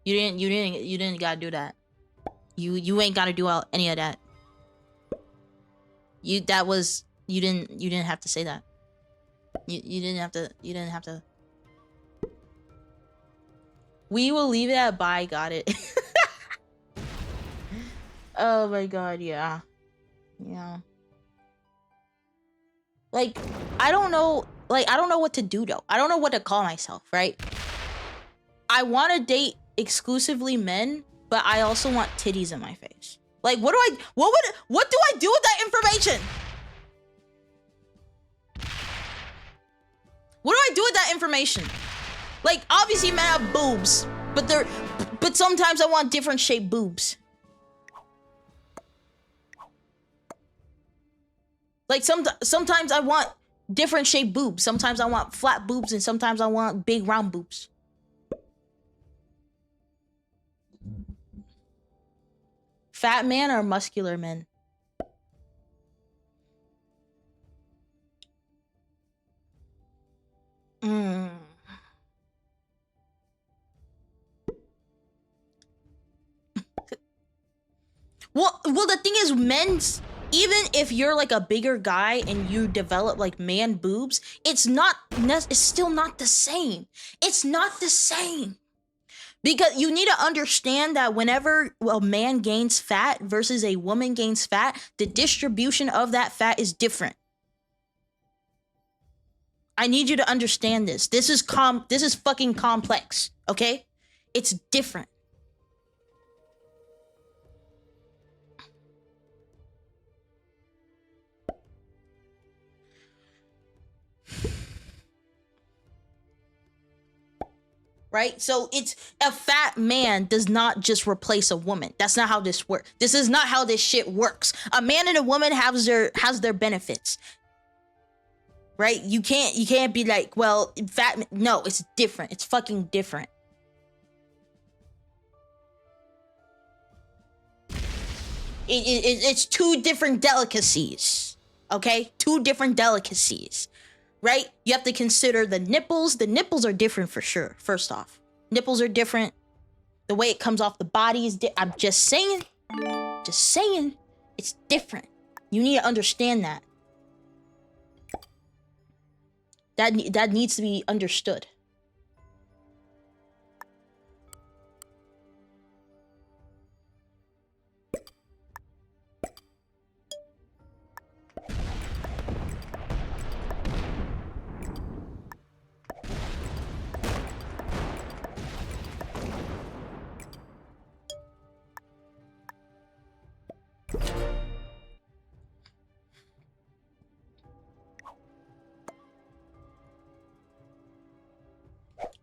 You didn't gotta do that. You ain't gotta do any of that. You didn't have to say that. You didn't have to. We will leave it at bye, got it. Oh my god, yeah. Yeah. Like, I don't know what to do though. I don't know what to call myself, right? I want to date exclusively men, but I also want titties in my face. Like, what do I do with that information? What do I do with that information? Like, obviously men have boobs, but sometimes I want different shaped boobs. Like, sometimes I want different shaped boobs. Sometimes I want flat boobs, and sometimes I want big round boobs. Fat man or muscular men? Well, the thing is, even if you're like a bigger guy and you develop like man boobs, it's still not the same. It's not the same. Because you need to understand that whenever a man gains fat versus a woman gains fat, the distribution of that fat is different. I need you to understand this. This is fucking complex, okay? It's different. Right? So it's a fat man does not just replace a woman. That's not how this works. This is not how this shit works. A man and a woman has their benefits. Right? You can't be like, well, fat. No, it's different. It's fucking different. It's two different delicacies. Okay? Two different delicacies. Right? You have to consider the nipples. The nipples are different for sure. First off, nipples are different. The way it comes off the body is I'm just saying. Just saying. It's different. You need to understand that. That needs to be understood.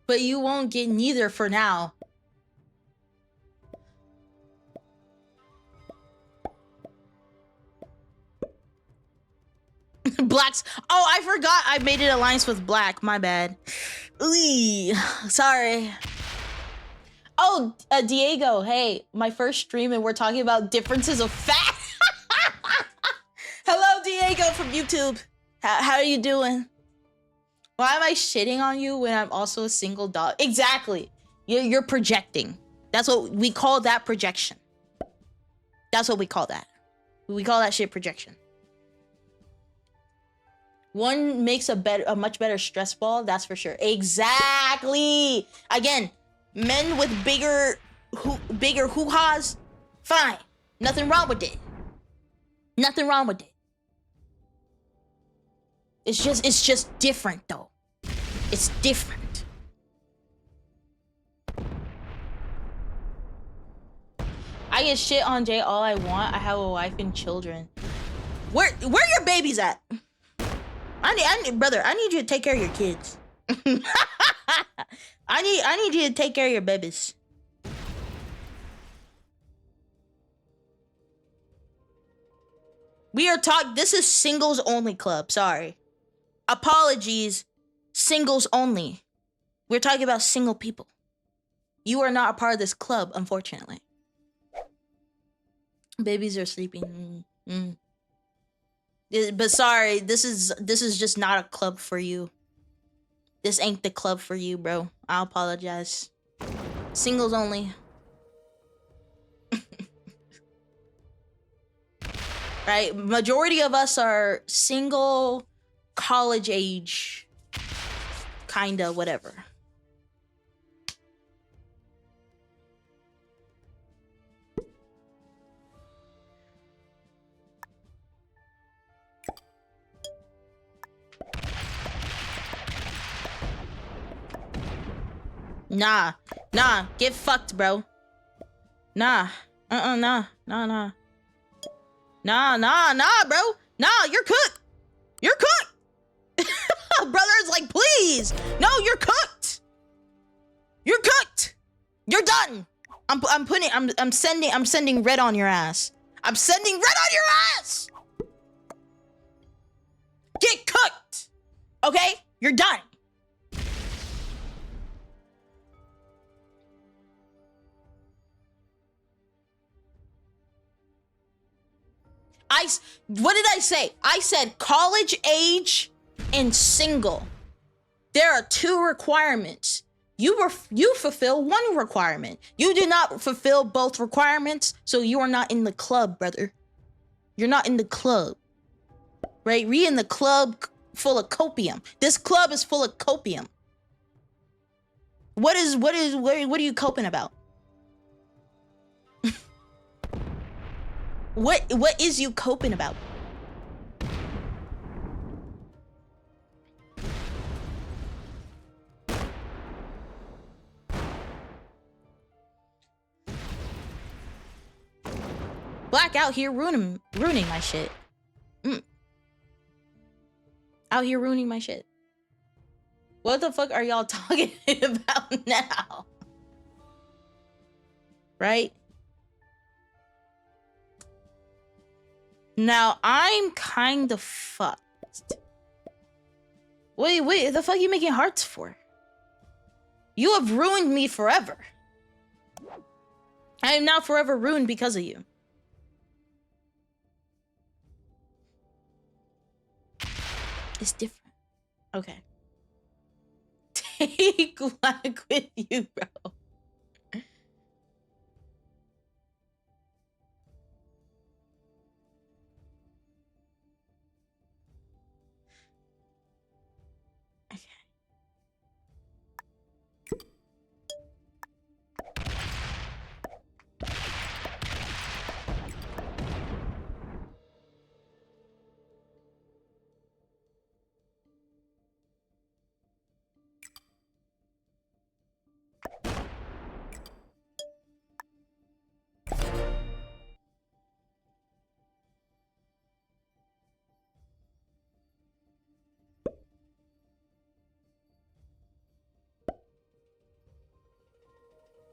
But you won't get neither for now. Black's. Oh, I forgot I made an alliance with Black. My bad. Ooh, sorry. Oh, Diego. Hey, my first stream and we're talking about differences of fat. Hello, Diego from YouTube. How are you doing? Why am I shitting on you when I'm also a single dog? Exactly. You're projecting. That's what we call that, projection. That's what we call that. We call that shit projection. One makes a much better stress ball, that's for sure. Exactly. Again, men with bigger hoo-has, fine. Nothing wrong with it. Nothing wrong with it. It's just different though. It's different. I can shit on Jay all I want. I have a wife and children. Where your babies at? I need brother, I need you to take care of your kids. I need you to take care of your babies. This is singles only club, sorry. Apologies, singles only. We're talking about single people. You are not a part of this club, unfortunately. Babies are sleeping. But sorry, this is just not a club for you. This ain't the club for you, bro. I apologize. Singles only. Right? Majority of us are single, college age, kinda, whatever. Nah, get fucked, bro. Nah, nah, bro. Nah, you're cooked. You're cooked. Brother's like, please. No, you're cooked. You're cooked. You're done. I'm sending red on your ass. I'm sending red on your ass. Get cooked. Okay? You're done. What did I say? I said college age and single. There are two requirements. You fulfill one requirement. You do not fulfill both requirements, so you are not in the club, brother. You're not in the club. Right? We in the club full of copium. This club is full of copium. What are you coping about? What is you coping about? Black out here ruining my shit. Out here ruining my shit. What the fuck are y'all talking about now? Right? Now I'm kind of fucked. Wait, the fuck are you making hearts for? You have ruined me forever. I am now forever ruined because of you. It's different. Okay. Take Black with you, bro.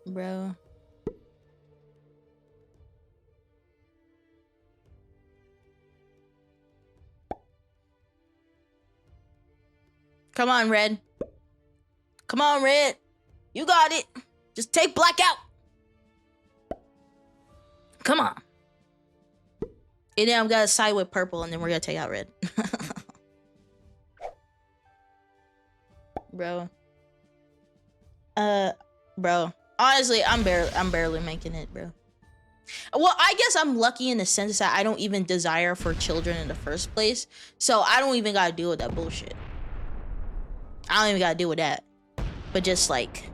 Bro. Come on, Red. Come on, Red. You got it. Just take Black out. Come on. And then I'm gonna side with Purple, and then we're gonna take out Red. Bro. Bro. Honestly, I'm barely making it, bro. Well, I guess I'm lucky in the sense that I don't even desire for children in the first place. So I don't even gotta deal with that bullshit. I don't even gotta deal with that. But just like...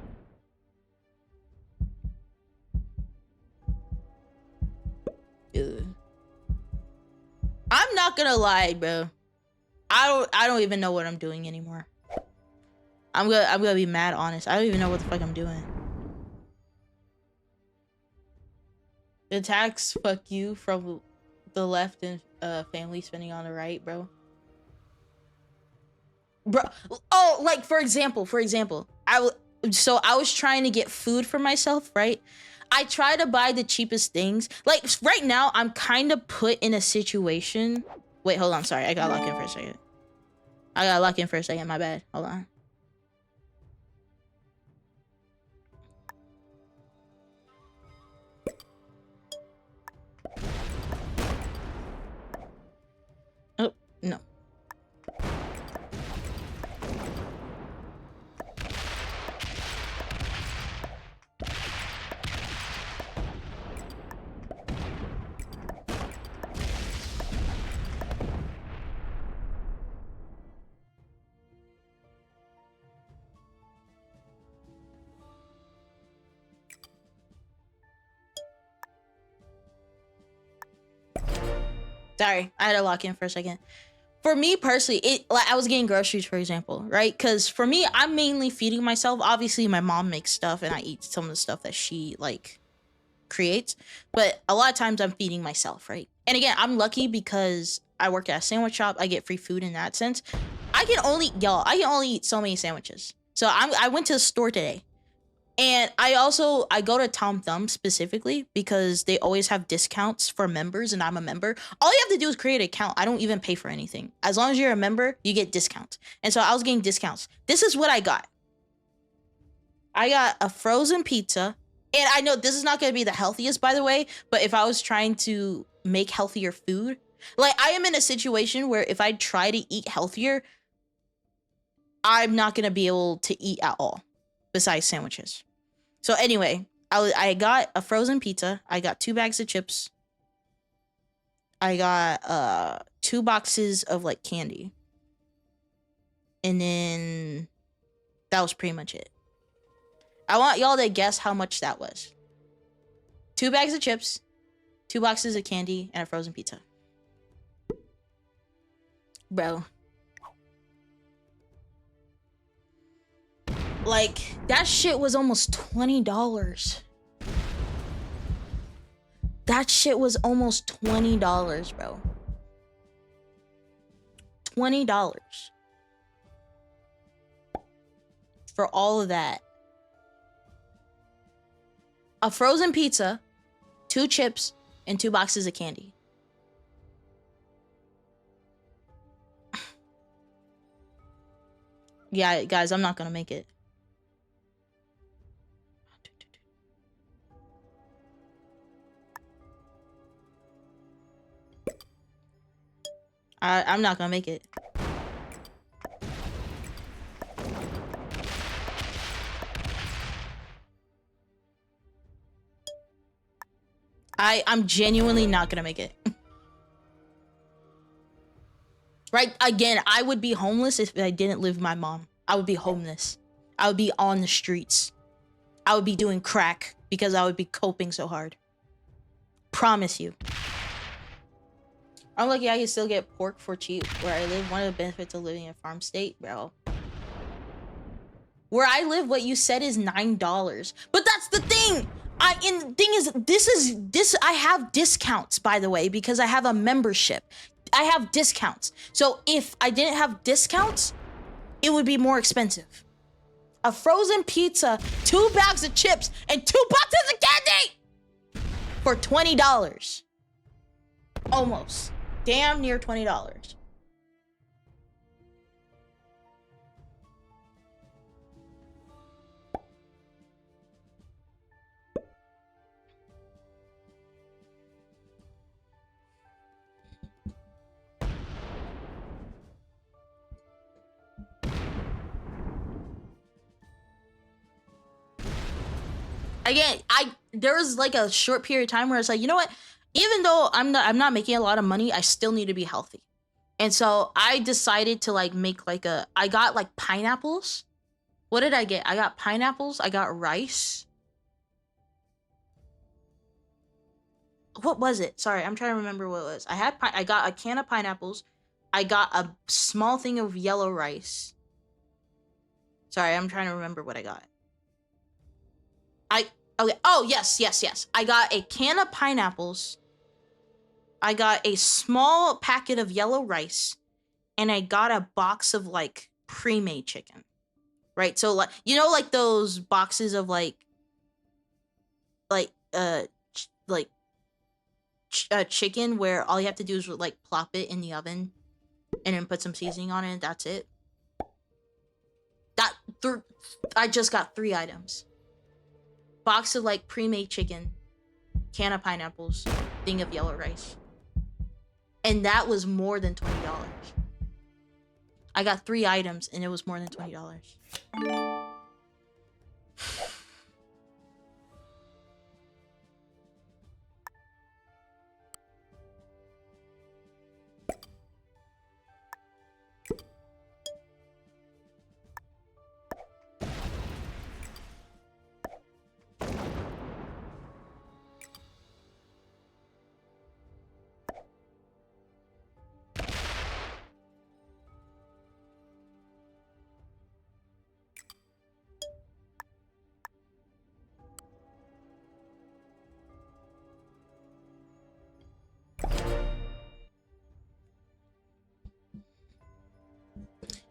Ugh. I'm not gonna lie, bro. I don't even know what I'm doing anymore. I'm gonna be mad honest. I don't even know what the fuck I'm doing. The attacks fuck you from the left and family spending on the right, bro. Bro, oh, like for example, I was trying to get food for myself, right? I try to buy the cheapest things. Like right now, I'm kind of put in a situation. Wait, hold on. Sorry, I gotta lock in for a second. My bad. Hold on. Oh, no. Sorry, I had to lock in for a second. For me personally, I was getting groceries, for example, right? Because for me, I'm mainly feeding myself. Obviously, my mom makes stuff and I eat some of the stuff that she like creates. But a lot of times I'm feeding myself, right? And again, I'm lucky because I work at a sandwich shop. I get free food in that sense. I can only eat so many sandwiches. So I went to the store today. And I go to Tom Thumb specifically because they always have discounts for members and I'm a member. All you have to do is create an account. I don't even pay for anything. As long as you're a member, you get discounts. And so I was getting discounts. This is what I got. I got a frozen pizza. And I know this is not going to be the healthiest, by the way, but if I was trying to make healthier food, like I am in a situation where if I try to eat healthier, I'm not going to be able to eat at all besides sandwiches. So anyway, I got a frozen pizza. I got 2 bags of chips. I got 2 boxes of like candy. And then that was pretty much it. I want y'all to guess how much that was. 2 bags of chips, 2 boxes of candy, and a frozen pizza. Bro. Like, that shit was almost $20. That shit was almost $20, bro. $20. For all of that. A frozen pizza, 2 chips, and 2 boxes of candy. Yeah, guys, I'm not gonna make it. I'm not gonna make it. I'm genuinely not gonna make it. Right? Again, I would be homeless if I didn't live with my mom. I would be homeless. I would be on the streets. I would be doing crack because I would be coping so hard. Promise you. I'm lucky I can still get pork for cheap where I live. One of the benefits of living in a farm state, bro. Where I live, what you said is $9. But that's the thing. The thing is, I have discounts, by the way, because I have a membership. I have discounts. So if I didn't have discounts, it would be more expensive. A frozen pizza, 2 bags of chips, and 2 boxes of candy for $20. Almost. Damn near $20. Again, there was like a short period of time where it's like, you know what? Even though I'm not making a lot of money, I still need to be healthy. And so I decided to like make like I got like pineapples. What did I get? I got pineapples, I got rice. What was it? Sorry, I'm trying to remember what it was. I got a can of pineapples. I got a small thing of yellow rice. Sorry, I'm trying to remember what I got. Okay. Oh, yes. I got a can of pineapples. I got a small packet of yellow rice. And I got a box of, like, pre-made chicken. Right? So, like, you know, like, those boxes of, chicken where all you have to do is, like, plop it in the oven. And then put some seasoning on it, and that's it. I just got 3 items. Box of like pre-made chicken, can of pineapples, thing of yellow rice. And that was more than $20. I got 3 items and it was more than $20.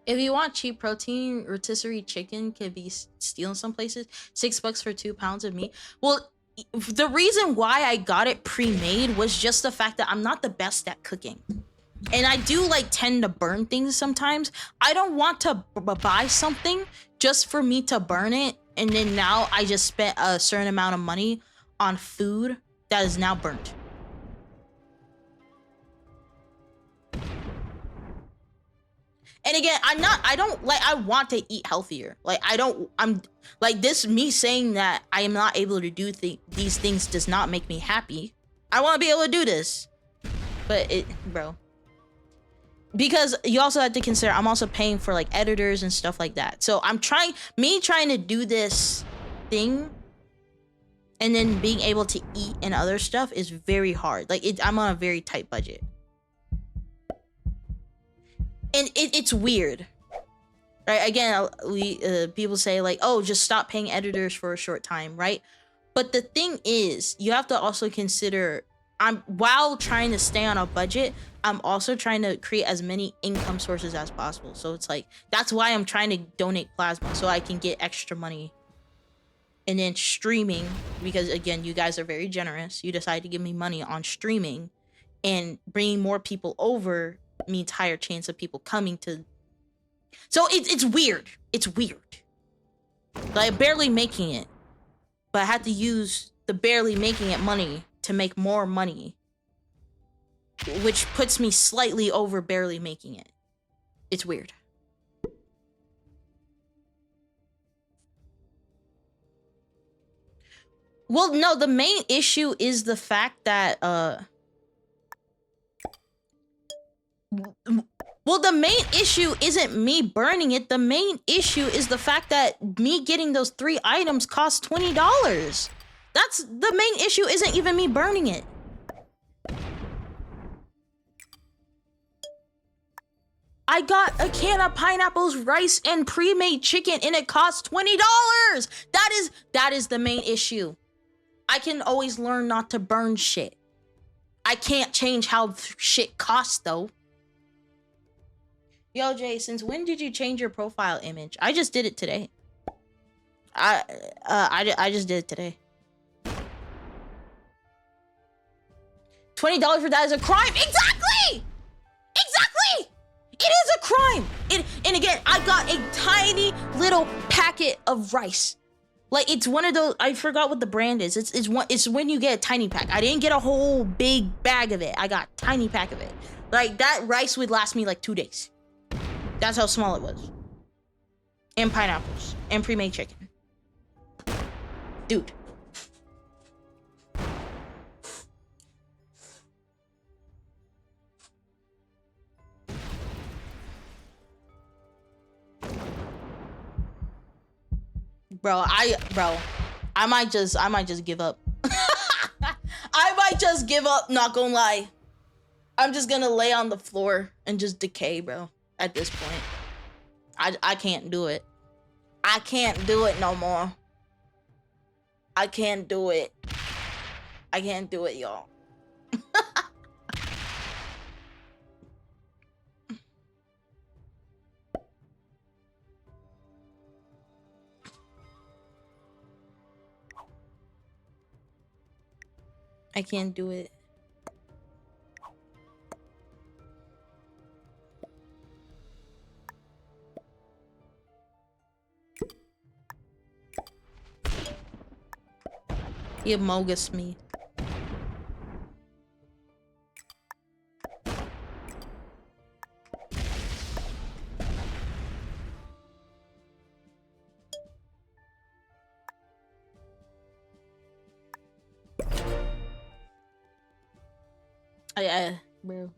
If you want cheap protein, rotisserie chicken can be stealing some places. $6 for 2 pounds of meat. Well, the reason why I got it pre-made was just the fact that I'm not the best at cooking. And I do like tend to burn things sometimes. I don't want to buy something just for me to burn it. And then now I just spent a certain amount of money on food that is now burnt. And again, I want to eat healthier. Like, I'm like this, me saying that I am not able to do these things does not make me happy. I want to be able to do this. But bro. Because you also have to consider, I'm also paying for like editors and stuff like that. So I'm trying to do this thing and then being able to eat and other stuff is very hard. Like, I'm on a very tight budget. And it's weird. Right? Again, people say like, oh, just stop paying editors for a short time, right? But the thing is, you have to also consider, while trying to stay on a budget, I'm also trying to create as many income sources as possible. So it's like, that's why I'm trying to donate plasma, so I can get extra money. And then streaming, because again, you guys are very generous. You decide to give me money on streaming, and bringing more people over means higher chance of people coming to. So it's weird. It's weird. Like, barely making it, but I had to use the barely making it money to make more money, which puts me slightly over barely making it. It's weird. Well, no, the main issue is the fact that, well, the main issue isn't me burning it. The main issue is the fact that me getting those 3 items cost $20. That's the main issue, isn't even me burning it. I got a can of pineapples, rice, and pre-made chicken, and it costs $20. That is the main issue. I can always learn not to burn shit. I can't change how shit costs, though. Yo, Jay, since when did you change your profile image? I just did it today. I just did it today. $20 for that is a crime. Exactly! Exactly! It is a crime. And again, I got a tiny little packet of rice. Like, it's one of those, I forgot what the brand is. It's when you get a tiny pack. I didn't get a whole big bag of it. I got a tiny pack of it. Like, that rice would last me like 2 days. That's how small it was. And pineapples. And pre-made chicken. Dude. Bro, I might just give up. I might just give up, not gonna lie. I'm just gonna lay on the floor and just decay, bro. At this point, I can't do it. I can't do it no more. I can't do it. I can't do it, y'all. I can't do it. You mogus me. Bro.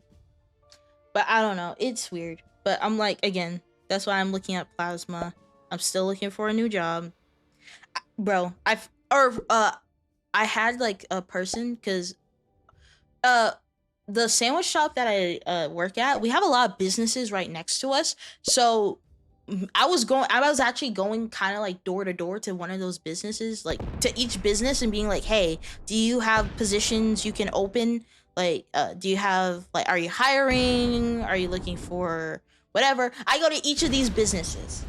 But I don't know. It's weird. But I'm like, again, that's why I'm looking at plasma. I'm still looking for a new job. Bro, I had like a person, because the sandwich shop that I work at, we have a lot of businesses right next to us. So I was actually going kind of like door to door to one of those businesses, like to each business, and being like, hey, do you have positions you can open? Like, do you have, like, are you hiring? Are you looking for whatever? I go to each of these businesses.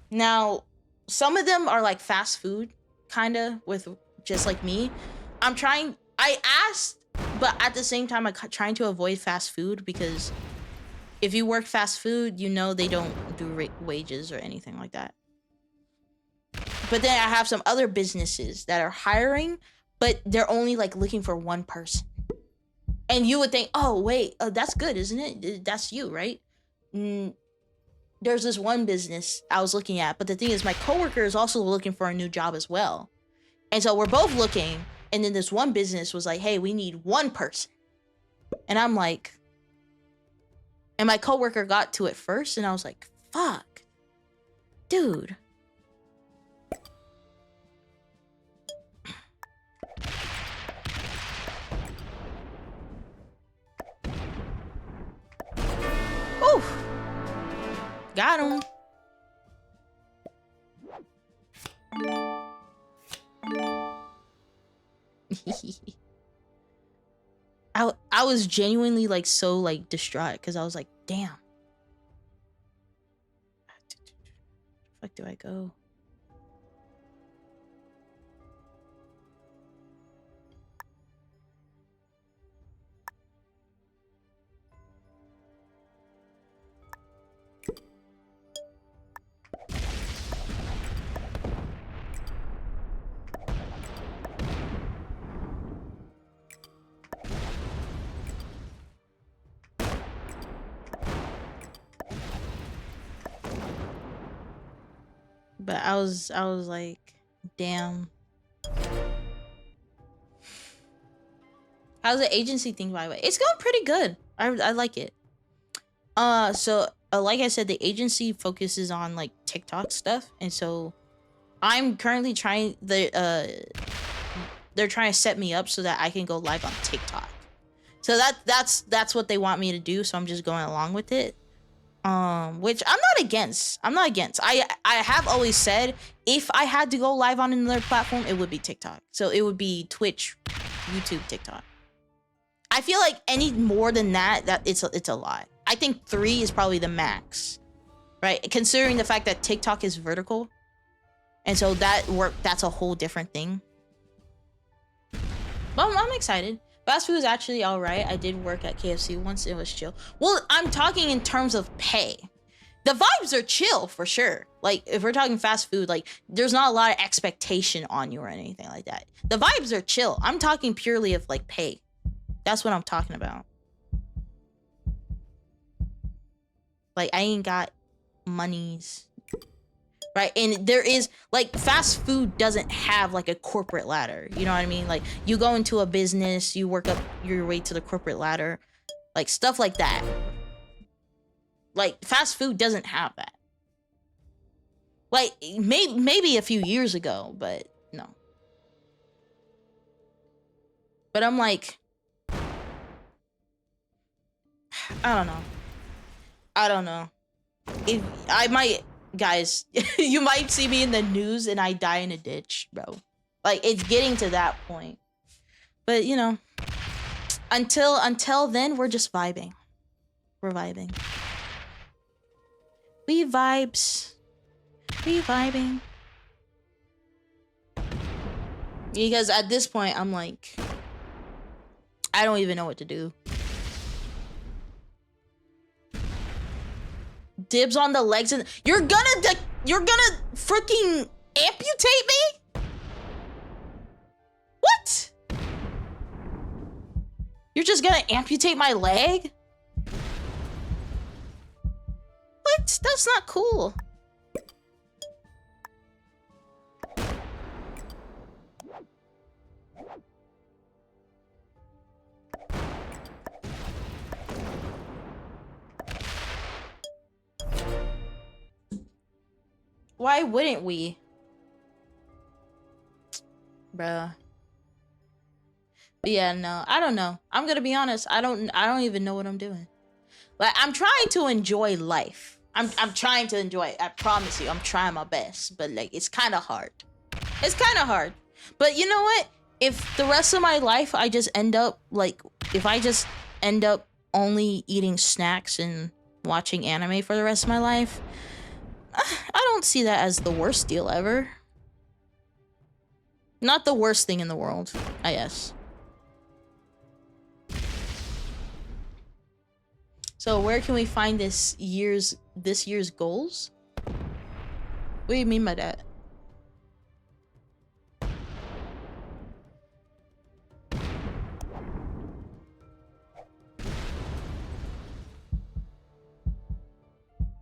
Now, some of them are like fast food, kind of, with just like me. I asked, but at the same time, I'm trying to avoid fast food, because if you work fast food, you know they don't do wages or anything like that. But then I have some other businesses that are hiring, but they're only like looking for one person. And you would think, oh, wait, that's good, isn't it? That's you, right? There's this one business I was looking at, but the thing is, my coworker is also looking for a new job as well. And so we're both looking, and then this one business was like, hey, we need one person. And I'm like, and my coworker got to it first, and I was like, fuck, dude. Got him. I was genuinely like so like distraught because I was like, damn. Where the fuck do I go? But I was like, damn. How's the agency thing, by the way? It's going pretty good. I like it. So like I said, the agency focuses on like TikTok stuff, and so I'm currently trying they're trying to set me up so that I can go live on TikTok. So that's what they want me to do, so I'm just going along with it. Which I'm not against. I have always said if I had to go live on another platform, it would be TikTok. So it would be Twitch, YouTube, TikTok. I feel like any more than that it's a lot. I think 3 is probably the max, right? Considering the fact that TikTok is vertical, and so that's a whole different thing. Well, I'm excited. Fast food is actually all right. I did work at KFC once. It was chill. Well, I'm talking in terms of pay. The vibes are chill for sure. Like, if we're talking fast food, like, there's not a lot of expectation on you or anything like that. The vibes are chill. I'm talking purely of, like, pay. That's what I'm talking about. Like, I ain't got monies. Right? And there is, like, fast food doesn't have, like, a corporate ladder. You know what I mean? Like, you go into a business, you work up your way to the corporate ladder. Like, stuff like that. Like, fast food doesn't have that. Like, maybe a few years ago, but no. But I'm like, I don't know. If I might, guys, you might see me in the news and I die in a ditch, bro. Like, it's getting to that point. But, you know, until then, we're just vibing. We're vibing. We vibes. We vibing. Because at this point, I'm like, I don't even know what to do. Dibs on the legs, and you're gonna freaking amputate me? What? You're just gonna amputate my leg? What? That's not cool. Why wouldn't we? Bruh. But yeah, no, I don't know. I'm gonna be honest. I don't even know what I'm doing. Like, I'm trying to enjoy life. I'm trying to enjoy it. I promise you, I'm trying my best. But like, it's kind of hard. It's kind of hard. But you know what? If the rest of my life I just end up like, if I just end up only eating snacks and watching anime for the rest of my life, I don't see that as the worst deal ever. Not the worst thing in the world, I guess. So where can we find this year's goals? What do you mean by that?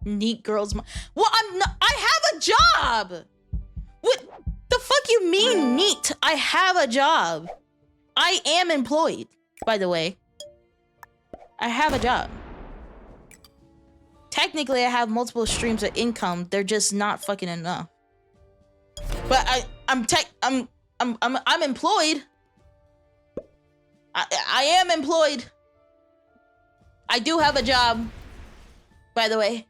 Neat girls. Well, I have a job. What the fuck you mean neat? I have a job. I am employed, by the way. I have a job. Technically, I have multiple streams of income. They're just not fucking enough. But I'm employed. I am employed. I do have a job, by the way.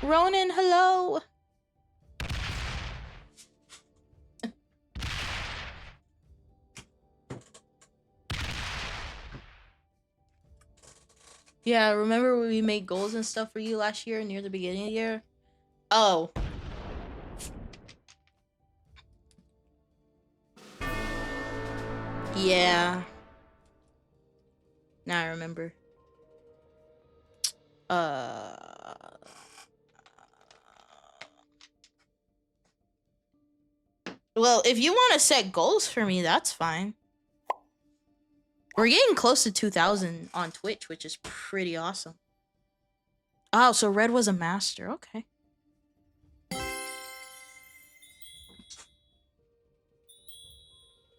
Ronan, hello. Yeah, remember when we made goals and stuff for you last year near the beginning of the year? Oh. Yeah. Now I remember. Well, if you want to set goals for me, that's fine. We're getting close to 2,000 on Twitch, which is pretty awesome. Oh, so Red was a master. Okay.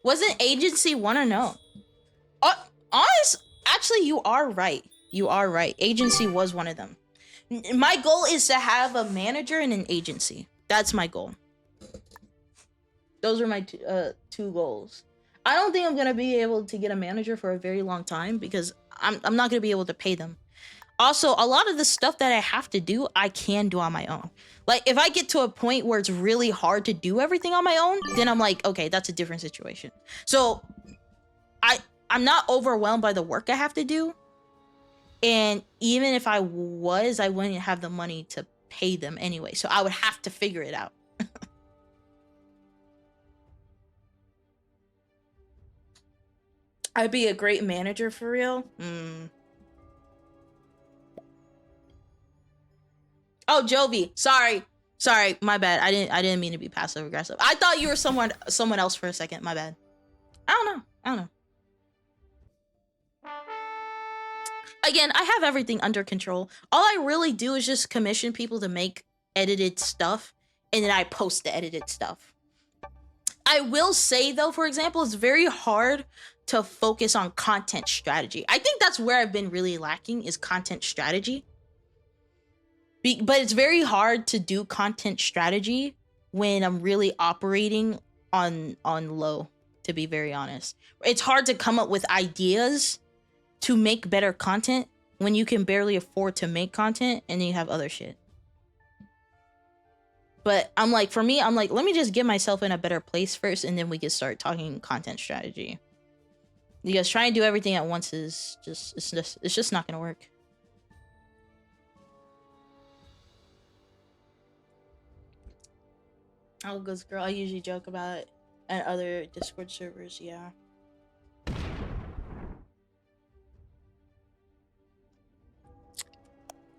Wasn't agency 1 or no? Actually, you are right. You are right. Agency was one of them. My goal is to have a manager and an agency. That's my goal. Those are my two goals. I don't think I'm gonna be able to get a manager for a very long time because I'm not gonna be able to pay them. Also, a lot of the stuff that I have to do, I can do on my own. Like, if I get to a point where it's really hard to do everything on my own, then I'm like, okay, that's a different situation. So, I'm not overwhelmed by the work I have to do. And even if I was, I wouldn't have the money to pay them anyway. So I would have to figure it out. I'd be a great manager for real. Oh, Jovi, sorry, my bad. I didn't mean to be passive aggressive. I thought you were someone else for a second. My bad. I don't know. Again, I have everything under control. All I really do is just commission people to make edited stuff, and then I post the edited stuff. I will say though, for example, it's very hard to focus on content strategy. I think that's where I've been really lacking, is content strategy. But it's very hard to do content strategy when I'm really operating on low, to be very honest. It's hard to come up with ideas to make better content when you can barely afford to make content and then you have other shit. But I'm like, for me, I'm like, let me just get myself in a better place first and then we can start talking content strategy. Because trying to do everything at once is just, it's just not gonna work. Oh, good girl. I usually joke about it at other Discord servers, yeah.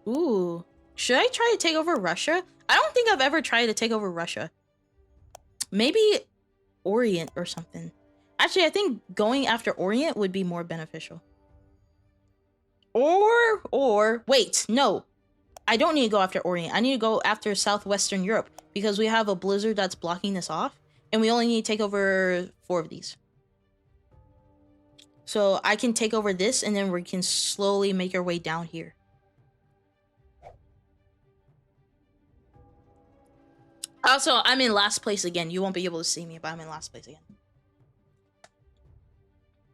Ooh. Should I try to take over Russia? I don't think I've ever tried to take over Russia. Maybe Orient or something. Actually, I think going after Orient would be more beneficial. Or wait, no. I don't need to go after Orient. I need to go after Southwestern Europe because we have a blizzard that's blocking this off and we only need to take over 4 of these. So I can take over this and then we can slowly make our way down here. Also, I'm in last place again. You won't be able to see me, but I'm in last place again.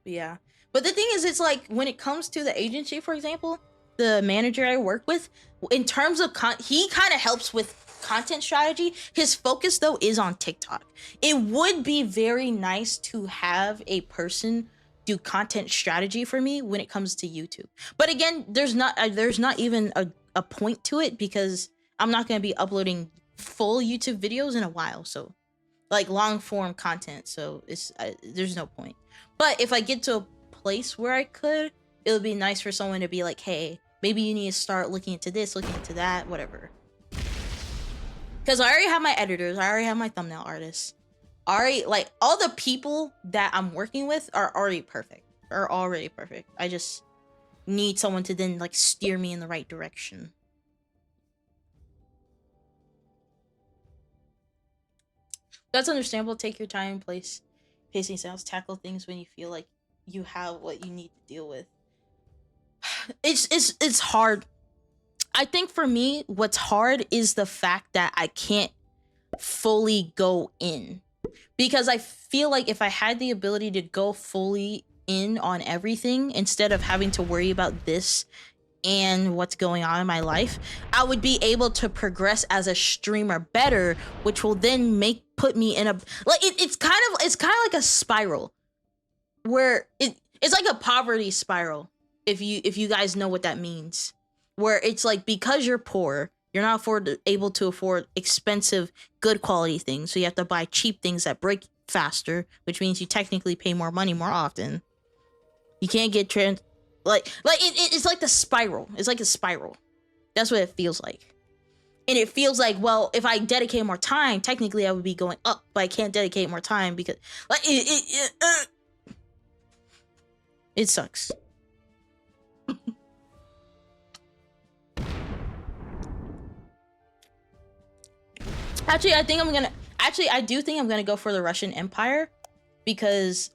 But yeah. But the thing is, it's like, when it comes to the agency, for example, the manager I work with, in terms of he kind of helps with content strategy. His focus, though, is on TikTok. It would be very nice to have a person do content strategy for me when it comes to YouTube. But again, there's not even a point to it because I'm not going to be uploading full YouTube videos in a while, so like long form content, so it's there's no point. But if I get to a place where I could, it would be nice for someone to be like, hey, maybe you need to start looking into this, looking into that, whatever. Because I already have my editors, I already have my thumbnail artists, already, like, all the people that I'm working with are already perfect. I just need someone to then like steer me in the right direction. That's understandable. Take your time, pacing sounds, tackle things when you feel like you have what you need to deal with. It's hard. I think for me, what's hard is the fact that I can't fully go in. Because I feel like if I had the ability to go fully in on everything, instead of having to worry about this and what's going on in my life, I would be able to progress as a streamer better, which will then put me in a like it's kind of like a spiral where it's like a poverty spiral, if you guys know what that means, where it's like because you're poor, you're not able to afford expensive good quality things, so you have to buy cheap things that break faster, which means you technically pay more money more often. You can't get it's like the spiral. It's like a spiral. That's what it feels like. And it feels like, well, if I dedicate more time, technically I would be going up, but I can't dedicate more time because like it sucks. Actually, I do think I'm gonna go for the Russian Empire, because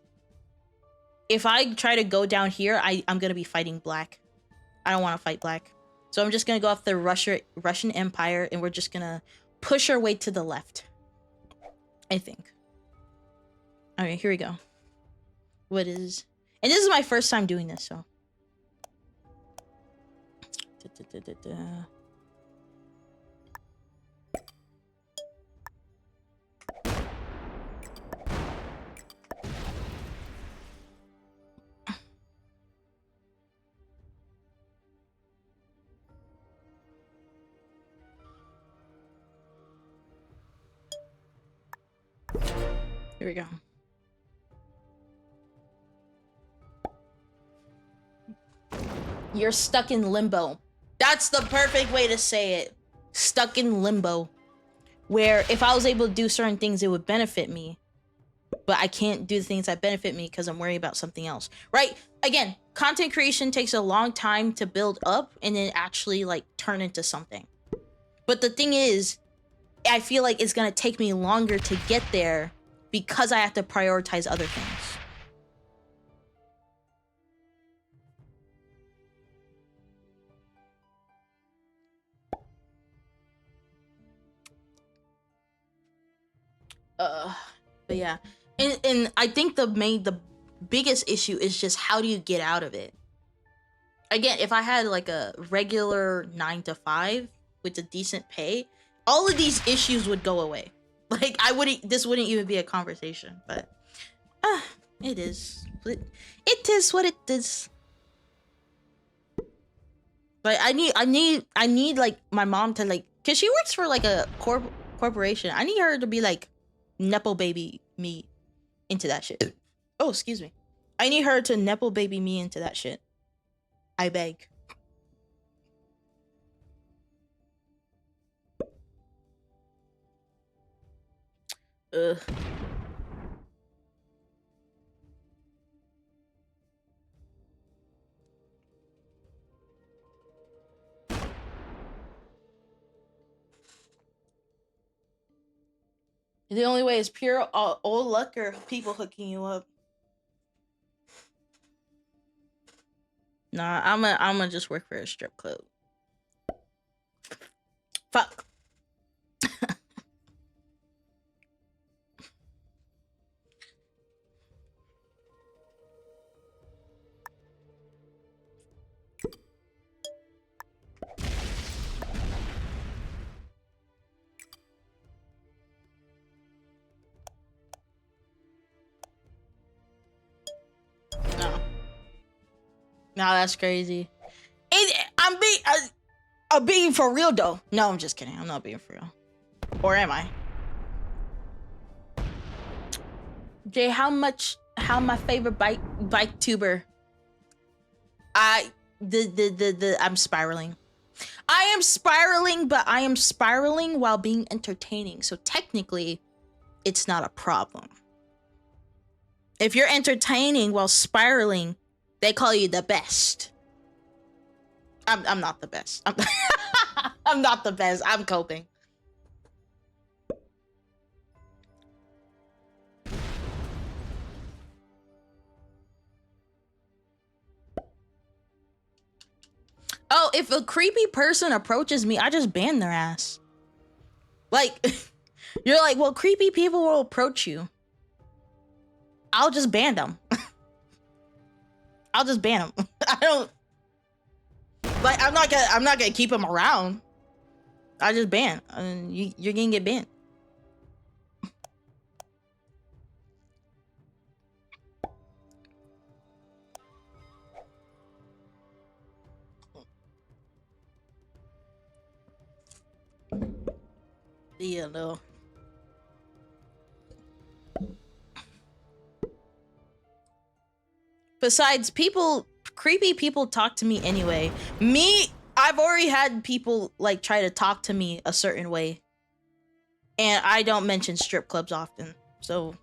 if I try to go down here, I'm gonna be fighting black. I don't want to fight black. So I'm just gonna go off the Russian Empire, and we're just gonna push our way to the left, I think. Alright, here we go. And this is my first time doing this, so. Here we go. You're stuck in limbo. That's the perfect way to say it. Stuck in limbo. Where if I was able to do certain things, it would benefit me. But I can't do the things that benefit me because I'm worried about something else. Right? Again, content creation takes a long time to build up and then actually like turn into something. But the thing is, I feel like it's going to take me longer to get there because I have to prioritize other things. But yeah. And I think the biggest issue is just how do you get out of it? Again, if I had like a regular 9 to 5 with a decent pay, all of these issues would go away. Like this wouldn't even be a conversation, but it is. It is what it is. But I need like my mom to like, cause she works for like a corporation. I need her to be like nepo baby me into that shit. Oh, excuse me. I need her to nepo baby me into that shit. I beg. Ugh. The only way is pure old luck or people hooking you up. Nah, I'm gonna just work for a strip club. Fuck. No, that's crazy. I'm being for real though. No, I'm just kidding. I'm not being for real. Or am I? Jay, how my favorite bike tuber? I'm spiraling. I am spiraling, but I am spiraling while being entertaining. So technically, it's not a problem. If you're entertaining while spiraling, they call you the best. I'm not the best. I'm not the best. I'm coping. Oh, if a creepy person approaches me, I just ban their ass. Like, you're like, well, creepy people will approach you. I'll just ban them. I'll just ban them. I don't... Like I'm not gonna keep him around. I just ban. You're gonna get banned. Yeah, no. Besides, creepy people talk to me anyway. I've already had people like try to talk to me a certain way. And I don't mention strip clubs often. So,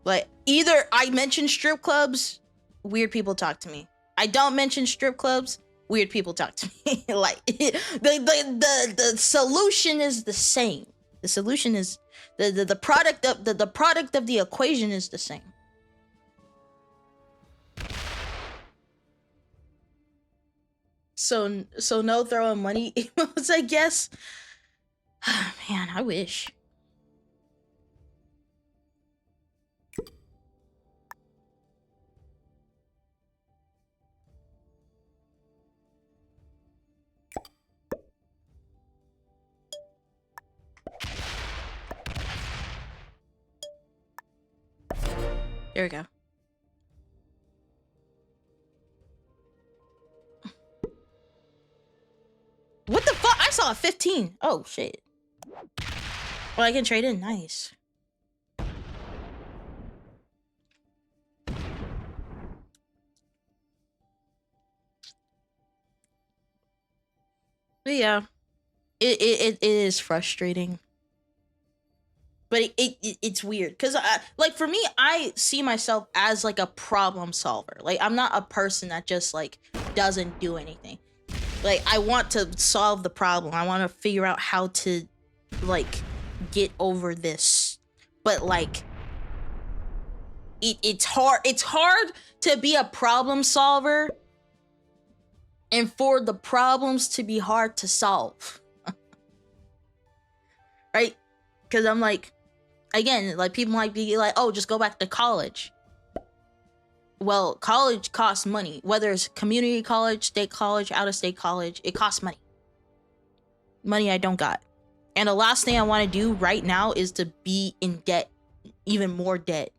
like, either I mention strip clubs, weird people talk to me. I don't mention strip clubs, weird people talk to me. Like, the solution is the same. The solution is the product of the product of the equation is the same. So no throwing money emotes, I guess. Man, I wish. There we go. What the fuck? I saw a 15. Oh shit. Well, I can trade in. Nice. But yeah, it is frustrating. But it's weird because like for me, I see myself as like a problem solver. Like I'm not a person that just like doesn't do anything. Like I want to solve the problem. I want to figure out how to like get over this. But like it's hard. It's hard to be a problem solver and for the problems to be hard to solve. Right? Because I'm like, again, like people might be like, oh, just go back to college. Well, college costs money. Whether it's community college, state college, out-of-state college, it costs money. Money I don't got. And the last thing I want to do right now is to be in debt, even more debt,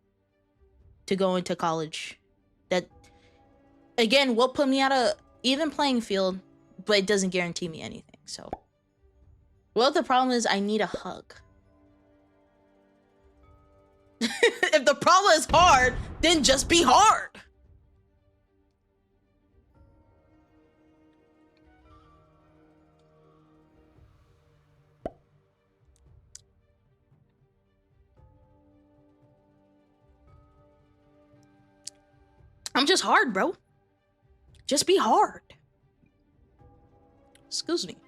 to go into college. That, again, will put me at a even playing field, but it doesn't guarantee me anything, so. Well, the problem is I need a hug. If the problem is hard, then just be hard. I'm just hard, bro. Just be hard. Excuse me.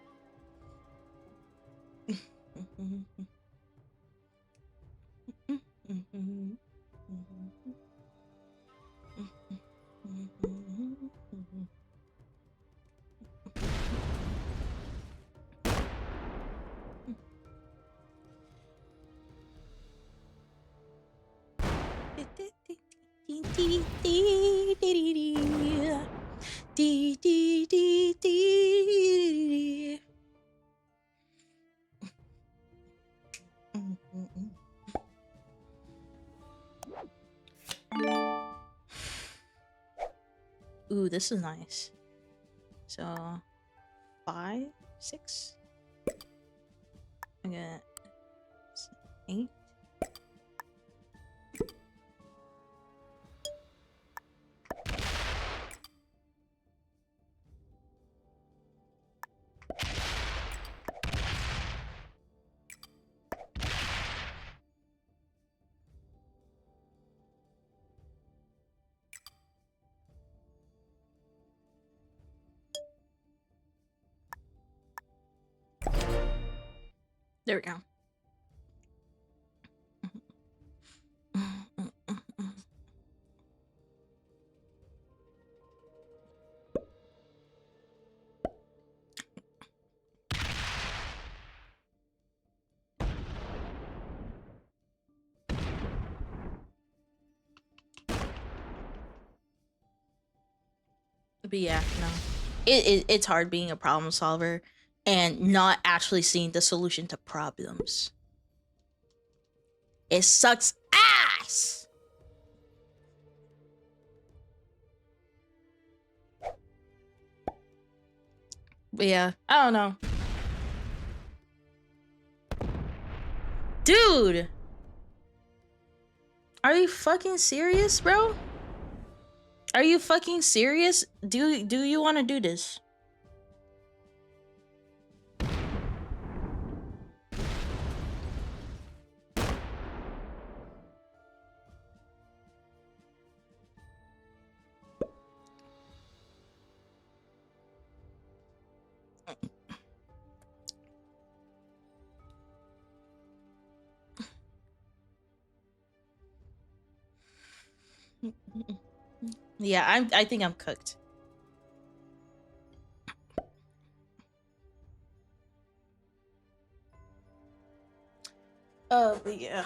Ooh, this is nice. So, 5, 6. I got 8. There we go. But yeah, no. It's hard being a problem solver and not actually seeing the solution to problems. It sucks ass. But yeah, I don't know. Dude! Are you fucking serious, bro? Are you fucking serious? Do you want to do this? Yeah, I think I'm cooked. But yeah.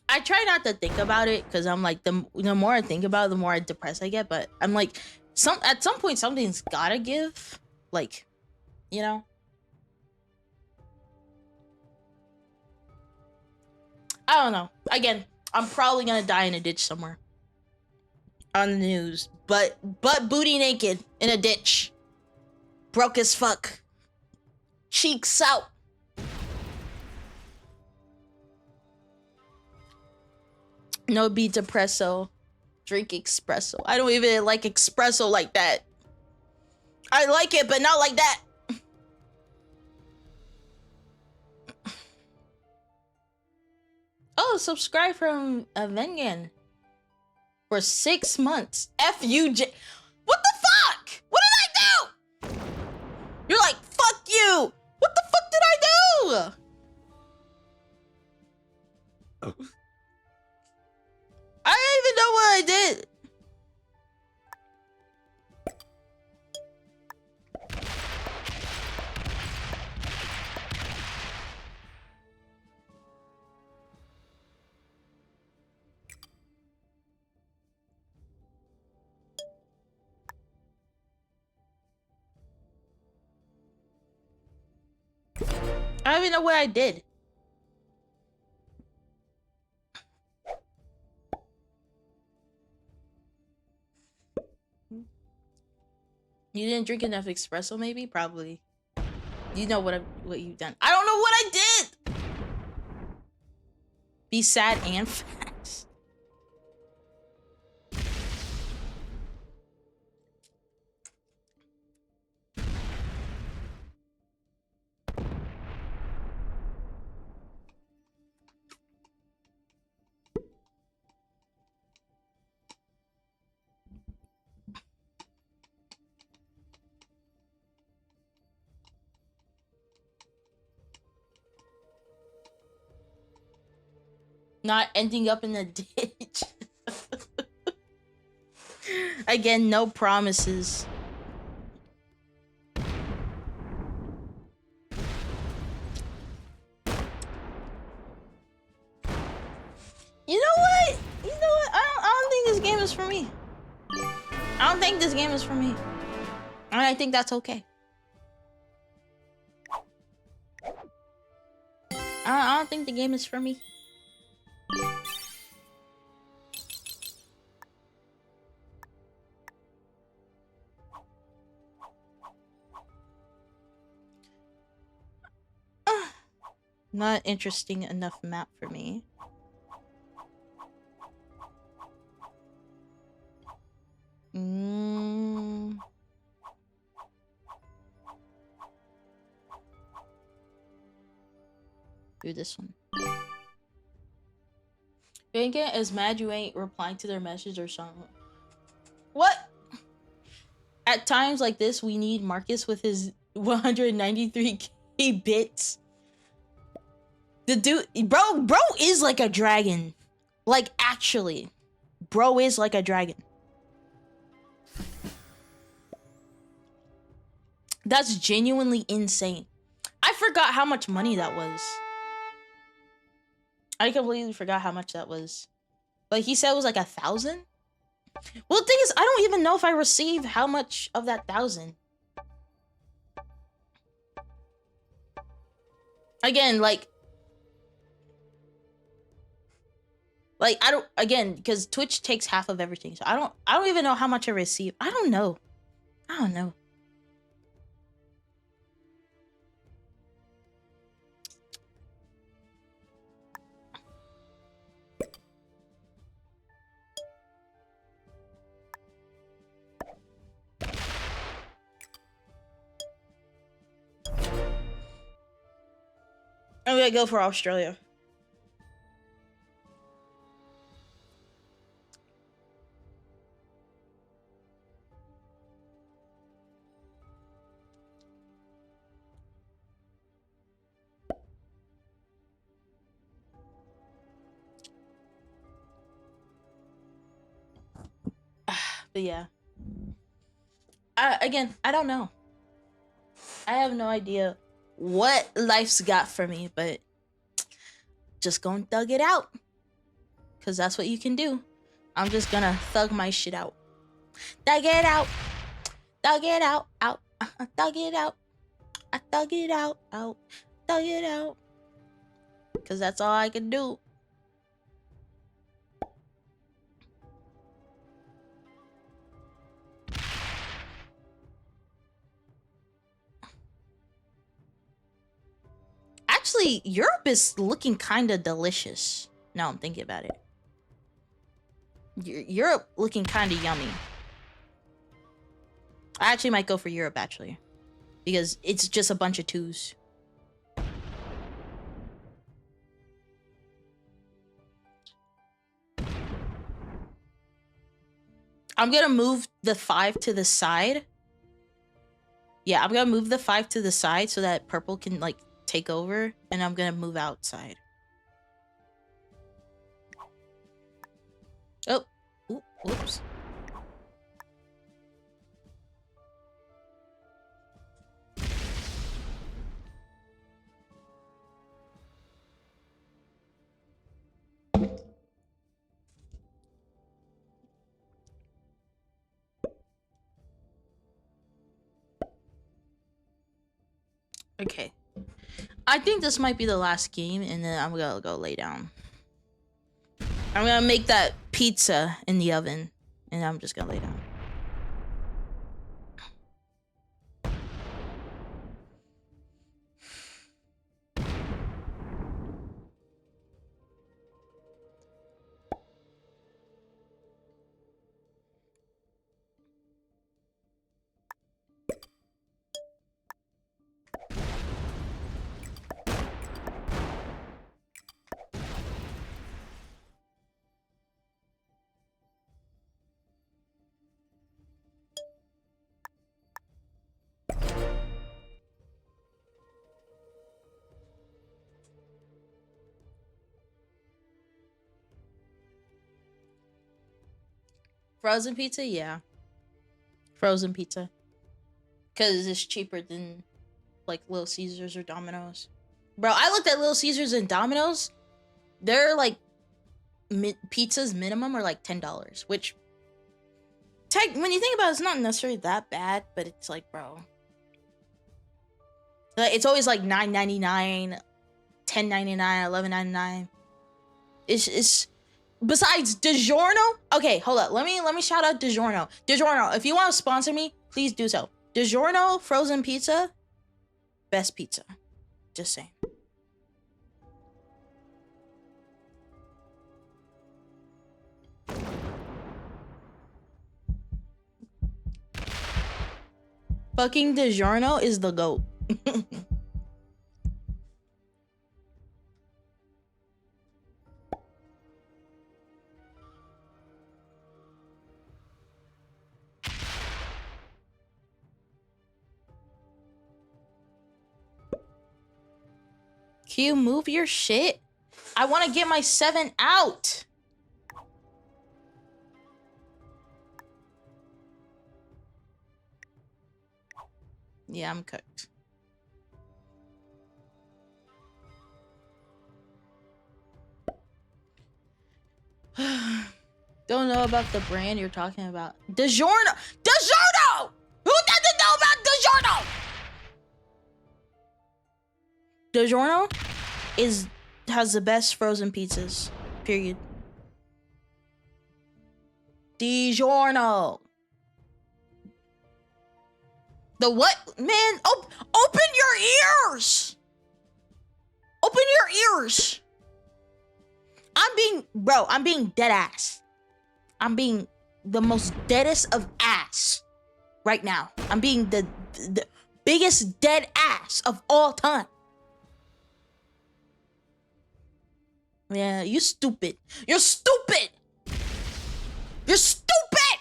I try not to think about it because I'm like the more I think about it, the more depressed I get. But I'm like, at some point something's gotta give. Like, you know. I don't know. Again, I'm probably gonna die in a ditch somewhere. On the news, but booty naked in a ditch, broke as fuck, cheeks out. No beat depresso, drink espresso. I don't even like espresso like that. I like it, but not like that. Oh, subscribe from Vengan for 6 months. FUJ. What the fuck? What did I do? You're like, fuck you. What the fuck did I do? Oh. I don't even know what I did. I don't even know what I did. You didn't drink enough espresso, maybe? Probably. You know what you've done. I don't know what I did! Be sad and fast. Not ending up in a ditch. Again, no promises. You know what? I don't think this game is for me. I don't think this game is for me. And I think that's okay. I don't think the game is for me. Not interesting enough map for me. Do this one. You ain't get as mad you ain't replying to their message or something. What? At times like this, we need Marcus with his 193k bits. The dude, bro is like a dragon. Like, actually. Bro is like a dragon. That's genuinely insane. I forgot how much money that was. I completely forgot how much that was. But he said it was like 1,000? Well, the thing is, I don't even know if I received how much of that 1,000. Again, like I don't, again, because Twitch takes half of everything, so I don't even know how much I receive. I don't know. I'm gonna go for Australia. But yeah. Again, I don't know. I have no idea what life's got for me, but just gonna thug it out. Because that's what you can do. I'm just gonna thug my shit out. Thug it out. Thug it out. Out. Thug it out. I thug it out. Out. Thug it out. Because that's all I can do. Actually, Europe is looking kind of delicious. Now I'm thinking about it. Europe looking kind of yummy. I actually might go for Europe, actually. Because it's just a bunch of 2s. I'm gonna move the 5 to the side. Yeah, I'm gonna move the 5 to the side so that purple can, like, take over. And I'm gonna move outside. Oh. Ooh, whoops. Okay. I think this might be the last game, and then I'm gonna go lay down. I'm gonna make that pizza in the oven, and I'm just gonna lay down. Frozen pizza? Yeah. Frozen pizza. Because it's cheaper than, like, Little Caesars or Domino's. Bro, I looked at Little Caesars and Domino's. They're, like, pizzas minimum are, like, $10. Which, when you think about it, it's not necessarily that bad. But it's like, bro. It's always, like, $9.99, $10.99, $11.99. It's... Besides DiGiorno, okay, hold up. Let me shout out DiGiorno. DiGiorno, if you want to sponsor me, please do so. DiGiorno frozen pizza, best pizza. Just saying. Fucking DiGiorno is the GOAT. Q, move your shit. I want to get my 7 out. Yeah, I'm cooked. Don't know about the brand you're talking about. DiGiorno! DiGiorno! Who doesn't know about DiGiorno? DiGiorno has the best frozen pizzas. Period. DiGiorno. The what? Man, open your ears! Open your ears! I'm being dead ass. I'm being the most deadest of ass right now. I'm being the biggest dead ass of all time. Yeah, you stupid. You're stupid! You're stupid!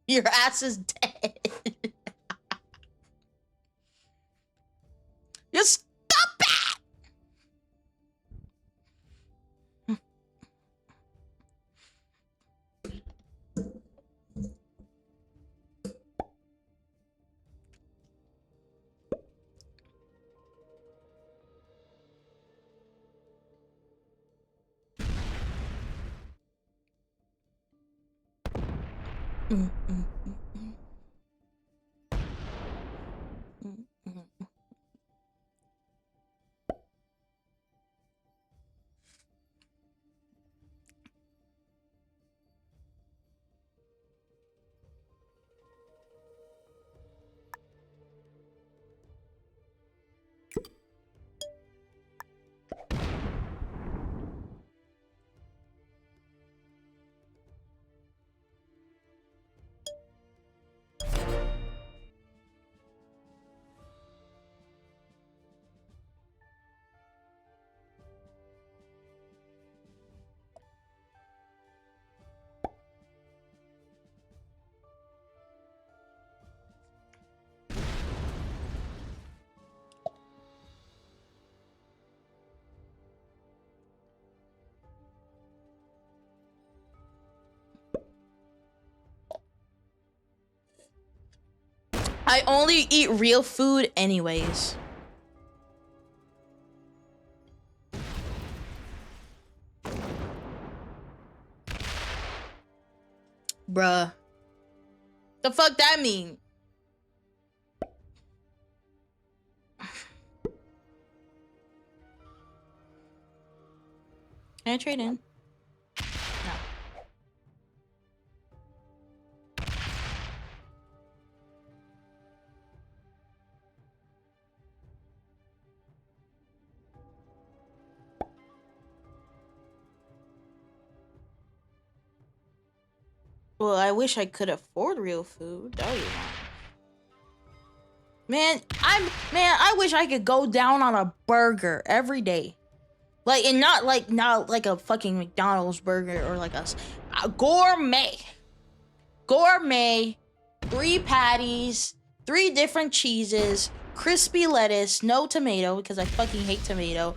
Your ass is dead. You're stupid! I only eat real food anyways. Bruh. The fuck that mean? Can I trade in? No. Well, I wish I could afford real food. Oh, you man, I wish I could go down on a burger every day. Like, and not like a fucking McDonald's burger or like a gourmet. Gourmet, 3 patties, 3 different cheeses, crispy lettuce, no tomato because I fucking hate tomato,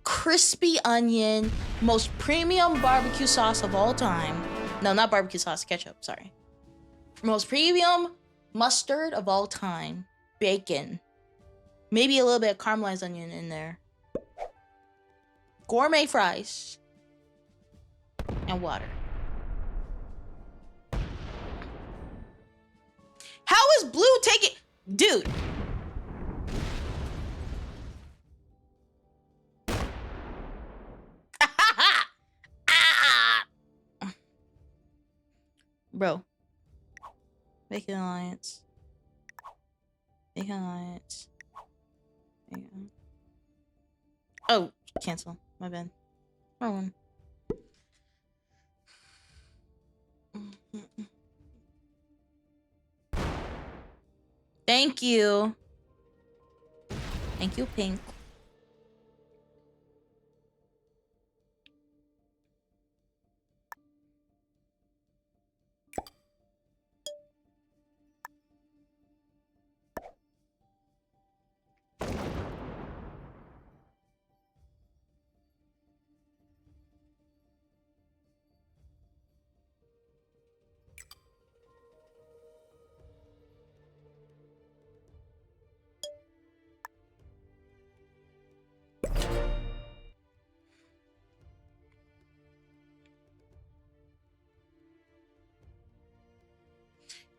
crispy onion, most premium barbecue sauce of all time. No, not barbecue sauce, ketchup, sorry. Most premium mustard of all time, bacon, maybe a little bit of caramelized onion in there, gourmet fries, and water. How is Blue taking... Dude. Bro. Make an alliance. Make an alliance. There you go. Oh, cancel. My bad. Wrong one. Thank you. Thank you, Pink.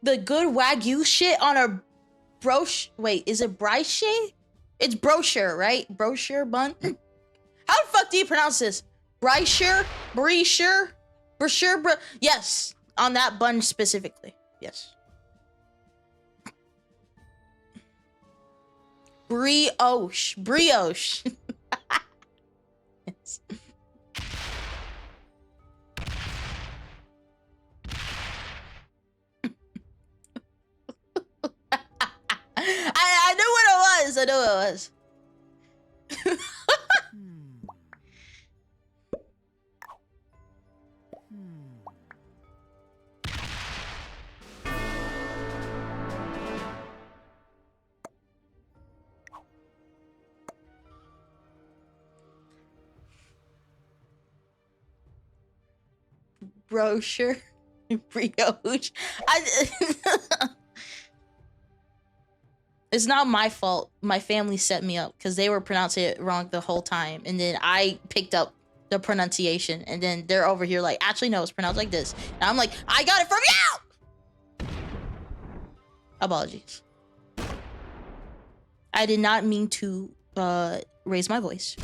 the good Wagyu shit on a wait, is it brochure? It's brochure, right? Brochure bun? How the fuck do you pronounce this? Brochure? Brochure? Brochure? Yes, on that bun specifically. Yes. Brioche. Brioche. Yes. I knew what it was. I knew what it was. Brochure. Brioche. It's not my fault. My family set me up because they were pronouncing it wrong the whole time. And then I picked up the pronunciation. And then they're over here like, actually, no, it's pronounced like this. And I'm like, I got it from you! Apologies. I did not mean to raise my voice.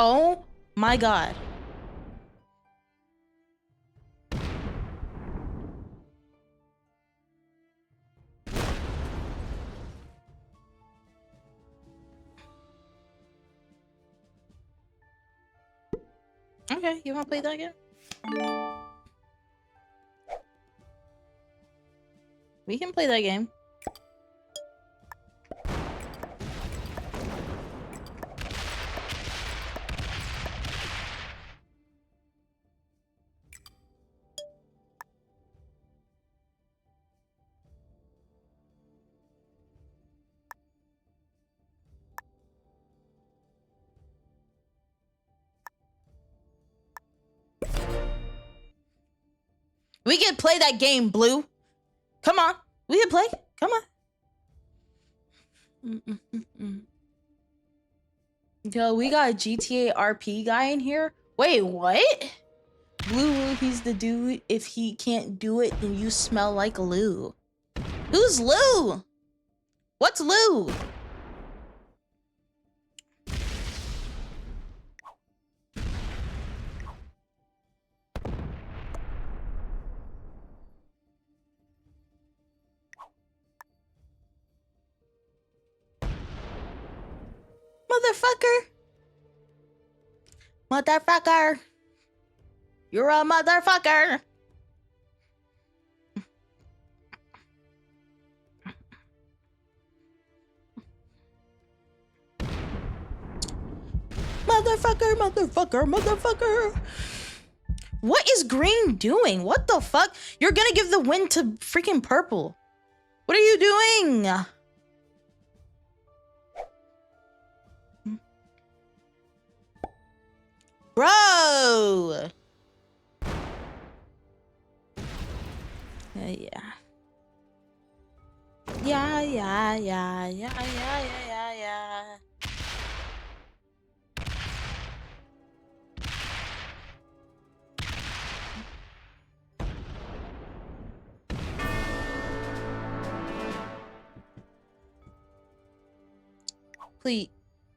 Oh my god. Okay, you wanna play that again? We can play that game. We can play that game, Blue. Come on. We can play. Come on. Yo, we got a GTA RP guy in here. Wait, what? Blue, he's the dude. If he can't do it, then you smell like Lou. Who's Lou? What's Lou? Motherfucker. Motherfucker. You're a motherfucker. Motherfucker, motherfucker, motherfucker. What is green doing? What the fuck? You're gonna give the win to freaking purple. What are you doing? Bro! Yeah. Yeah. Please,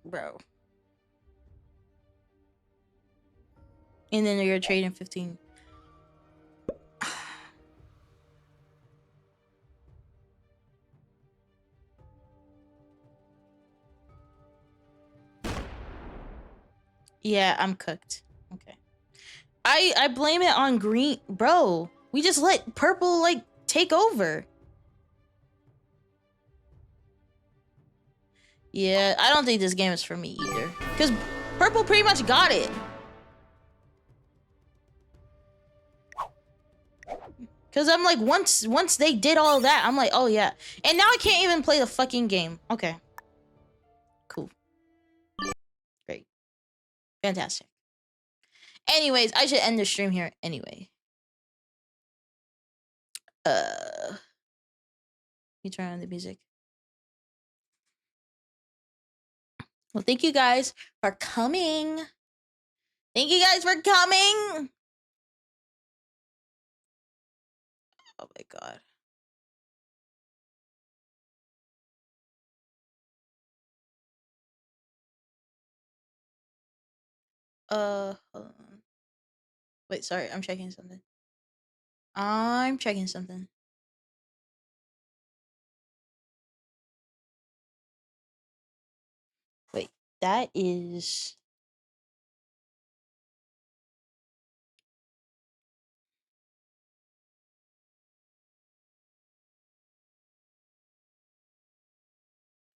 bro. And then you're trading 15. Yeah, I'm cooked. Okay. I blame it on green. Bro, we just let purple, like, take over. Yeah, I don't think this game is for me either. Because purple pretty much got it. Because I'm like, once they did all that, I'm like, oh yeah. And now I can't even play the fucking game. Okay. Cool. Great. Fantastic. Anyways, I should end the stream here anyway. You turn on the music. Well, thank you guys for coming. Thank you guys for coming. Oh my god. Hold on. Wait, sorry, I'm checking something. Wait, that is.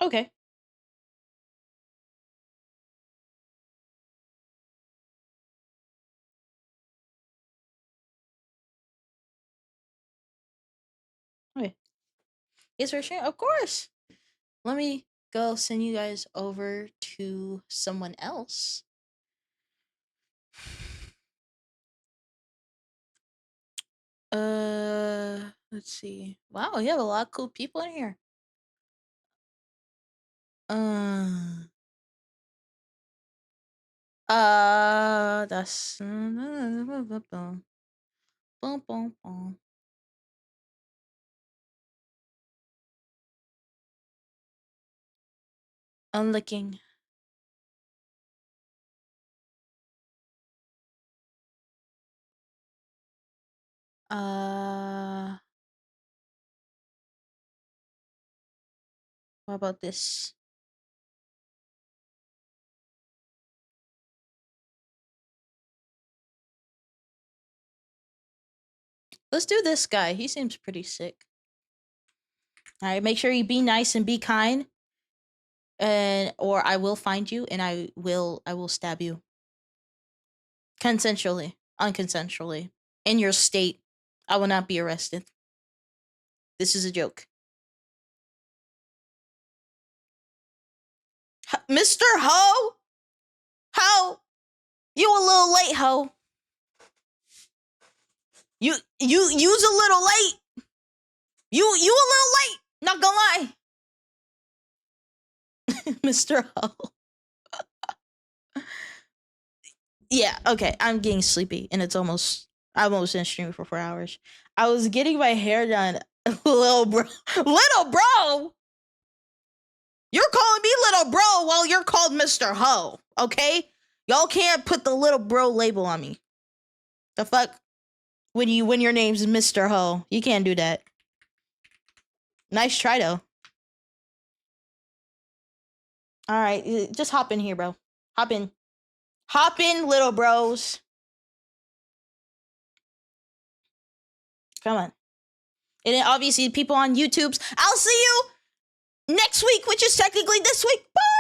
Okay. Okay. Yes, for sure. Of course. Let me go send you guys over to someone else. Let's see. Wow, you have a lot of cool people in here. That's. Boom, boom, boom. I'm looking. Uh, what about this? Let's do this guy. He seems pretty sick. All right, make sure you be nice and be kind, and or I will find you and I will stab you consensually, unconsensually, in your state. I will not be arrested. This is a joke. Mr. Ho? Ho? You a little late, Ho. You's a little late. You a little late. Not gonna lie. Mr. Ho. Yeah, okay. I'm getting sleepy and I'm almost in stream for 4 hours. I was getting my hair done. Little bro. Little bro. You're calling me little bro while you're called Mr. Ho, okay? Y'all can't put the little bro label on me. The fuck? When your name's Mr. Ho. You can't do that. Nice try though. Alright, just hop in here, bro. Hop in. Hop in, little bros. Come on. And then obviously people on YouTube's. I'll see you next week, which is technically this week. Bye!